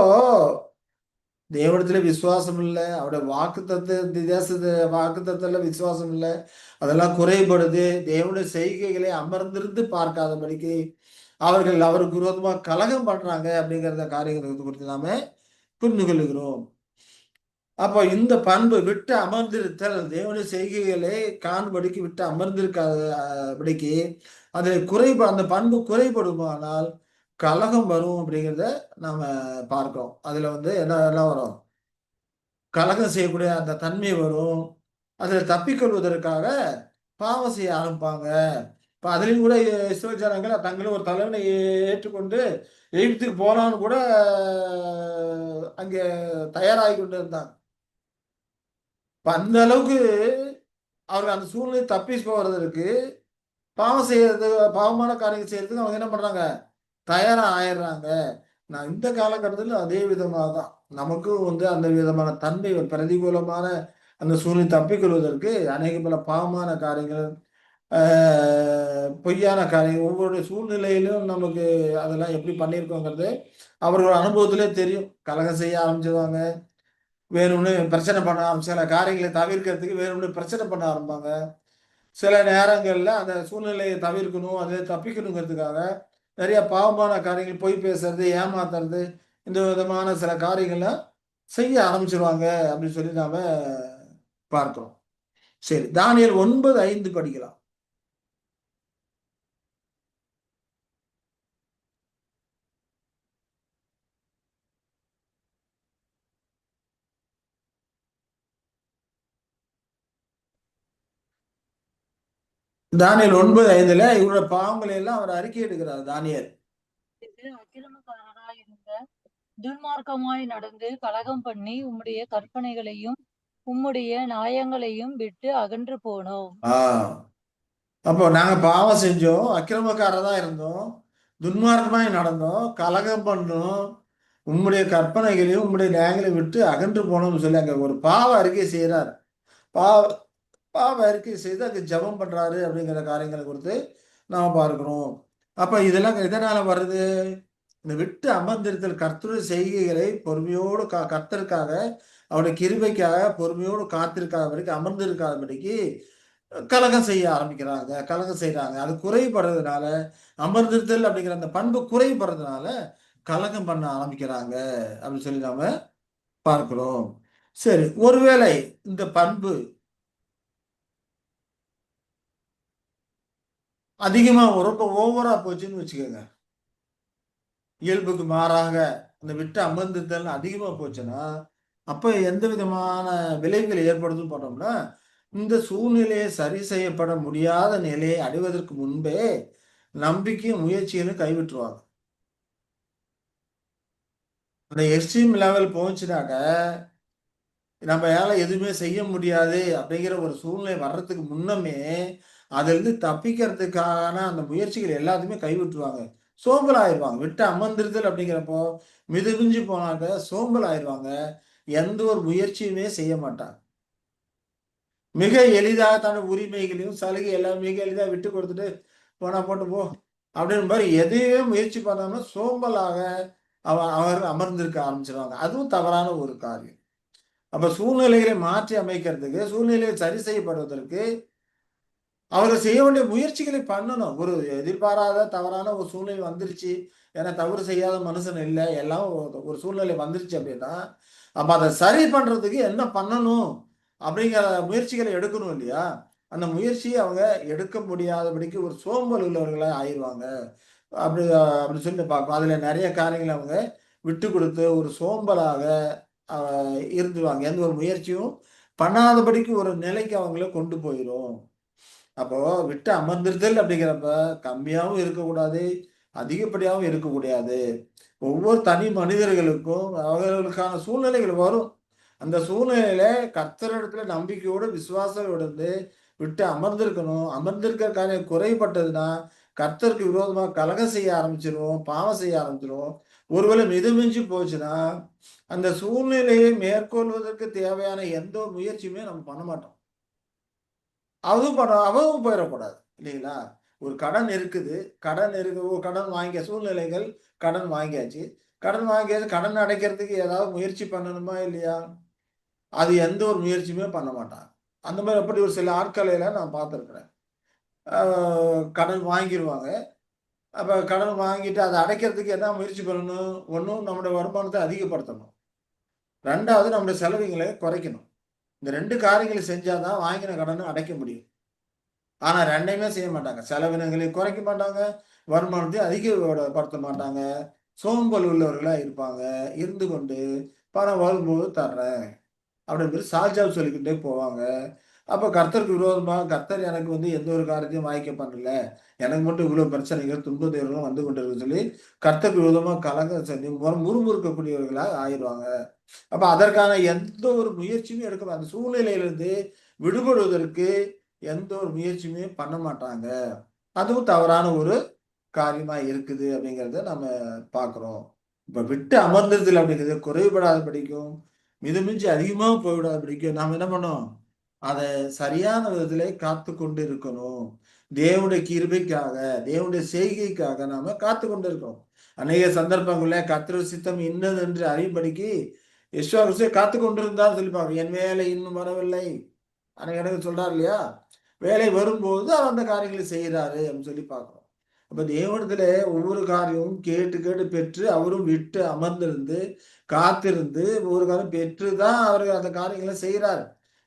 தேவனிடத்துல விசுவாசம் இல்லை, அவருடைய வாக்கு தத்துவத்துல விசுவாசம் இல்லை, அதெல்லாம் குறைபடுது. தேவனுடைய செய்கைகளை அமர்ந்திருந்து பார்க்காதபடிக்கு அவர்கள் அவருக்கு விரோதமா கலகம் பண்றாங்க அப்படிங்கிறத காரியங்கள் குறித்து நாம புரிந்து கொள்ளுகிறோம். அப்போ இந்த பண்பு விட்டு அமர்ந்திருத்தல், தேவனுடைய செய்கைகளை காண்படிக்கு விட்டு அமர்ந்திருக்காதபடிக்கு அந்த பண்பு குறைபடுமானால் கலகம் வரும் அப்படிங்கிறத நாம பார்க்கிறோம். அதுல வந்து என்னெல்லாம் வரும்? கலகம் செய்யக்கூடிய அந்த தன்மை வரும். அதுல தப்பிக்கொள்வதற்காக பாவம் செய்ய ஆரம்பிப்பாங்க. இப்போ அதுலேயும் கூட இஸ்ரேல் ஜனங்கள் தங்களும் ஒரு தலைவனை ஏற்றுக்கொண்டு எகிப்துக்கு போனான்னு கூட அங்கே தயாராகி கொண்டு இருந்தாங்க. இப்போ அந்த அளவுக்கு அவர்கள் அந்த சூழ்நிலை தப்பி போகிறதுக்கு பாவம் செய்யறது, பாவமான காரியங்கள் செய்யறதுக்கு அவங்க என்ன பண்றாங்க, தயாரா ஆயிடுறாங்க. நான் இந்த காலகட்டத்தில் அதே விதமாக தான் நமக்கும் அந்த விதமான தன்மை, ஒரு பிரதிகூலமான அந்த சூழ்நிலை தப்பிக்கொள்வதற்கு அநேக பல பாவமான காரியங்கள், பொய்யான காரியங்கள், ஒவ்வொரு சூழ்நிலையிலும் நமக்கு அதெல்லாம் எப்படி பண்ணியிருக்கோங்கிறது அவர்கள் அனுபவத்திலே தெரியும். கலகம் செய்ய ஆரம்பிச்சிருவாங்க, வேணும்னு பிரச்சனை பண்ண சில காரியங்களை தவிர்க்கிறதுக்கு வேணும்னு பிரச்சனை பண்ண ஆரம்பிப்பாங்க. சில நேரங்கள்ல அந்த சூழ்நிலையை தவிர்க்கணும், அதை தப்பிக்கணுங்கிறதுக்காக நிறைய பாவமான காரியங்கள், பொய் பேசுறது, ஏமாத்துறது, இந்த விதமான சில காரியங்கள செய்ய ஆரம்பிச்சுருவாங்க அப்படின்னு சொல்லி நாம பார்க்கிறோம். சரி, தானியேல் 9:5 படிக்கலாம். தானியேல் 9:5 இவரோட பாவங்களை எல்லாம் அவர் அறிக்கை எடுக்கிறார் தானியேல். அக்கிரமக்காரராய் இருந்த துன்மார்க்கமாய் நடந்து கலகம் பண்ணி உம்முடைய கற்பனைகளையும் உம்முடைய நியாயங்களையும் விட்டு அகன்று போனோம். அப்போ நாங்க பாவம் செஞ்சோம், அக்கிரமக்காரதா இருந்தோம், துன்மார்க்கமாய் நடந்தோம், கலகம் பண்ணோம், உம்முடைய கற்பனைகளையும் உம்முடைய நியாயங்களையும் விட்டு அகன்று போனோம்னு சொல்லி அங்க ஒரு பாவ அறிக்கை செய்யறார். பாவ பாவ அறிக்கை செய்து அங்க ஜெபம் பண்றாரு அப்படிங்கிற காரியங்களை குறித்து நாம பார்க்கிறோம். அப்ப இதெல்லாம் எதனால வருது? இந்த விட்டு அமர்ந்திருத்தல், கர்த்தருடைய செய்கைகளை பொறுமையோடு கர்த்தருக்காக, அவருடைய கிருபைக்காக பொறுமையோடு காத்திருக்காதபடிக்கு, அமர்ந்திருக்காதபடிக்கு கலகம் செய்ய ஆரம்பிக்கிறாங்க, கலகம் செய்யறாங்க. அது குறைபடுறதுனால, அமர்ந்திருத்தல் அப்படிங்கிற அந்த பண்பு குறைபடுறதுனால கலகம் பண்ண ஆரம்பிக்கிறாங்க அப்படின்னு சொல்லி நாம பார்க்கிறோம். சரி, ஒருவேளை இந்த பண்பு அதிகமா ரொம்ப ஓவரா போச்சுன்னு வச்சுக்கோங்க, இயல்புக்கு மாறாக அந்த விட்டு அமர்ந்திருத்தல் அதிகமா போச்சுன்னா, அப்ப எந்த விதமான விளைவுகள் ஏற்படுதுன்னு பார்த்தோம்னா, இந்த சூழ்நிலையை சரி செய்யப்பட முடியாத நிலையை அடைவதற்கு முன்பே நம்பிக்கையும் முயற்சிகளும் கைவிட்டுருவாங்க. அந்த எக்ஸ்ட்ரீம் லெவல் போச்சுனாக்க நம்மளால எதுவுமே செய்ய முடியாது அப்படிங்கிற ஒரு சூழ்நிலை வர்றதுக்கு முன்னமே அதிலிருந்து தப்பிக்கிறதுக்கான அந்த முயற்சிகள் எல்லாத்தையுமே கைவிட்டுருவாங்க. சோம்பல் ஆயிடுவாங்க. விட்டு அமர்ந்திருத்தல் அப்படிங்கிறப்போ மிதமிஞ்சி போனாக்க சோம்பல் ஆயிடுவாங்க. எந்த ஒரு முயற்சியுமே செய்ய மாட்டாங்க. மிக எளிதாக தன் உரிமைகளையும் சலுகை எல்லாம் மிக எளிதாக விட்டு கொடுத்துட்டு போனா போட்டு போ அப்படின்னு மாதிரி எதையுமே முயற்சி பண்ணாம சோம்பலாக அவர் அமர்ந்திருக்க ஆரம்பிச்சிருவாங்க. அதுவும் தவறான ஒரு காரியம். அப்ப சூழ்நிலைகளை மாற்றி அமைக்கிறதுக்கு, சூழ்நிலையை சரி செய்யப்படுவதற்கு அவர்கள் செய்ய வேண்டிய முயற்சிகளை பண்ணணும். ஒரு எதிர்பாராத தவறான ஒரு சூழ்நிலை வந்துருச்சு, ஏன்னா தவறு செய்யாத மனுஷன் இல்ல, எல்லாம் ஒரு சூழ்நிலை வந்துருச்சு அப்படின்னா, அப்ப அதை சரி பண்றதுக்கு என்ன பண்ணணும் அப்படிங்கிற முயற்சிகளை எடுக்கணும் இல்லையா? அந்த முயற்சியை அவங்க எடுக்க முடியாதபடிக்கு ஒரு சோம்பல் உள்ளவர்களா ஆயிருவாங்க. அப்படி அப்படி சொல்லிட்டு பார்ப்போம். அதுல நிறைய காரியங்களை அவங்க விட்டு கொடுத்து ஒரு சோம்பலாக இருந்துருவாங்க. எந்த ஒரு முயற்சியும் பண்ணாதபடிக்கு ஒரு நிலைக்கு அவங்கள கொண்டு போயிரும். அப்போ விட்டு அமர்ந்திருத்தல் அப்படிங்கிறப்ப கம்மியாவும் இருக்கக்கூடாது, அதிகப்படியாவும் இருக்கக்கூடாது. ஒவ்வொரு தனி மனிதர்களுக்கும் அவர்களுக்கான சூழ்நிலைகள் வரும். அந்த சூழ்நிலையில கர்த்தரிடத்துல நம்பிக்கையோடு விசுவாசத்தோடு இருந்து விட்டு அமர்ந்திருக்கணும். அமர்ந்திருக்கிற காரியம் குறைபட்டதுன்னா கர்த்தருக்கு விரோதமா கலகம் செய்ய ஆரம்பிச்சிருவோம், பாவம் செய்ய ஆரம்பிச்சிருவோம். ஒருவேளை மிதமிஞ்சி போச்சுன்னா அந்த சூழ்நிலையை மேற்கொள்வதற்கு தேவையான எந்த ஒரு முயற்சியுமே நம்ம பண்ண மாட்டோம். அவவும் போயிடக்கூடாது இல்லைங்களா? ஒரு கடன் இருக்குது, கடன் வாங்கிய சூழ்நிலைகள், கடன் வாங்கியாச்சு. கடன் அடைக்கிறதுக்கு ஏதாவது முயற்சி பண்ணணுமா இல்லையா? அது எந்த ஒரு முயற்சியுமே பண்ண மாட்டாங்க. அந்த மாதிரி அப்படி ஒரு சில ஆட்களை எல்லாம் நான் பார்த்துருக்கிறேன். கடன் வாங்கிருவாங்க. அப்ப கடன் வாங்கிட்டு அதை அடைக்கிறதுக்கு என்ன முயற்சி பண்ணணும்? ஒண்ணும் நம்முடைய வருமானத்தை அதிகப்படுத்தணும். 2வது நம்முடைய செலவுகளை குறைக்கணும். இந்த 2 காரியங்களை செஞ்சா தான் வாங்கின கடனை அடைக்க முடியும். ஆனா 2யுமே செய்ய மாட்டாங்க. செலவினங்களை குறைக்க மாட்டாங்க, வருமானத்தை அதிகப்படுத்த மாட்டாங்க. சோம்பல் உள்ளவர்களா இருப்பாங்க. இருந்து கொண்டு பணம் வரும்போது தர்றேன் அப்படின்னு சால்ஜாப் சொல்லிக்கிட்டே போவாங்க. அப்ப கர்த்தருக்கு விரோதமா கர்த்தர் எனக்கு எந்த ஒரு காரியத்தையும் வாய்க்க பண்ணல, எனக்கு மட்டும் இவ்வளவு பிரச்சனைகள் துன்ப துயரம் வந்து கொண்டிருக்கு சொல்லி கர்த்தருக்கு விரோதமா கலங்க செஞ்சு முறுமுறுக்கக்கூடியவர்களா ஆயிடுவாங்க. அப்ப அதற்கான எந்த ஒரு முயற்சியுமே எடுக்க அந்த சூழ்நிலையிலிருந்து விடுபடுவதற்கு எந்த ஒரு முயற்சியுமே பண்ண மாட்டாங்க. அதுவும் தவறான ஒரு காரியமா இருக்குது அப்படிங்கிறத நம்ம பார்க்கிறோம். இப்ப விட்டு அமர்ந்ததில் அப்படிங்கிறது குறைபடாத படிக்கும், மிதமிஞ்சி அதிகமா போய்விடாத படிக்கும் நாம என்ன பண்ணோம்? அத சரியான விதத்திலே காத்து கொண்டு இருக்கணும். தேவனுடைய கிருபைக்காக, தேவனுடைய செய்கைக்காக நாம காத்து கொண்டு இருக்கோம். அநேக சந்தர்ப்பங்கள்ல கர்த்தருடைய சித்தம் இன்னது என்று அறியும்படிக்கு யெஷுவா கிறிஸ்து காத்து கொண்டிருந்தார் சொல்லி பார்க்கிறோம். என் வேலை இன்னும் வரவில்லை. அநேக இடங்கள் சொல்றார் இல்லையா? வேலை வரும்போது அவர் அந்த காரியங்களை செய்கிறாரு அப்படின்னு சொல்லி பார்க்கிறோம். அப்ப தேவனிடத்துல ஒவ்வொரு காரியமும் கேட்டு கேட்டு பெற்று அவரும் விட்டு அமர்ந்திருந்து காத்திருந்து ஒவ்வொரு காரியம் பெற்று தான் அவர் அந்த காரியங்களை செய்கிறார்.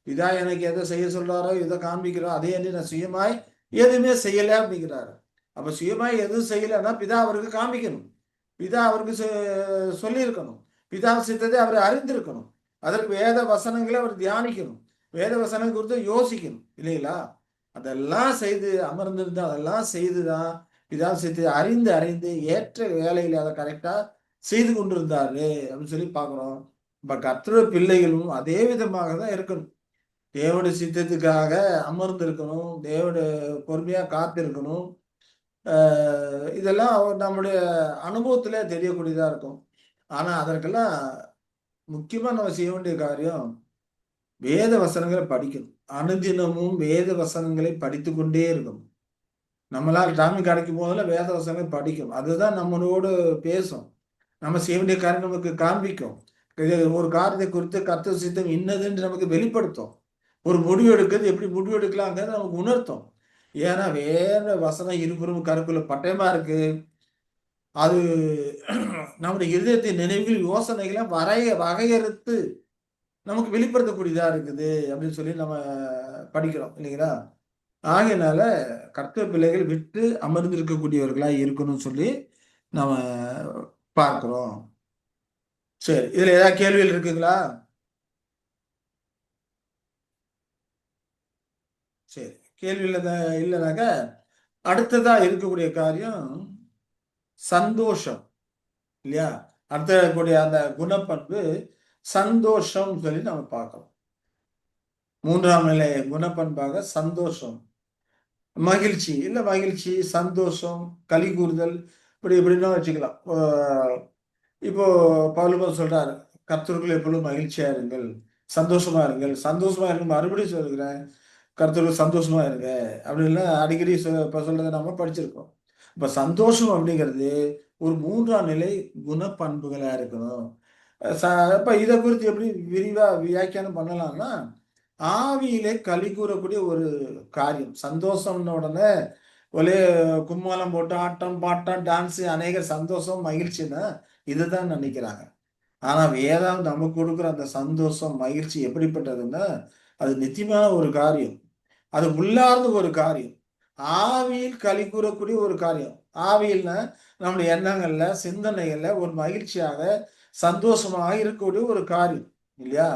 பிதா எனக்கு எதை செய்ய சொல்றாரோ எதை காண்பிக்கிறோ அதே அன்றி நான் சுயமாய் எதுவுமே செய்யல அப்படிங்கிறாரு. அப்ப சுயமாய் எதுவும் செய்யலைன்னா பிதா அவருக்கு காமிக்கணும். பிதா அவருக்கு சொல்லியிருக்கணும். பிதா சித்தத்தை அவர் அறிந்திருக்கணும். அதற்கு வேத வசனங்களை அவர் தியானிக்கணும். வேத வசனம் குறித்து யோசிக்கணும் இல்லைங்களா? அதெல்லாம் செய்து அமர்ந்திருந்து அதெல்லாம் செய்துதான் பிதா சித்தத்தை அறிந்து அறிந்து ஏற்ற வேலையில அதை கரெக்டா செய்து கொண்டிருந்தாரு அப்படின்னு சொல்லி பார்க்கிறோம். இப்ப கர்த்தருடைய பிள்ளைகளும் அதே விதமாக தான் இருக்கணும். தேவனுடைய சித்தத்துக்காக அமர்ந்து இருக்கணும். தேவனுடைய பொறுமையா காத்திருக்கணும். இதெல்லாம் நம்முடைய அனுபவத்துல தெரியக்கூடியதா இருக்கும். ஆனா அதற்கெல்லாம் முக்கியமா நம்ம செய்ய வேண்டிய காரியம் வேத வசனங்களை படிக்கணும். அனுதினமும் வேத வசனங்களை படித்துக் கொண்டே இருக்கணும். நம்மளால் டைம் கிடைக்கும் போதெல்லாம் வேத வசனங்களை படிக்கும். அதுதான் நம்மளோடு பேசும். நம்ம செய்ய வேண்டிய காரியம் நமக்கு காண்பிக்கும். ஒரு காரியத்தை குறித்து கர்த்தர் சித்தம் இன்னதுன்னு நமக்கு வெளிப்படுத்தும். ஒரு முடிவு எடுக்கிறது எப்படி முடிவு எடுக்கலாங்கிறது நமக்கு உணர்த்தும். ஏன்னா வேற வசனம் இருபுறம் கருக்குள்ள பட்டயமா இருக்கு. அது நம்முடைய இருதயத்தின் நினைவுகள் யோசனைகளை வகையறுத்து நமக்கு வெளிப்படுத்தக்கூடியதா இருக்குது அப்படின்னு சொல்லி நம்ம படிக்கிறோம் இல்லைங்களா? ஆகையினால கர்த்தர் பிள்ளைகள் விட்டு அமர்ந்திருக்கக்கூடியவர்களா இருக்கணும்னு சொல்லி நம்ம பார்க்கிறோம். சரி, இதுல ஏதாவது கேள்விகள் இருக்குங்களா? சரி, கேள்வி இல்லைனாக்க அடுத்ததா இருக்கக்கூடிய காரியம் சந்தோஷம் இல்லையா? அடுத்த இருக்கக்கூடிய அந்த குணப்பண்பு சந்தோஷம் சொல்லி நம்ம பார்க்கிறோம். 3ஆம் நிலை குணப்பண்பாக சந்தோஷம். மகிழ்ச்சி இல்ல மகிழ்ச்சி, சந்தோஷம், களி கூறுதல் இப்படி இப்படின்னா வச்சுக்கலாம். இப்போ பவுல் சொல்றாரு, கர்த்தருக்குள் எப்பொழுதும் மகிழ்ச்சியா இருங்கள், சந்தோஷமா இருங்கள். சந்தோஷமா இருங்க மறுபடியும் சொல்கிறேன், கர்த்தருக்குள் சந்தோஷமா இருங்க அப்படின்லாம் அடிக்கடி இப்ப சொல்றதை நம்ம படிச்சிருக்கோம். இப்ப சந்தோஷம் அப்படிங்கிறது ஒரு 3ஆம் நிலை குணப்பண்புகளா இருக்கணும். ச இப்ப இதை குறித்து எப்படி விரிவா வியாக்கியானம் பண்ணலாம்னா, ஆவியிலே களி கூறக்கூடிய ஒரு காரியம். சந்தோஷம்ன உடனே ஒரே கும்மாளம் போட்டு ஆட்டம், பாட்டம், டான்ஸ் அநேகர் சந்தோஷம், மகிழ்ச்சின்னா இதுதான் நினைக்கிறாங்க. ஆனா வேதம் நமக்கு கொடுக்குற அந்த சந்தோஷம், மகிழ்ச்சி எப்படிப்பட்டதுன்னா, அது நித்தியமான ஒரு காரியம். அது உள்ளார்ந்த ஒரு காரியம். ஆவியில் களி கூறக்கூடிய ஒரு காரியம். ஆவியில்னா நம்முடைய எண்ணங்கள்ல, சிந்தனைகள்ல ஒரு மகிழ்ச்சியாக, சந்தோஷமாக இருக்கக்கூடிய ஒரு காரியம் இல்லையா?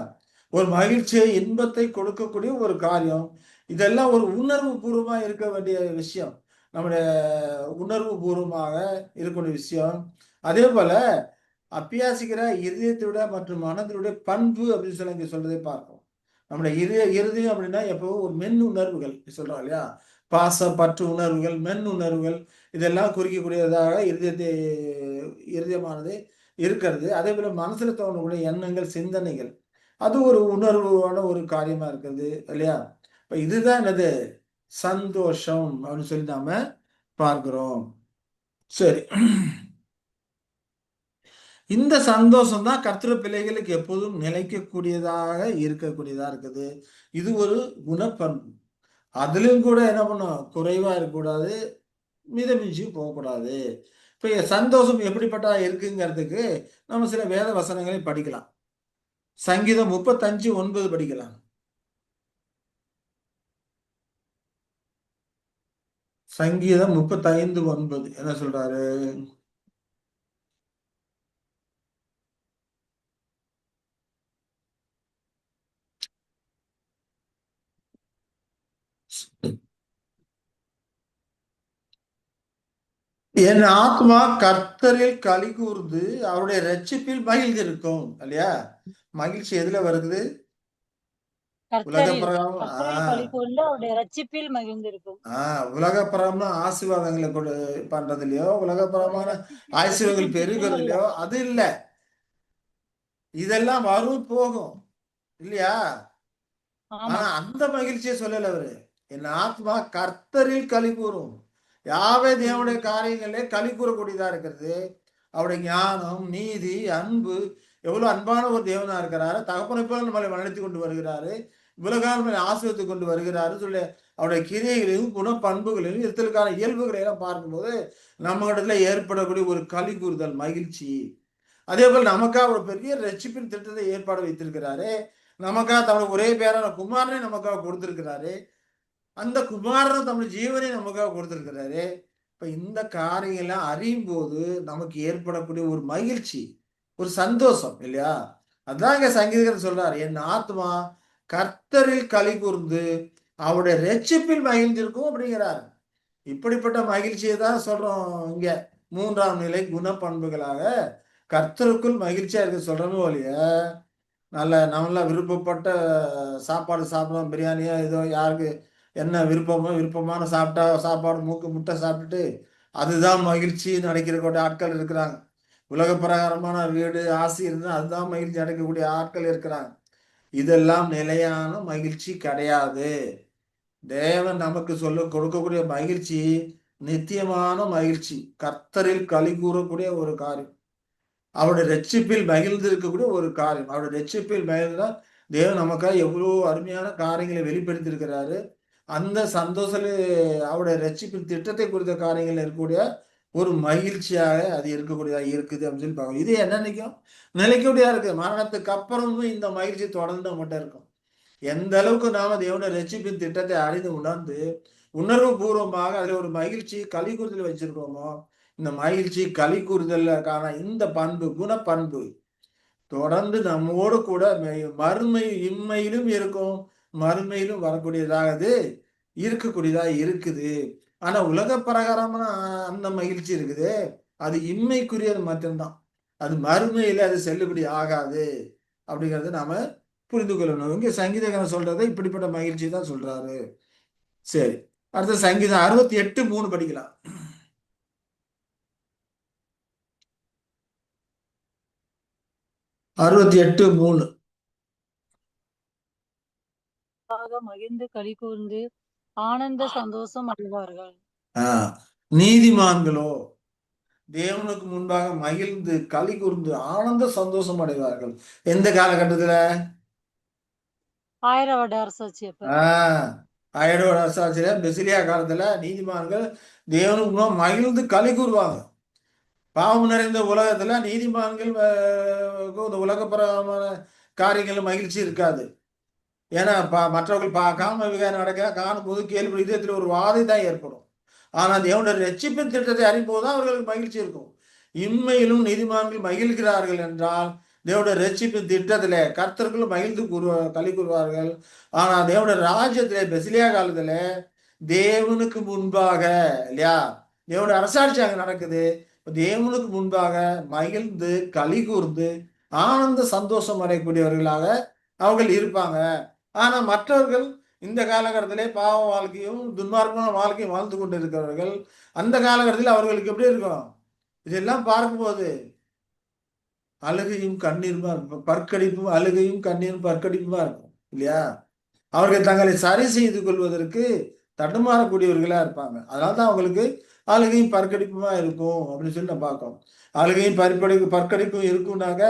ஒரு மகிழ்ச்சியை, இன்பத்தை கொடுக்கக்கூடிய ஒரு காரியம். இதெல்லாம் ஒரு உணர்வு பூர்வமா இருக்க வேண்டிய விஷயம். நம்முடைய உணர்வு பூர்வமாக இருக்கக்கூடிய விஷயம். அதே போல அப்பியாசிக்கிற இருதயத்தை விட மற்றும் மனதினுடைய பண்பு அப்படின்னு சொல்லி இங்க சொல்றதை பார்க்கிறோம். நம்முடைய இருதயம் அப்படின்னா எப்பவும் ஒரு மென் உணர்வுகள் சொல்றோம் இல்லையா? பாச பற்று உணர்வுகள், மென் உணர்வுகள் இதெல்லாம் குறிக்கக்கூடியதாக இருதயமானது இருக்கிறது. அதே போல மனசுல தோன்றக்கூடிய எண்ணங்கள், சிந்தனைகள் அது ஒரு உணர்வான ஒரு காரியமா இருக்கிறது இல்லையா? இப்ப இதுதான் என்னது சந்தோஷம் அப்படின்னு சொல்லி நாம பார்க்கிறோம். சரி, இந்த சந்தோஷம் தான் கர்த்தருடைய பிள்ளைகளுக்கு எப்போதும் நிலைக்கக்கூடியதாக இருக்கக்கூடியதா இருக்குது. இது ஒரு குணப்பண்பு. அதிலும் கூட என்ன பண்ணும், குறைவா இருக்கக்கூடாது, மிதமிஞ்சி போகக்கூடாது. இப்ப சந்தோஷம் எப்படிப்பட்ட இருக்குங்கிறதுக்கு நம்ம சில வேத வசனங்களை படிக்கலாம். சங்கீதம் 35:9 படிக்கலாம். சங்கீதம் 35:9 என்ன சொல்றாரு? என் ஆத்மா கர்த்தரில் களி கூர்ந்து அவருடைய ரட்சிப்பில் மகிழ்ந்திருக்கும் இல்லையா? மகிழ்ச்சி எதுல வருது? உலக கர்த்தரில் பிரகாரம். கர்த்தரில் களி கூர்ந்து அவருடைய ரட்சிப்பில் மகிழ்ந்திருக்கும். உலக பிரகம்னா ஆசீர்வாதங்களை கொடு பண்றதுலயோ, உலக பிரகமான ஆசீர்வாதங்கள் ரட்சிப்பின் திட்டங்கள்ல. பெருகிறதுலயோ அது இல்ல. இதெல்லாம் வரும் போகும் இல்லையா? ஆமா. ஆனா அந்த மகிழ்ச்சியை சொல்லல அவரு. என் ஆத்மா கர்த்தரில் களி கூறும். யாவே தேவனுடைய காரியங்களே களி கூறக்கூடியதா இருக்கிறது. அவருடைய ஞானம், நீதி, அன்பு, எவ்வளவு அன்பான ஒரு தேவனா இருக்கிறாரு. தகப்பனை போல நம்மளை வளர்த்தி கொண்டு வருகிறாரு. உலகால் நம்மளை ஆசீர்வதித்து கொண்டு வருகிறாரு சொல்லி அவருடைய கிரியைகளையும் குணப்பண்புகளையும் இருத்தலுக்கான இயல்புகளை எல்லாம் பார்க்கும்போது நம்ம இடத்துல ஏற்படக்கூடிய ஒரு களி கூறுதல் மகிழ்ச்சி. அதே போல் நமக்காக ஒரு பெரிய ரட்சிப்பின் திட்டத்தை ஏற்பாடு வைத்திருக்கிறாரு. நமக்காக தம்முடைய ஒரே பேரான குமாரனை நமக்காக கொடுத்திருக்கிறாரு. அந்த குமாரன் தம்முடைய ஜீவனை நமக்காக கொடுத்திருக்கிறாரு. இப்ப இந்த காரியங்கள்லாம் அறியும் போது நமக்கு ஏற்படக்கூடிய ஒரு மகிழ்ச்சி, ஒரு சந்தோஷம் இல்லையா? அதான் இங்க சங்கீதகர் சொல்றாரு, என் ஆத்மா கர்த்தரில் களி கூர்ந்து அவருடைய ரட்சிப்பில் மகிழ்ந்திருக்கும் அப்படிங்கிறார். இப்படிப்பட்ட மகிழ்ச்சியை தான் சொல்றோம் இங்க. மூன்றாம் நிலை குணப்பண்புகளாக கர்த்தருக்குள் மகிழ்ச்சியா இருக்க சொல்றோமோ ஒழிய, நல்லா விருப்பப்பட்ட சாப்பாடு சாப்பிடுவோம், பிரியாணியோ ஏதோ யாருக்கு என்ன விருப்பமோ விருப்பமான சாப்பிட்டா சாப்பாடு மூக்கு முட்டை சாப்பிட்டுட்டு அதுதான் மகிழ்ச்சி நினைக்கிறக்கூடிய ஆட்கள் இருக்கிறாங்க. உலக பிரகாரமான வீடு ஆசை இருந்தால் அதுதான் மகிழ்ச்சி அடைக்கக்கூடிய ஆட்கள் இருக்கிறாங்க. இதெல்லாம் நிலையான மகிழ்ச்சி கிடையாது. தேவன் நமக்கு சொல்ல கொடுக்கக்கூடிய மகிழ்ச்சி நித்தியமான மகிழ்ச்சி, கர்த்தரில் களி கூறக்கூடிய ஒரு காரியம், அவருடைய ரட்சிப்பில் மகிழ்ந்து இருக்கக்கூடிய ஒரு காரியம். அவருடைய ரட்சிப்பில் மகிழ்ந்தா தேவன் நமக்காக எவ்வளவு அருமையான காரியங்களை வெளிப்படுத்தி இருக்கிறாரு. அந்த சந்தோஷத்துல அவருடைய ரட்சிப்பின் திட்டத்தை குறித்த காரியங்கள் இருக்கக்கூடிய ஒரு மகிழ்ச்சியாக அது இருக்கக்கூடியதா இருக்குது அப்படின்னு சொல்லி பார்க்கணும். இது என்ன நினைக்கும் நிலைக்கூடியதா இருக்கு. மரணத்துக்கு அப்புறமும் இந்த மகிழ்ச்சி தொடர்ந்து மட்டும் இருக்கும். எந்த அளவுக்கு நாம தேவனுடைய ரட்சிப்பின் திட்டத்தை அறிந்து உணர்ந்து உணர்வு பூர்வமாக அதுல ஒரு மகிழ்ச்சி களி கூறுதல் வச்சிருக்கோமோ, இந்த மகிழ்ச்சி களி கூறுதலுக்கான இந்த பண்பு குணப்பண்பு தொடர்ந்து நம்மோடு கூட மறுமை இம்மையிலும் இருக்கும், மறுமையிலும் வரக்கூடியதாக அது இருக்கக்கூடியதா இருக்குது. ஆனா உலக பிரகாரமான அந்த மகிழ்ச்சி இருக்குது, அது இம்மைக்குரியது மட்டும்தான். அது மறுமையில அது செல்லுபடி ஆகாது அப்படிங்கறத நாம புரிந்து கொள்ளணும். இங்க சங்கீதக்காரன் சொல்றதை இப்படிப்பட்ட மகிழ்ச்சி தான் சொல்றாரு. சரி, அடுத்த சங்கீதம் 68:3 படிக்கலாம். 68:3. மகிழ்ந்து களி கூர்ந்து ஆனந்த சந்தோஷம் அடைவார்கள். நீதிமான்களோ தேவனுக்கு முன்பாக மகிழ்ந்து களி கூர்ந்து ஆனந்த சந்தோஷம் அடைவார்கள். எந்த காலகட்டத்துல? 1000 வருட அரசாட்சி அப்ப. ஆயிரம் அரசாட்சியில பெசிலியா காலத்துல நீதிமான்கள் தேவனுக்கு முன்பாக மகிழ்ந்து களி கூறுவாங்க. பாவம் நிறைந்த உலகத்துல நீதிமான்கள் இந்த உலகப்பரமான காரியங்கள் மகிழ்ச்சி இருக்காது. ஏன்னா மற்றவர்கள் காம விகாரம் நடக்க காணும் போது கேள்வி இதயத்தில் ஒரு வாதை தான் ஏற்படும். ஆனா தேவனுடைய ரட்சிப்பின் திட்டத்தை அறிம்போதுதான் அவர்களுக்கு மகிழ்ச்சி இருக்கும். இம்மையிலும் நீதிமான்கள் மகிழ்கிறார்கள் என்றால் தேவனுடைய ரட்சிப்பின் திட்டத்திலே கர்த்தர்கள் மகிழ்ந்து களி கூறுவார்கள். ஆனா தேவனுடைய ராஜ்யத்திலே பெசிலியா காலத்துல தேவனுக்கு முன்பாக இல்லையா, தேவனுடைய அரசாட்சி அங்க நடக்குது. தேவனுக்கு முன்பாக மகிழ்ந்து களி கூர்ந்து ஆனந்த சந்தோஷம் அடையக்கூடியவர்களாக அவர்கள் இருப்பாங்க. ஆனா மற்றவர்கள் இந்த காலகட்டத்திலே பாவ வாழ்க்கையும் துன்மார்க்கமான வாழ்க்கையும் வாழ்ந்து கொண்டு இருக்கிறவர்கள் அந்த காலகட்டத்தில் அவர்களுக்கு எப்படி இருக்கும்? இதெல்லாம் பார்க்கும்போது அழுகையும் கண்ணீருமா இருக்கும், பற்கடிப்பும் அழுகையும் கண்ணீரும் பற்கடிப்புமா இருக்கும் இல்லையா? அவர்கள் தங்களை சரி செய்து கொள்வதற்கு தடுமாறக்கூடியவர்களா இருப்பாங்க. அதனால்தான் அவங்களுக்கு அழுகையும் பற்கடிப்புமா இருக்கும் அப்படின்னு சொல்லி நம்ம பார்க்கணும். அழுகையும் பற்கடிப்பும் இருக்கும்னாங்க,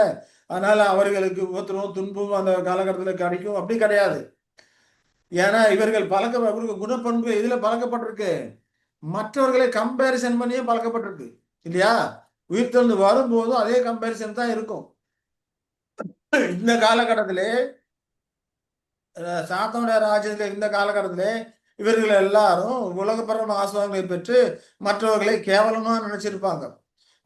அதனால அவர்களுக்கு உபத்திரமும் துன்பமும் அந்த காலகட்டத்தில் கிடைக்கும் அப்படி கிடையாது. ஏன்னா இவர்கள் இவருக்கு குணப்பண்பு இதுல பழக்கப்பட்டிருக்கு, மற்றவர்களை கம்பேரிசன் பண்ணியே பழக்கப்பட்டிருக்கு இல்லையா? உயிர்த்தெழுந்து வரும்போதும் அதே கம்பேரிசன் தான் இருக்கும். இந்த காலகட்டத்திலே சாத்தானுடைய ராஜ்யத்தில் இந்த காலகட்டத்திலே இவர்கள் எல்லாரும் உலகப்பரமான ஆசீர்வாதங்களை பெற்று மற்றவர்களை கேவலமா நினைச்சிருப்பாங்க,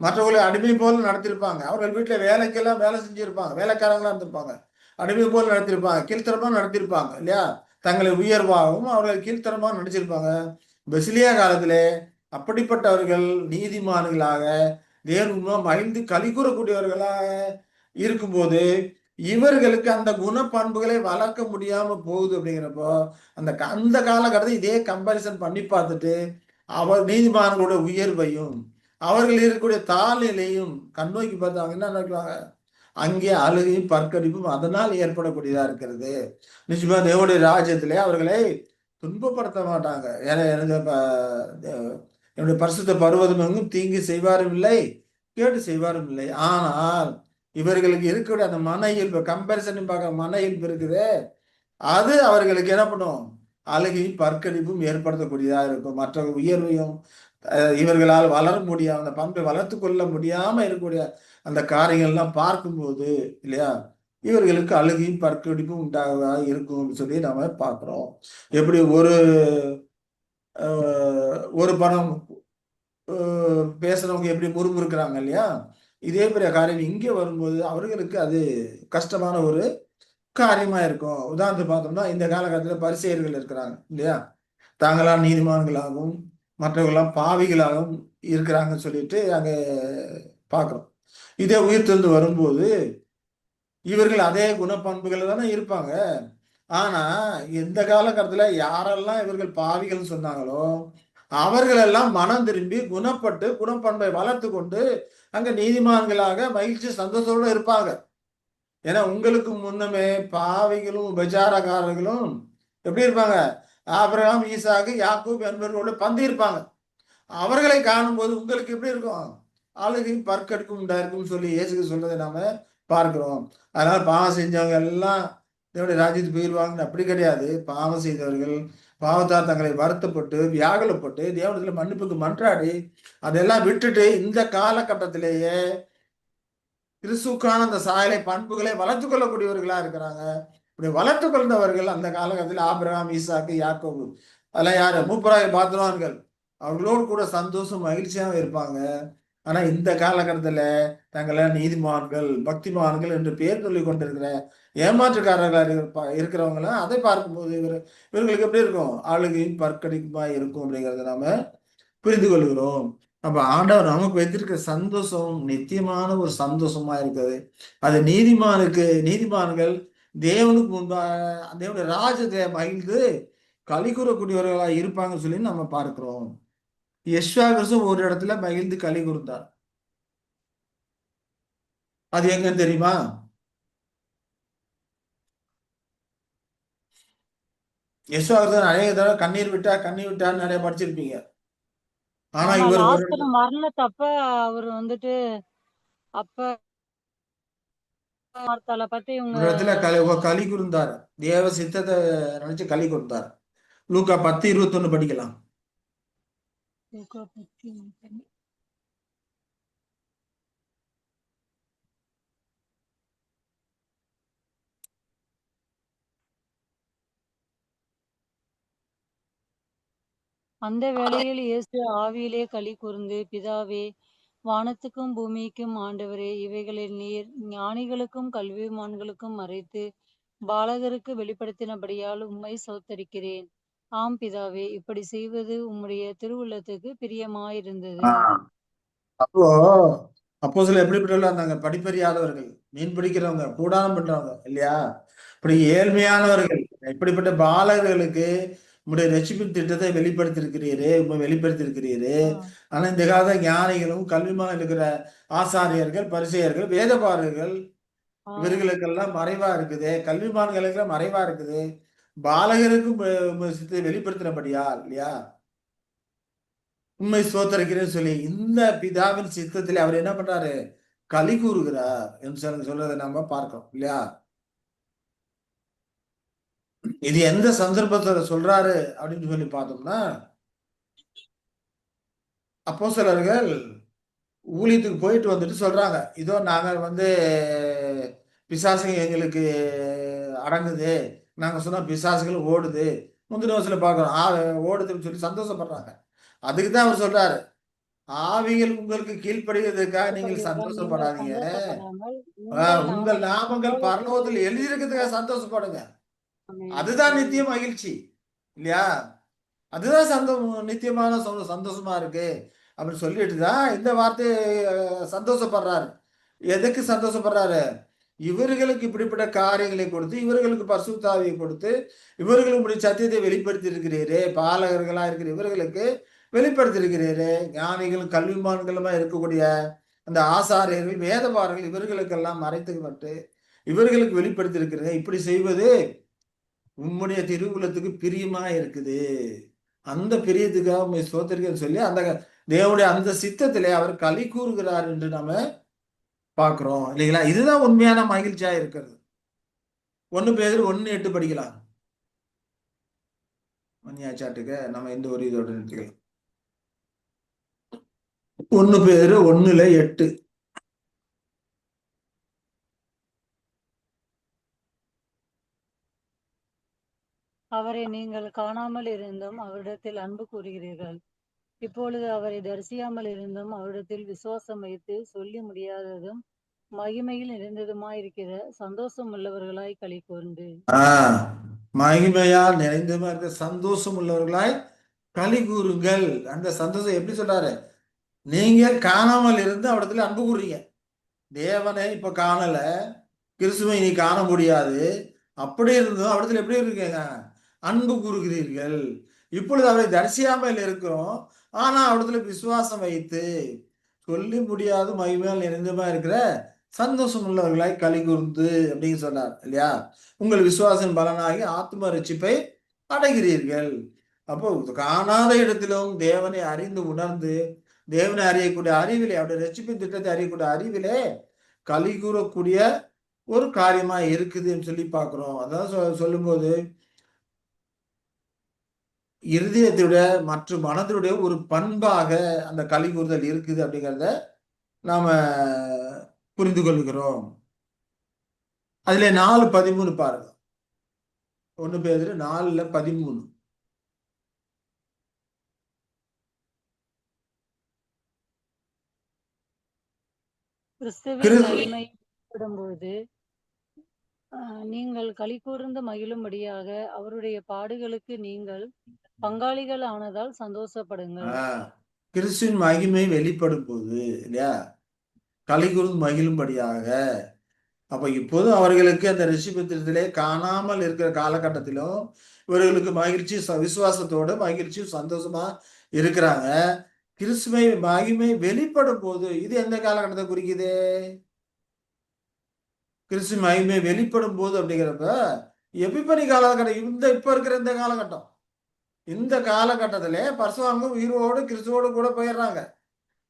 மற்றவர்களை அடிமை போல நடத்திருப்பாங்க. அவர்கள் வீட்டுல வேலைக்கெல்லாம் வேலை செஞ்சிருப்பாங்க, வேலைக்காரங்களா இருந்திருப்பாங்க, அடிமை போல நடத்திருப்பாங்க, கீழ்த்தரமா நடத்திருப்பாங்க இல்லையா? தங்களை உயர்வாகவும் அவர்கள் கீழ்த்தரமா நினைச்சிருப்பாங்க. பெசிலியா காலத்திலே அப்படிப்பட்டவர்கள் நீதிமான்களாக தேவன் மகிழ்ந்து களி கூறக்கூடியவர்களாக இருக்கும்போது இவர்களுக்கு அந்த குணப்பண்புகளை வளர்க்க முடியாம போகுது அப்படிங்கிறப்போ அந்த காலகட்டத்தில் இதே கம்பாரிசன் பண்ணி பார்த்துட்டு அவர் நீதிமான்களோட உயர்வையும் அவர்கள் இருக்கக்கூடிய தாழ்நிலையும் கண்ணோக்கி பார்த்தாங்க என்ன நினைக்கிறாங்க, அங்கே அழுகையும் பற்கடிப்பும் அதனால் ஏற்படக்கூடியதா இருக்கிறது. நிச்சயமா தேவனுடைய ராஜ்யத்திலே அவர்களை துன்பப்படுத்த மாட்டாங்க. ஏன்னா என்னுடைய பரிசுத்த பர்வதம் எங்கும் தீங்கு செய்வாரும் இல்லை, கேட்டு செய்வாரும் இல்லை. ஆனால் இவர்களுக்கு இருக்கக்கூடிய அந்த மன இயல்பு, கம்பேரிசன் பார்க்க மன இயல்பு இருக்குது, அது அவர்களுக்கு என்ன பண்ணும், அழுகையும் பற்கடிப்பும் ஏற்படுத்தக்கூடியதா இருக்கும். மற்ற உயர்வையும் இவர்களால் வளர முடியாம அந்த பண்பை வளர்த்து கொள்ள முடியாம இருக்கக்கூடிய அந்த காரியங்கள்லாம் பார்க்கும்போது இல்லையா, இவர்களுக்கு அழுகையும் பற்கடிப்பும் உண்டாக இருக்கும் சொல்லி நாம பார்க்கிறோம். எப்படி ஒரு படம் பேசுறவங்க எப்படி முறுமுறுக்கிறாங்க இல்லையா, இதே பெரிய காரியம் இங்கே வரும்போது அவர்களுக்கு அது கஷ்டமான ஒரு காரியமா இருக்கும். உதாரணத்துக்கு பார்த்தோம்னா இந்த காலகட்டத்தில் பரிசேயர்கள் இருக்கிறாங்க இல்லையா, தாங்களா நீதிமான்களாகவும் மற்றவர்களாம் பாவிகளாகவும் இருக்கிறாங்கன்னு சொல்லிட்டு அங்க பார்க்கிறோம். இதே உயிர்த்தெழுந்து வரும்போது இவர்கள் அதே குணப்பண்புகள் தானே இருப்பாங்க. ஆனா எந்த காலகட்டத்துல யாரெல்லாம் இவர்கள் பாவிகள் சொன்னாங்களோ அவர்கள் எல்லாம் மனம் திரும்பி குணப்பட்டு குணப்பண்பை வளர்த்து கொண்டு அங்க நீதிமான்களாக மகிழ்ச்சி சந்தோஷத்தோடு இருப்பாங்க. ஏன்னா உங்களுக்கு முன்னமே பாவிகளும் விபச்சாரக்காரர்களும் எப்படி இருப்பாங்க, ஆபிரகாம் ஈசாக்கு யாக்கூப் என்பவர்களோட பந்தி இருப்பாங்க. அவர்களை காணும்போது உங்களுக்கு எப்படி இருக்கும், அழுகையும் பற்கடிப்பும் உண்டாயிருக்கும் சொல்லி இயேசுக்கு சொல்றதை நாம பார்க்கிறோம். அதனால பாவம் செஞ்சவங்க எல்லாம் தேவனுடைய ராஜ்யத்துக்கு போயிடுவாங்கன்னு அப்படி கிடையாது. பாவம் செய்தவர்கள் பாவத்தால் தங்களை வருத்தப்பட்டு வியாகுலப்பட்டு தேவனத்துல மன்னிப்புக்கு மன்றாடி அதெல்லாம் விட்டுட்டு இந்த காலகட்டத்திலேயே கிறிஸ்துக்கான அந்த சாயலை பண்புகளை வளர்த்து கொள்ளக்கூடியவர்களா இருக்கிறாங்க. இப்படி வளர்த்து கொண்டவர்கள் அந்த காலகட்டத்தில் ஆபிரகாம் ஈசாக்கு யாக்கோபு அதெல்லாம் யாரு, மூப்பராக பாத்திரவான்கள், அவர்களோடு கூட சந்தோஷம் மகிழ்ச்சியாக இருப்பாங்க. ஆனா இந்த காலகட்டத்துல தங்களை நீதிமான்கள் பக்திமான்கள் என்று பெயர் சொல்லி கொண்டிருக்கிற ஏமாற்றுக்காரர்களாக இருக்கிறவங்கள அதை பார்க்கும்போது இவர்களுக்கு எப்படி இருக்கும், அழுகையும் பற்கடிக்குமா இருக்கும் அப்படிங்கிறத நாம புரிந்து கொள்கிறோம். அப்ப ஆண்டவர் நமக்கு வைத்திருக்கிற சந்தோஷம் நித்தியமான ஒரு சந்தோஷமா இருக்குது. அது நீதிமான்கள் தேவனுக்கு முன்பாக தேவனுடைய ராஜ்யத்தை மகிழ்ந்து களி கூறக்கூடியவர்களா இருப்பாங்கன்னு சொல்லி நம்ம பார்க்கிறோம். யெஷுவா கிறிஸ்து ஒரு இடத்துல மகிழ்ந்து களி கூர்ந்தார். அது எங்கன்னு தெரியுமா? யெஷுவா கிறிஸ்து நிறைய தடவை கண்ணீர் விட்டார் நிறைய படிச்சிருப்பீங்க. ஆனா ஆமா, இவர் ஒரு லாஸ்ட் மரணத்தப்ப அவர் வந்துட்டு அப்ப மார்த்தால பத்தி இவங்க இடத்துல களி கூர்ந்தார். தேவ சித்தத்தை நினைச்சு களி கூர்ந்தார். லூக்கா 10:21 படிக்கலாம். அந்த வேளையில் இயேசு ஆவியிலே களி கூர்ந்து, பிதாவே, வானத்துக்கும் பூமிக்கும் ஆண்டவரே, இவைகளை நீர் ஞானிகளுக்கும் கல்விமான்களுக்கும் மறைத்து பாலகருக்கு வெளிப்படுத்தினபடியால் உம்மை ஸ்தோத்தரிக்கிறேன். ஆம் பிதாவே, இப்படி செய்வது உம்முடைய திருவுள்ளத்துக்கு பிரியமாயிருந்தது. அப்போ அப்போஸ்தலர் எப்படிப்பட்டவர்களா இருந்தாங்க, படிப்பறியாதவர்கள், மீன் பிடிக்கிறவங்க, கூடாரம் பண்றவங்க இல்லையா, இப்படி ஏழ்மையானவர்கள், இப்படிப்பட்ட பாலகர்களுக்கு உங்களுடைய ரட்சிப்பின் திட்டத்தை வெளிப்படுத்தியிருக்கிறீரே. ஆனா இந்த காலத்துல ஞானிகளும் கல்விமான இருக்கிற ஆசாரியர்கள் பரிசேயர்கள் வேதபாரர்கள் இவர்களுக்கெல்லாம் மறைவா இருக்குது, கல்விமான்களுக்கெல்லாம் மறைவா இருக்குது, பாலகருக்கும் வெளிப்படுத்தினபடியா இல்லையா உண்மை ஸ்தோத்தரிக்கிறேன்னு சொல்லி இந்த பிதாவின் சித்தத்திலே அவர் என்ன பண்றாரு, களி கூறுகிறார் என்று சொல்றதை நம்ம பார்க்கிறோம் இல்லையா. இது எந்த சந்தர்ப்பத்துல சொல்றாரு அப்படின்னு சொல்லி பார்த்தோம்னா, அப்போஸ்தலர்கள் ஊழியத்துக்கு போயிட்டு வந்துட்டு சொல்றாங்க, இதோ நாங்க பிசாசுங்க எங்களுக்கு அடங்குது, நாங்க சொன்னா பிசாசுகள் ஓடுது. முந்தின வருஷத்துல பார்க்கிறோம் ஓடுதுன்னு சொல்லி சந்தோஷப்படுறாங்க. அதுக்கு தான் அவர் சொல்றாரு, ஆவிகள் உங்களுக்கு கீழ்ப்படுகிறதுக்காக நீங்கள் சந்தோஷப்படாதீங்க, உங்கள் நாமங்கள் பரலோகத்தில் எழுதியிருக்கிறதுக்காக சந்தோஷப்படுங்க. அதுதான் நித்திய மகிழ்ச்சி இல்லையா. அதுதான் நித்தியமான சந்தோஷமா இருக்கு அப்படின்னு சொல்லிட்டு தான் இந்த வார்த்தை சந்தோஷப்படுறாரு. எதுக்கு சந்தோஷப்படுறாரு? இவர்களுக்கு இப்படிப்பட்ட காரியங்களை கொடுத்து, இவர்களுக்கு பரிசுத்த ஆவியை கொடுத்து, இவர்களுக்கு இப்படி சத்தியத்தை வெளிப்படுத்தி இருக்கிறீரே, பாலகர்களா இருக்கிற இவர்களுக்கு வெளிப்படுத்தி இருக்கிறீரே, ஞானிகளும் கல்விமான்களுமா இருக்கக்கூடிய அந்த ஆசாரியர்கள், வேதபாரர்கள் இவர்களுக்கெல்லாம் மறைத்துப்பட்டு இவர்களுக்கு வெளிப்படுத்தி இருக்கிறீங்க. இப்படி செய்வது உம்முடைய திருவுலத்துக்கு பிரியமா இருக்குது. அந்த பிரியத்துக்காக உம்மை ஸ்தோத்திரிக்கிறேன்னு சொல்லி அந்த தேவனுடைய அந்த சித்தத்திலே அவர் களி கூறுகிறார் என்று நம்ம பார்க்கிறோம் இல்லைங்களா? இதுதான் உண்மையான மகிழ்ச்சியா இருக்கிறது. 1 பேதுரு 1:8 படிக்கலாம். மணியாச்சாட்டுக்க நம்ம இந்த ஒரு இதோட நிறுத்திக்கலாம். 1 பேதுரு 1:8. அவரை நீங்கள் காணாமல் இருந்தும் அவரிடத்தில் அன்பு கூறுகிறீர்கள். இப்பொழுது அவரை தரிசியாமல் இருந்தும் அவரிடத்தில் விசுவாசம் வைத்து சொல்லி முடியாததும் மகிமையில் நிறைந்ததுமாயிருக்கிற சந்தோஷம் உள்ளவர்களாய் களி கூர்ந்து. மகிமையால் நிறைந்தமா இருக்க சந்தோஷம் உள்ளவர்களாய் களி கூறுங்கள். அந்த சந்தோஷம் எப்படி சொல்றாரு? நீங்க காணாமல் இருந்து அவரிடத்துல அன்பு கூறுறீங்க. தேவனை இப்ப காணல, கிறிஸ்துவை நீ காண முடியாது. அப்படி இருந்தும் அவரிடத்துல எப்படி இருக்கீங்க? அன்பு கூறுகிறீர்கள். இப்பொழுது அவரை தரிசியாமல் இருக்கிறோம், ஆனா அவரிடத்துல விசுவாசம் வைத்து சொல்லி முடியாது மகிமையால் நிறைந்தமா இருக்கிற சந்தோஷம் உள்ளவர்களாய் களி கூர்ந்து அப்படின்னு சொன்னார் இல்லையா? உங்கள் விசுவாசம் பலனாகி ஆத்ம ரட்சிப்பை அடைகிறீர்கள். அப்போ காணாத இடத்திலும் தேவனை அறிந்து உணர்ந்து தேவனை அறியக்கூடிய அறிவிலே, அவருடைய ரட்சிப்பின் திட்டத்தை அறியக்கூடிய அறிவிலே களி கூறக்கூடிய ஒரு காரியமா இருக்குதுன்னு சொல்லி பார்க்கிறோம். அதான் சொல்லும்போது இருதயத்துடைய மற்றும் மனதுடைய ஒரு பண்பாக அந்த களி கூறுதல் இருக்குது அப்படிங்கிறத நாம புரிந்து கொள்கிறோம். அதுல 4:13 பாருங்க. 1 பேதுரு 4:13. கிறிஸ்துவின் மகிமை வெளிப்படும்போது நீங்கள் களி கூர்ந்து மகிழும்படியாக அவருடைய பாடுகளுக்கு நீங்கள் பங்காளிகள் ஆனதால் சந்தோஷப்படுங்கள். கிறிஸ்துவின் மகிமை வெளிப்படும் போது இல்லையா, களி கூர்ந்து மகிழும்படியாக. அப்ப இப்போதும் அவர்களுக்கு அந்த ரிஷிபத்திரத்திலே காணாமல் இருக்கிற காலகட்டத்திலும் இவர்களுக்கு மகிழ்ச்சி விசுவாசத்தோட மகிழ்ச்சி சந்தோஷமா இருக்கிறாங்க. கிறிஸ்துவை மகிமை வெளிப்படும் போது இது எந்த காலகட்டத்தை குறிக்குது? கிறிஸ்து மகிமை வெளிப்படும் போது அப்படிங்கிறப்ப எபிபனி காலகட்டம், இப்ப இருக்கிற இந்த காலகட்டம். இந்த காலகட்டத்திலே பரசுவாங்க உயிரோடு கிறிஸ்துவோடு கூட போயிடுறாங்க.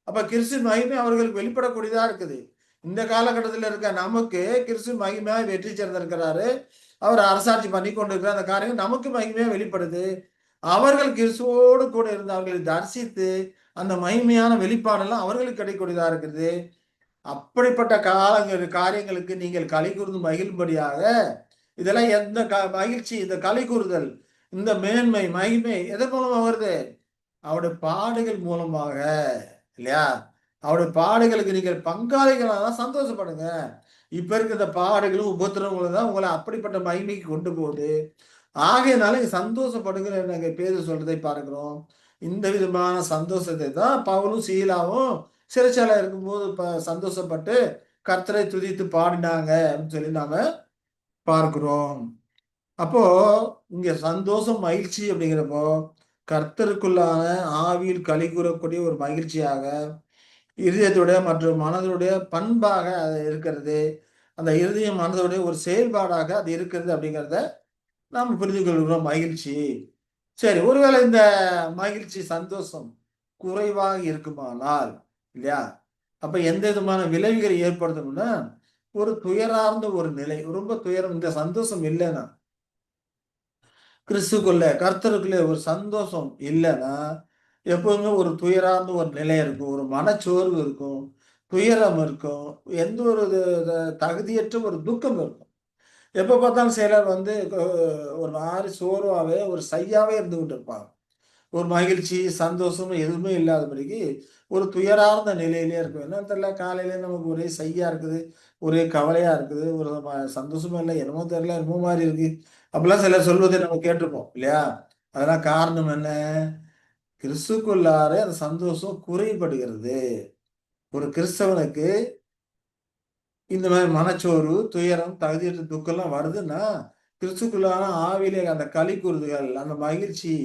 அப்ப கிறிஸ்து மகிமை அவர்களுக்கு வெளிப்படக்கூடியதா இருக்குது. இந்த காலகட்டத்தில் இருக்க நமக்கு கிறிஸ்து மகிமையா வெற்றி சேர்ந்திருக்கிறாரு. அவர் அரசாட்சி பண்ணி கொண்டிருக்கிற அந்த காரியம் நமக்கு மகிமையா வெளிப்படுது. அவர்கள் கிறிஸ்துவோடு கூட இருந்து அவர்களை தரிசித்து அந்த மகிமையான வெளிப்பாடெல்லாம் அவர்களுக்கு கிடைக்கூடியதா இருக்குது. அப்படிப்பட்ட காரியங்களுக்கு நீங்கள் களி கூர்ந்து மகிழும்படியாக இதெல்லாம் எந்த மகிழ்ச்சி, இந்த களி கூறுதல், இந்த மேன்மை மகிமை எதன் மூலமா வருது? அவருடைய பாடுகள் மூலமாக இல்லையா? அவருடைய பாடுகளுக்கு நீங்கள் பங்காளிகளாக சந்தோஷப்படுங்க. இப்ப இருக்கிற பாடுகளும் உபத்திரவங்களும் தான் உங்களை அப்படிப்பட்ட மகிமைக்கு கொண்டு போகுது. ஆகையினால சந்தோஷப்படுங்க பேர் சொல்றதை பார்க்கிறோம். இந்த விதமான சந்தோஷத்தை தான் பவுலும் சீலாவும் சிறைச்சாலை இருக்கும்போது சந்தோஷப்பட்டு கர்த்தரை துதித்து பாடினாங்க அப்படின்னு சொல்லி நாம பார்க்கிறோம். அப்போ இங்க சந்தோஷம் மகிழ்ச்சி அப்படிங்கிறப்போ கர்த்தருக்குள்ளான ஆவியில் களி கூறக்கூடிய ஒரு மகிழ்ச்சியாக இருதயத்துடைய மற்றும் மனதுடைய பண்பாக அது இருக்கிறது. அந்த இருதயம் மனதுடைய ஒரு செயல்பாடாக அது இருக்கிறது அப்படிங்கிறத நாம் புரிந்து கொள்கிறோம். மகிழ்ச்சி சரி, ஒருவேளை இந்த மகிழ்ச்சி சந்தோஷம் குறைவாக இருக்குமானால் இல்லையா, அப்ப எந்த விதமான விளைவுகளை ஏற்படுத்தணும்னா ஒரு துயரார்ந்த ஒரு நிலை, ரொம்ப துயரம், இந்த சந்தோஷம் இல்லைன்னா, கிறிஸ்துக்குள்ள கர்த்தருக்குள்ள ஒரு சந்தோஷம் இல்லைன்னா எப்போதுமே ஒரு துயரார்ந்த ஒரு நிலை இருக்கும், ஒரு மனச்சோர்வு இருக்கும், துயரம் இருக்கும், எந்த ஒரு தகுதியற்ற ஒரு துக்கம் இருக்கும். எப்போ பார்த்தாலும் சிலர் ஒரு மாதிரி சோர்வாகவே ஒரு சையாவே இருந்து கொண்டு இருப்பாங்க. ஒரு மகிழ்ச்சி சந்தோஷம் எதுவுமே இல்லாதபடிக்கு ஒரு துயரார்ந்த நிலையிலே இருக்கும். என்ன தெரியல, காலையில நமக்கு ஒரே சையா இருக்குது, ஒரே கவலையா இருக்குது, ஒரு சந்தோஷமா இல்லை, என்னமோ தெரியல, என்னமோ மாதிரி இருக்கு அப்படிலாம் சிலர் சொல்வதை நம்ம கேட்டிருப்போம் இல்லையா? அதெல்லாம் காரணம் என்ன? கிறிஸ்துக்குள்ளாரே அந்த சந்தோஷம் குறைபடுகிறது. ஒரு கிறிஸ்தவனுக்கு இந்த மாதிரி மனச்சோர்வு, துயரம், தகுதியற்ற துக்கம்லாம் வருதுன்னா, கிறிஸ்துக்குள்ளான ஆவியிலே அந்த களி கூறுதல், அந்த மகிழ்ச்சி,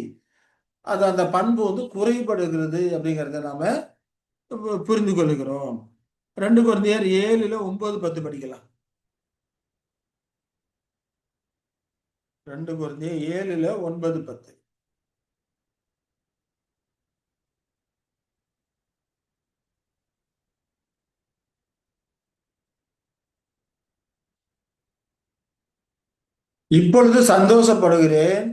அது அந்த பண்பு வந்து குறைபடுகிறது அப்படிங்கிறத நாம புரிந்து கொள்ளுகிறோம். 2 கொரிந்தியர் 7ல 9, 10 படிக்கலாம். 2 கொரிந்தியர் 7ல 9, 10. இப்பொழுது சந்தோஷப்படுகிறேன்.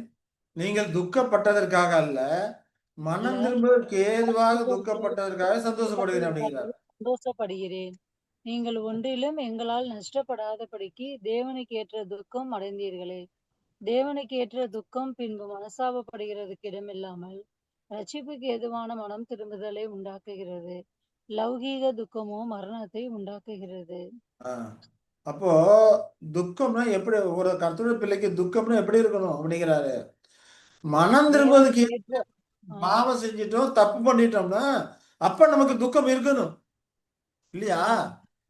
நீங்கள் துக்கப்பட்டதற்காக அல்ல, அல்ல, மனம் திரும்புவதற்கு ஏதுவாக துக்கப்பட்டதற்காக சந்தோஷப்படுகிறேன் அப்படிங்கிறார். துக்கப்பட்டதற்காக சந்தோஷப்படுகிறேன். நீங்கள் ஒன்றிலும் எங்களால் நஷ்டப்படாதபடிக்கு தேவனுக்கு ஏற்ற துக்கம் அடைந்தீர்களே. தேவனுக்கு ஏற்ற துக்கம் பின்பு மனஸ்தாபப்படுகிறதுக்கு இடமில்லாமல் ரட்சிப்புக்கு ஏதுவான மனம் திரும்புதலை உண்டாக்குகிறது. லௌகீக துக்கமோ மரணத்தை உண்டாக்குகிறது. ஆ. அப்போ துக்கம்னா எப்படி ஒரு கர்த்தருடைய பிள்ளைக்கு துக்கம்னா எப்படி இருக்கணும் அப்படிங்கிறாரு. மனம் திரும்புவதற்கு தேவனுக்கு ஏற்ற ஏதுவா ஆ, பாவம் செஞ்சிட்டோம், தப்பு பண்ணிட்டோம்னா, அப்ப நமக்கு துக்கம் இருக்கணும். இல்லையா? ஆமா.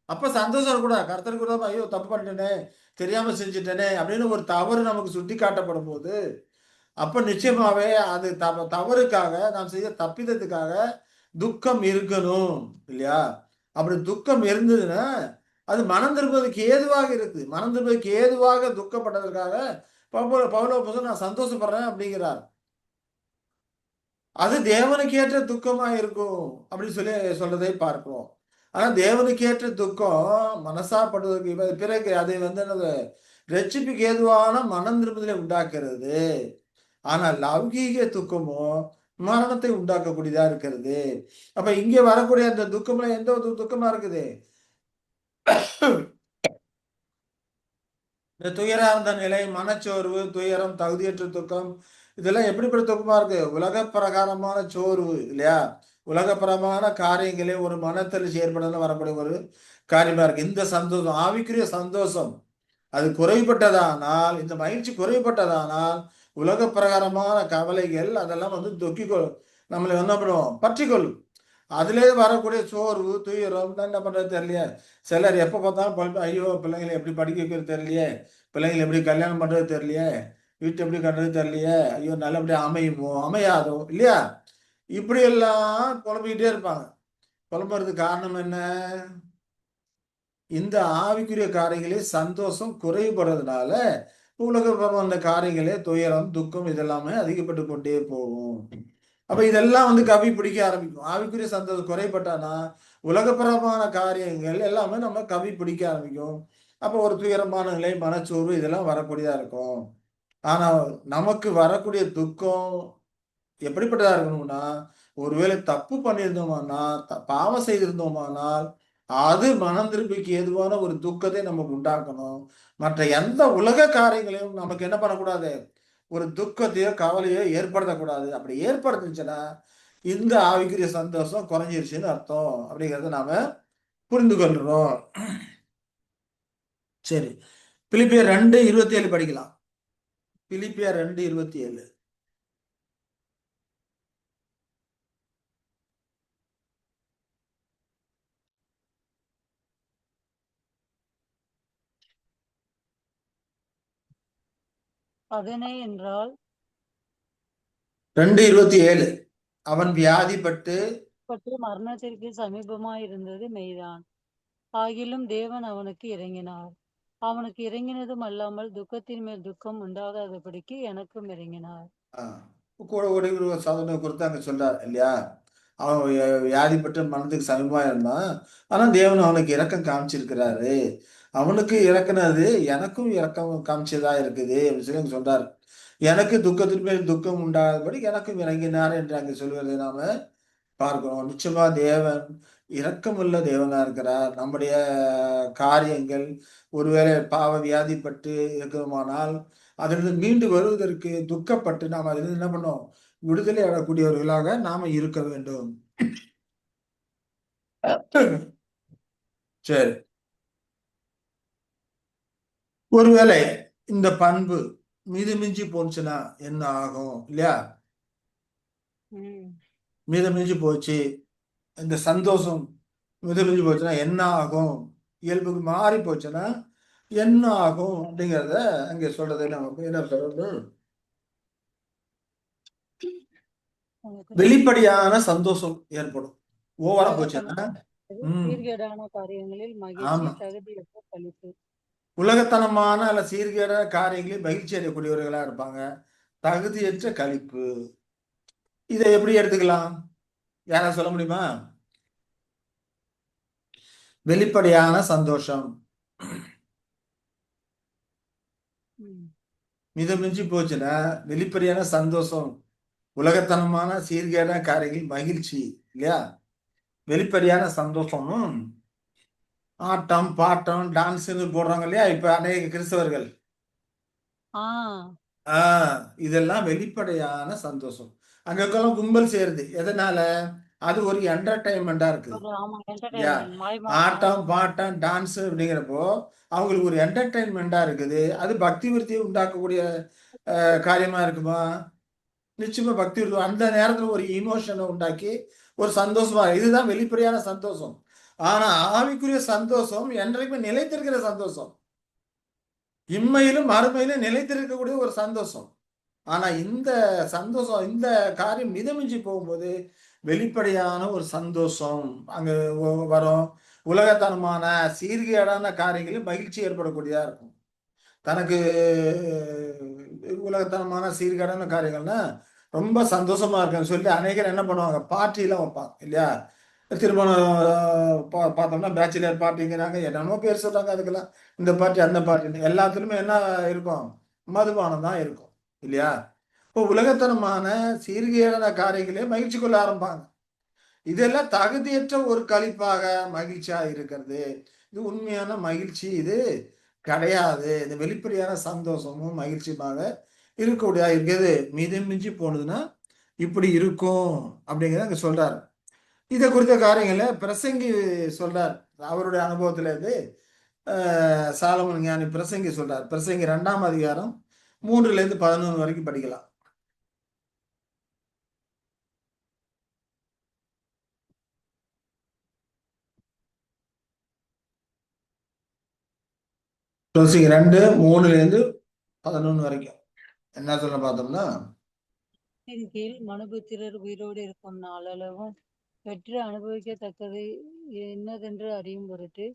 அப்ப சந்தோஷம் இருக்கக்கூடாது. கர்த்தருக்கு விரோதமா, ஐயோ! தப்பு பண்ணிட்டேனே, தெரியாம செஞ்சுட்டேனே அப்படின்னு ஒரு தவறு நமக்கு சுட்டிக்காட்டப்படும்போது, அப்ப நிச்சயமாவே அது தவறுக்காக, நாம் செய்த தப்பிதத்துக்காக துக்கம் இருக்கணும். இல்லையா? அப்படி துக்கம் இருந்ததுன்னா, அது மனம் திரும்புவதற்கு ஏதுவாக இருக்கு. மனம் திரும்புவதற்கு ஏதுவாக துக்கப்பட்டதற்காக பவுல் அப்போஸ்தலன் நான் சந்தோஷப்படுறேன் அப்படிங்கிறார். அது தேவனுக்கு ஏற்ற துக்கமா இருக்கும் அப்படின்னு சொல்லி சொல்றதை பார்க்கிறோம். ஆனா தேவனுக்கு ஏற்ற துக்கம் மனசாப்படுவதற்கு பிறகு அதை வந்து என்னது ரட்சிப்புக்கு ஏதுவான மனம் திரும்புதலை உண்டாக்குறது. ஆனால் லௌகீக துக்கமோ மரணத்தை உண்டாக்கக்கூடியதா இருக்கிறது. அப்ப இங்க வரக்கூடிய அந்த துக்கம்ல எந்த ஒரு துக்கமா இருக்குது? இந்த துயரார்ந்த நிலை, மனச்சோர்வு, துயரம், தகுதியற்ற துக்கம், இதெல்லாம் எப்படிப்பட்ட துக்கமா இருக்கு? உலக பிரகாரமான சோர்வு இல்லையா? உலகப்பிரமான காரியங்களே ஒரு மனத்தெழுச்சி ஏற்படுறதுல வரக்கூடிய ஒரு காரியமா இருக்கு. இந்த சந்தோஷம், ஆவிக்குரிய சந்தோஷம், அது குறைபட்டதானால், இந்த மகிழ்ச்சி குறைபட்டதானால், உலக பிரகாரமான கவலைகள் அதெல்லாம் வந்து நம்மள என்ன பண்ணும்? பற்றிக்கொள்ளும். அதிலேயே வரக்கூடிய சோர்வு, துயரம் தான் என்ன பண்றது தெரியலையே. சிலர் எப்ப பார்த்தாலும் ஐயோ! பிள்ளைங்கள எப்படி படிக்க வைக்கிறது தெரியலையே. பிள்ளைங்கள எப்படி கல்யாணம் பண்றது தெரியலையே. வீட்ட எப்படி கட்டுறது தெரியலையே. ஐயோ! நல்லபடியா அமையுமோ? அமையாதோ? இல்லையா? இப்படியெல்லாம் புலம்பிக்கிட்டே இருப்பாங்க. புலம்புறதுக்கு காரணம் என்ன? இந்த ஆவிக்குரிய காரியங்களே சந்தோஷம் குறைபடுறதுனால, உலகप्रமான காரியங்களே துயரம், துக்கம் இதெல்லாமே அதிகப்பட்டு கொண்டே போகும். அப்ப இதெல்லாம் வந்து கவி பிடிக்க ஆரம்பிக்கும். ஆவிக்குரிய சந்தோஷம் குறைபட்டானா, உலகப்பிரமான காரியங்கள் எல்லாமே நம்ம கவி பிடிக்க ஆரம்பிக்கும். அப்போ ஒரு துயரமான நிலை, மனச்சோர்வு இதெல்லாம் வரக்கூடியதா இருக்கும். ஆனா, நமக்கு வரக்கூடிய துக்கம் எப்படிப்பட்டதா இருக்கணும்னா, ஒருவேளை தப்பு பண்ணியிருந்தோமானா, பாவம் செய்திருந்தோமானால், அது மனம் திரும்பிக்கு ஏதுவான ஒரு துக்கத்தை நமக்கு உண்டாக்கணும். மற்ற எந்த உலக காரியங்களையும் நமக்கு என்ன பண்ணக்கூடாது? ஒரு துக்கத்தையோ, கவலையோ ஏற்படுத்தக்கூடாது. அப்படி ஏற்படுத்துச்சுன்னா, இந்த ஆவிக்குரிய சந்தோஷம் குறைஞ்சிருச்சுன்னு அர்த்தம். அப்படிங்கிறத நாம புரிந்து கொள்றோம். சரி. பிலிப்பியர் 2:27 படிக்கலாம். பிலிப்பியர் 2:27. அதனை என்றால் 2:27. அவன் வியாதிப்பட்டு பட்டு மரணத்திற்கு சமீபமாயிருந்தது மெய்தான். ஆகிலும் தேவன் அவனுக்கு இறங்கினார். அவனுக்கு இறங்கினதும் அல்லாமல் துக்கத்தின் மேல் துக்கம் உண்டாகாதபடிக்கு எனக்கும் இறங்கினார். ஆ. கூட ஒரு சகோதரனை குறித்து அங்க சொல்றார் இல்லையா? அவன் வியாதிப்பட்டு மனதுக்கு சமீபமா இருந்தான். ஆனா தேவன் அவனுக்கு இரக்கம் காமிச்சிருக்கிறாரு. அவனுக்கு இறக்குனது எனக்கும் இரக்கம் காமிச்சதா இருக்குது அப்படின்னு சொல்லி அங்க சொல்றாரு. எனக்கு துக்கத்தின் மேல் துக்கம் உண்டாதபடி எனக்கும் இறங்கினார் என்று அங்க சொல்வதை நாம பார்க்கிறோம். நிச்சயமா தேவன் இரக்கமுள்ள தேவனா இருக்கிறார். நம்முடைய காரியங்கள் ஒருவேளை பாவ வியாதிப்பட்டு இருக்குமானால், அதிலிருந்து மீண்டு வருவதற்கு துக்கப்பட்டு நாம் அதிலிருந்து என்ன பண்ணோம்? விடுதலை அடையக்கூடியவர்களாக நாம இருக்க வேண்டும். சரி. ஒருவேளை இந்த பண்பு மிஞ்சி போச்சுன்னா என்ன ஆகும் இல்லையா? ம். மிஞ்சி போச்சு, இந்த சந்தோஷம் மிஞ்சி போச்சுன்னா என்ன ஆகும், இயல்புக்கு மாறி போச்சுன்னா என்ன ஆகும் அப்படிங்கிறத அங்கே சொல்றது நம்ம என்ன சொல்றது, வெளிப்படையான சந்தோஷம் ஏற்படும். ஓவரா போச்சுன்னா சீர்கேடான காரியங்களில் மகிழ்ச்சி, ஆமா, தகுதியற்ற களிப்பு. உலகத்தனமான அல்ல சீர்கேட காரியங்களில் மகிழ்ச்சி அடையக்கூடியவர்களா இருப்பாங்க. தகுதியற்ற களிப்பு. இதை எப்படி எடுத்துக்கலாம்? யாராவது சொல்ல முடியுமா? வெளிப்படையான சந்தோஷம் மிஞ்சி போச்சுன்னா வெளிப்படையான சந்தோஷம், உலகத்தனமான சீர்கேட காரியங்கள் மகிழ்ச்சி இல்லையா? வெளிப்படையான சந்தோஷமும் ஆட்டம் பாட்டம் டான்ஸ்ன்னு போடுறாங்க இல்லையா இப்ப அநேக கிறிஸ்தவர்கள். இதெல்லாம் வெளிப்படையான சந்தோஷம். அங்க கும்பல் சேருது எதனால? அது ஒரு என்டர்டைன்மெண்டா இருக்குது இல்லையா? ஆட்டம் பாட்டம் டான்ஸ் அப்படிங்கிறப்போ அவங்களுக்கு ஒரு என்டர்டைன்மெண்டா இருக்குது. அது பக்தி விருத்தியை உண்டாக்கக்கூடிய காரியமா இருக்குமா? நிச்சயமா பக்தி விருத்தி அந்த நேரத்துல ஒரு இமோஷனை உண்டாக்கி ஒரு சந்தோஷமா, இதுதான் வெளிப்படையான சந்தோஷம். ஆனா ஆவிக்குரிய சந்தோஷம் என்றைக்குமே நிலைத்திருக்கிற சந்தோஷம், இம்மையிலும் மறுமையிலும் நிலைத்திருக்கக்கூடிய ஒரு சந்தோஷம். ஆனா இந்த சந்தோஷம், இந்த காரியம் மிதமிஞ்சி போகும்போது வெளிப்படையான ஒரு சந்தோஷம் அங்க வரும். உலகத்தனமான சீர்கேடான காரியங்களில் மகிழ்ச்சி ஏற்படக்கூடியதா இருக்கும். தனக்கு உலகத்தனமான சீர்கேடான காரியங்கள்னா ரொம்ப சந்தோஷமா இருக்குன்னு சொல்லி அநேகர் என்ன பண்ணுவாங்க, பார்ட்டிலாம் வைப்பாங்க இல்லையா? திருமணம் பார்த்தோம்னா பேச்சுலர் பார்ட்டிங்கிறாங்க, என்னென்னமோ பேர் சொல்றாங்க அதுக்கெல்லாம். இந்த பார்ட்டி அந்த பார்ட்டின்னு எல்லாத்துலயுமே என்ன இருக்கும்? மதுபானம் தான் இருக்கும் இல்லையா? இப்போ உலகத்தனமான சீர்கேடான காரியங்களே மகிழ்ச்சி கொள்ள ஆரம்பிப்பாங்க. இதெல்லாம் தகுதியற்ற ஒரு களிப்பாக மகிழ்ச்சியா இருக்கிறது. இது உண்மையான மகிழ்ச்சி இது கிடையாது. இந்த வெளிப்படையான சந்தோஷமும் மகிழ்ச்சியுமாக இருக்கக்கூடியதா இருக்கிறது. மிஞ்சி போனதுன்னா இப்படி இருக்கும் அப்படிங்கிறத அங்க சொல்றாரு. இதை குறித்த காரியங்களை பிரசங்கி சொல்றார். அவருடைய அனுபவத்துல இது சாலமன் ஞானி பிரசங்கி சொல்றார். பிரசங்கி 2ஆம் அதிகாரம் 3-11 வரைக்கும் படிக்கலாம். பிரசங்கி 2:3-11 வரைக்கும் என்ன சொல்ல பார்த்தோம்னா, கீழ் மனுபுத்திரர் உயிரோடு இருக்கும் நாளளவும் பெற்று அனுபவிக்கத்தக்கது என்னதென்று அறியும் பொருட்டு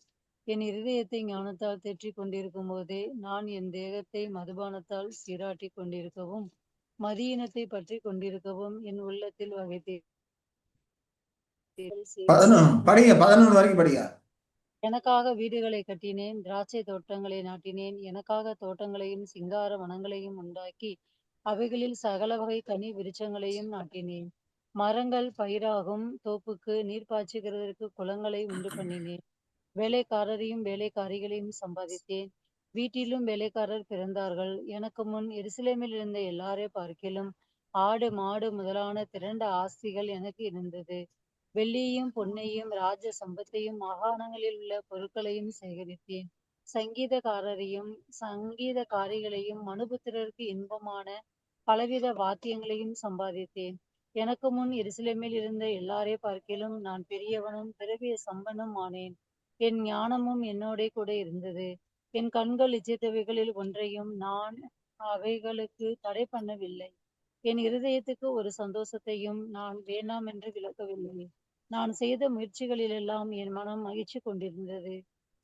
என் இருதயத்தை ஞானத்தால் தேற்றிக் கொண்டிருக்கும் போதே நான் என் தேகத்தை மதுபானத்தால் சீராட்டி கொண்டிருக்கவும் மதியினத்தை பற்றி கொண்டிருக்கவும் என் உள்ளத்தில் வகைத்தேன். 11 வரைக்கும் படிங்க. எனக்காக வீடுகளை கட்டினேன், திராட்சை தோட்டங்களை நாட்டினேன், எனக்காக தோட்டங்களையும் சிங்கார வனங்களையும் உண்டாக்கி அவைகளில் சகல வகை கனி விருட்சங்களையும் நாட்டினேன். மரங்கள் பயிராகும் தோப்புக்கு நீர் பாய்ச்சுகிறதற்கு குளங்களை உண்டு பண்ணினேன். வேலைக்காரரையும் வேலைக்காரிகளையும் சம்பாதித்தேன். வீட்டிலும் வேலைக்காரர் பிறந்தார்கள். எனக்கு முன் எருசலேமில் இருந்த எல்லாரை பார்க்கிலும் ஆடு மாடு முதலான திரண்ட ஆஸ்திகள் எனக்கு இருந்தது. வெள்ளியையும் பொன்னையும் ராஜ சம்பத்தையும் மாகாணங்களில் உள்ள பொருட்களையும் சேகரித்தேன். சங்கீதக்காரரையும் சங்கீதக்காரிகளையும் மனுபுத்திரருக்கு இன்பமான பலவித வாத்தியங்களையும் சம்பாதித்தேன். எனக்கு முன் எருசலேமில் இருந்த எல்லாரை பார்க்கிலும் நான் பெரியவனும் திரவிய சம்பனும் ஆனேன். என் ஞானமும் என்னோட கூட இருந்தது. என் கண்கள் இச்சித்தவைகளில் ஒன்றையும் நான் அவைகளுக்கு தடை பண்ணவில்லை. என் இருதயத்துக்கு ஒரு சந்தோஷத்தையும் நான் வேண்டாம் என்று விளக்கவில்லை. நான் செய்த முயற்சிகளிலெல்லாம் என் மனம் மகிழ்ச்சி கொண்டிருந்தது.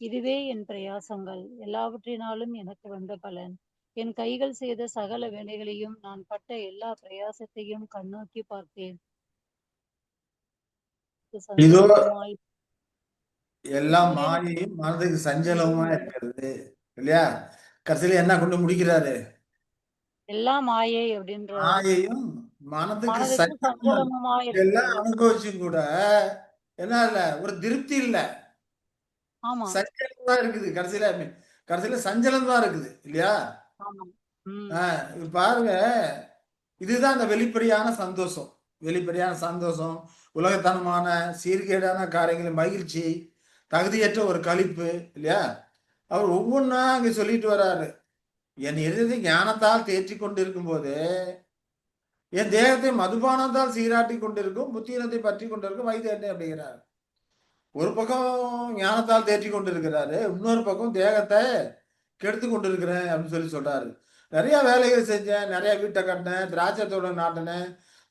இதுவே என் பிரயாசங்கள் எல்லாவற்றினாலும் எனக்கு வந்த பலன். என் கைகள் செய்த சகல வேலைகளையும் நான் பட்ட எல்லா பிரயாசத்தையும் கண்ணோக்கி பார்த்தேன். இதோ சந்தோஷமாய் எல்லாம் மாயையும் மனதுக்கு சஞ்சலமா இருக்கிறது இல்லையா? கடைசியில என்ன கொண்டு முடிக்கிறாரு? எல்லாம் மாயை அப்படின்ற மாயையும் மனதுக்கு மனதுக்கு சஞ்சலமும். சஞ்சலமுமா இதெல்லாம் இருக்கிறது. அனுபவிச்சும் கூட என்ன இல்ல, ஒரு திருப்தி இல்ல, ஆமா சஞ்சலம் தான் இருக்குது. கடைசியில சஞ்சலம் தான் இருக்குது இல்லையா? ஆமா உம் இப்ப பாருங்க, இதுதான் அந்த வெளிப்படையான சந்தோஷம். வெளிப்படையான சந்தோஷம், உலகத்தனமான சீர்கேடான காரியங்களின் மகிழ்ச்சி, தகுதியற்ற ஒரு களிப்பு இல்லையா? அவர் ஒவ்வொன்றா அங்க சொல்லிட்டு வர்றாரு. என் இருதயத்தை ஞானத்தால் தேற்றி கொண்டிருக்கும் போது என் தேகத்தை மதுபானத்தால் சீராட்டி கொண்டிருக்கும், புத்தீனத்தை பற்றி கொண்டிருக்கும் வயது என்ன அப்படிங்கிறார். ஒரு பக்கம் ஞானத்தால் தேற்றி கொண்டிருக்கிறாரு, இன்னொரு பக்கம் தேகத்தை கெடுத்து கொண்டிருக்கிறேன் அப்படின்னு சொல்றாரு. நிறைய வேலைகள் செஞ்சேன், நிறைய வீட்டை கட்டினேன், திராட்சை தோட்டம் நாட்டினேன்,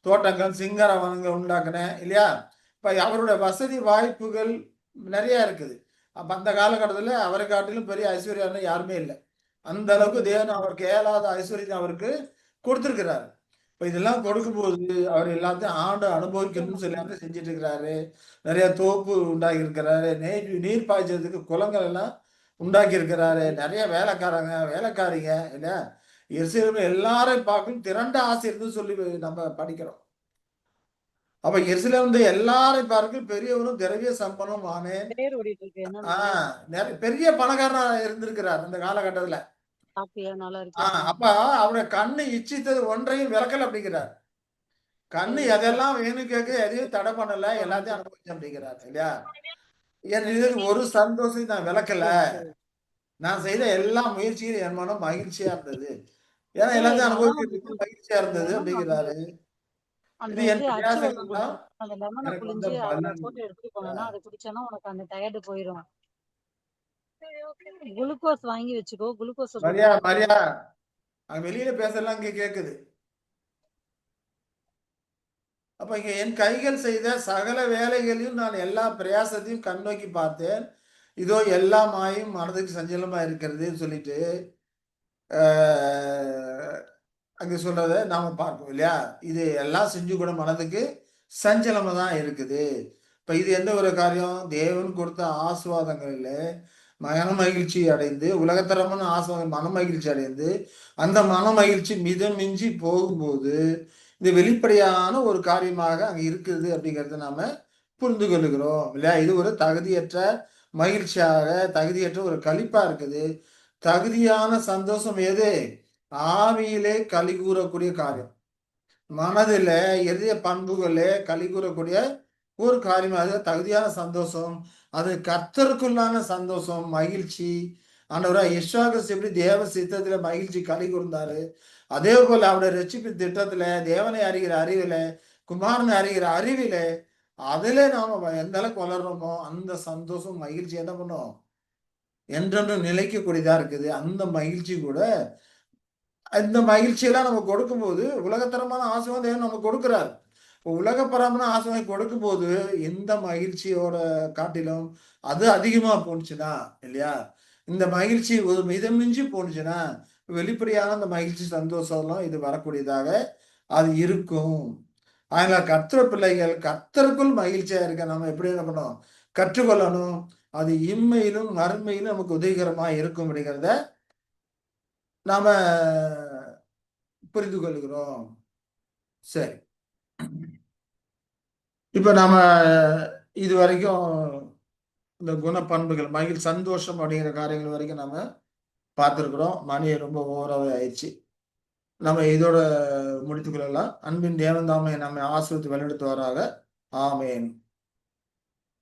தோட்டங்கள் சிங்கர வனங்கள் உண்டாக்குனேன் இல்லையா. இப்ப அவருடைய வசதி வாய்ப்புகள் நிறைய இருக்குது. அப்ப அந்த காலகட்டத்தில் அவரை காட்டிலும் பெரிய ஐஸ்வர்யம் யாருமே இல்லை. அந்த அளவுக்கு தேவன் அவருக்கு ஏலாத ஐஸ்வர்யத்தை அவருக்கு கொடுத்திருக்கிறாரு. இப்ப இதெல்லாம் கொடுக்கும்போது அவர் எல்லாத்தையும் ஆண்டு அனுபவிக்கணும்னு சொல்லி எல்லாத்தையும் செஞ்சுட்டு இருக்கிறாரு. நிறைய தோப்பு உண்டாக்கி இருக்கிறாரு, நீர் பாய்ச்சறதுக்கு குளங்கள் எல்லாம் உண்டாக்கி இருக்கிறாரு, நிறைய வேலைக்காரங்க வேலைக்காரிங்க இல்ல, எருசலேம் எல்லாரையும் பார்க்கும் திரண்ட ஆசை இருந்து சொல்லி நம்ம படிக்கிறோம். அப்ப எருசலேம் வந்து எல்லாரையும் பார்க்கும் பெரியவரும் திரவிய சம்பளம் ஆனேன். பேர் ஓடிட்டு இருக்கு. என்ன நிறைய பெரிய பணக்காரனா இருந்திருக்கிறார் அந்த காலகட்டத்துல. சாப்பிட்டியா? நல்லா இருக்கு. அப்ப அவருடைய கண்ணு இச்சித்தது ஒன்றையும் விளக்கல அப்படிங்கிறார். கண்ணு எதெல்லாம் வேணும் கேட்க எதையும் தடை பண்ணல, எல்லாத்தையும் அனுபவிச்சேன் அப்படிங்கிறார் இல்லையா. என் இதற்கு ஒரு சந்தோஷம் நான் விளக்கல, நான் செய்த எல்லா முயற்சியும் என் மனம் மகிழ்ச்சியா இருந்தது, ஏன்னா எல்லாத்தையும் அனுபவிக்கிறதுக்கு மகிழ்ச்சியா இருந்தது அப்படிங்கிறாரு. இது என் பிரயாசங்கள் தான் அந்த லெமனை எனக்கு வந்த புழிஞ்சு அதுல பலன். போட்டு எடுத்துட்டு போனோம்னா அதை குடிச்சோன்னா உனக்கு அந்த டயர்டு போயிடும். குளுக்கோஸ் வாங்கி வச்சுக்கோ. குளுக்கோஸ் மரியா மரியா அங்க வெளியில பேசலாம் இங்க கேக்குது. அப்ப இங்க என் கைகள் செய்த சகல வேலைகளையும் நான் எல்லா பிரயாசத்தையும் கண்ணோக்கி பார்த்தேன், இதோ எல்லா மாயும் மனதுக்கு சஞ்சலமா இருக்கிறதுன்னு சொல்லிட்டு அங்க சொல்றத நாம பார்ப்போம் இல்லையா. இது எல்லாம் செஞ்சு கூட மனதுக்கு சஞ்சலமா தான் இருக்குது. இப்ப இது எந்த ஒரு காரியம், தேவன் கொடுத்த ஆசுவாதங்களில் மன மகிழ்ச்சி அடைந்து, உலகத்தரமான ஆசுவாதம் மன மகிழ்ச்சி அடைந்து, அந்த மன மகிழ்ச்சி மிதமிஞ்சி போகும்போது இது வெளிப்படையான ஒரு காரியமாக அங்க இருக்குது அப்படிங்கிறத நாம புரிந்து கொள்ளுகிறோம் இல்லையா. இது ஒரு தகுதியற்ற மகிழ்ச்சியாக, தகுதியற்ற ஒரு களிப்பா இருக்குது. தகுதியான சந்தோஷம் எது? ஆவியிலே களி கூறக்கூடிய காரியம், மனதில எதிய பண்புகளே களி கூறக்கூடிய ஒரு காரியம். அது தகுதியான சந்தோஷம், அது கர்த்தருக்குள்ளான சந்தோஷம், மகிழ்ச்சி. ஆண்டவராக யெஷுவா கிறிஸ்து எப்படி தேவ சித்தத்துல மகிழ்ச்சி களி கூர்ந்தாரு, அதே போல அவருடைய ரட்சிப்பு திட்டத்துல தேவனை அறிகிற அறிவில, குமாரனை அறிகிற அறிவில, அதிலே நாம எந்த அளவுக்கு வளர்றோமோ அந்த சந்தோஷம் மகிழ்ச்சி என்ன பண்ணும், என்றென்றும் நிலைக்கக்கூடியதா இருக்குது. அந்த மகிழ்ச்சி கூட, இந்த மகிழ்ச்சியெல்லாம் நம்ம கொடுக்கும்போது உலகத்தரமான ஆசீர்வாதம் நம்ம கொடுக்கிறார். இப்போ உலகப்பரமான ஆசீர்வாதம் கொடுக்கும்போது எந்த மகிழ்ச்சியோட காட்டிலும் அது அதிகமா போனுச்சுன்னா இல்லையா, இந்த மகிழ்ச்சி ஒரு மிதமிஞ்சி போனுச்சுன்னா வெளிப்படையான அந்த மகிழ்ச்சி சந்தோஷம்லாம் இது வரக்கூடியதாக அது இருக்கும். அதனால கர்த்தர் பிள்ளைகள் கர்த்தருக்குள் மகிழ்ச்சியா இருக்க நம்ம எப்படி என்ன பண்ணணும், கற்றுக்கொள்ளணும். அது இம்மையிலும் மறுமையிலும் நமக்கு உதவிகரமா இருக்கும் அப்படிங்கிறத நாம புரிந்து கொள்கிறோம். சரி, இப்ப நாம இது வரைக்கும் இந்த குணப்பண்புகள் மகிழ் சந்தோஷம் அப்படிங்கிற காரியங்கள் வரைக்கும் நாம பார்த்துருக்குறோம். மணி ரொம்ப ஓவராகவே ஆயிடுச்சு. நம்ம இதோட முடித்துக்கொள்ளலாம். அன்பின் தேவன் தாமே நம்மை ஆசீர்வதித்து வழிநடத்துவாராக. ஆமேன்.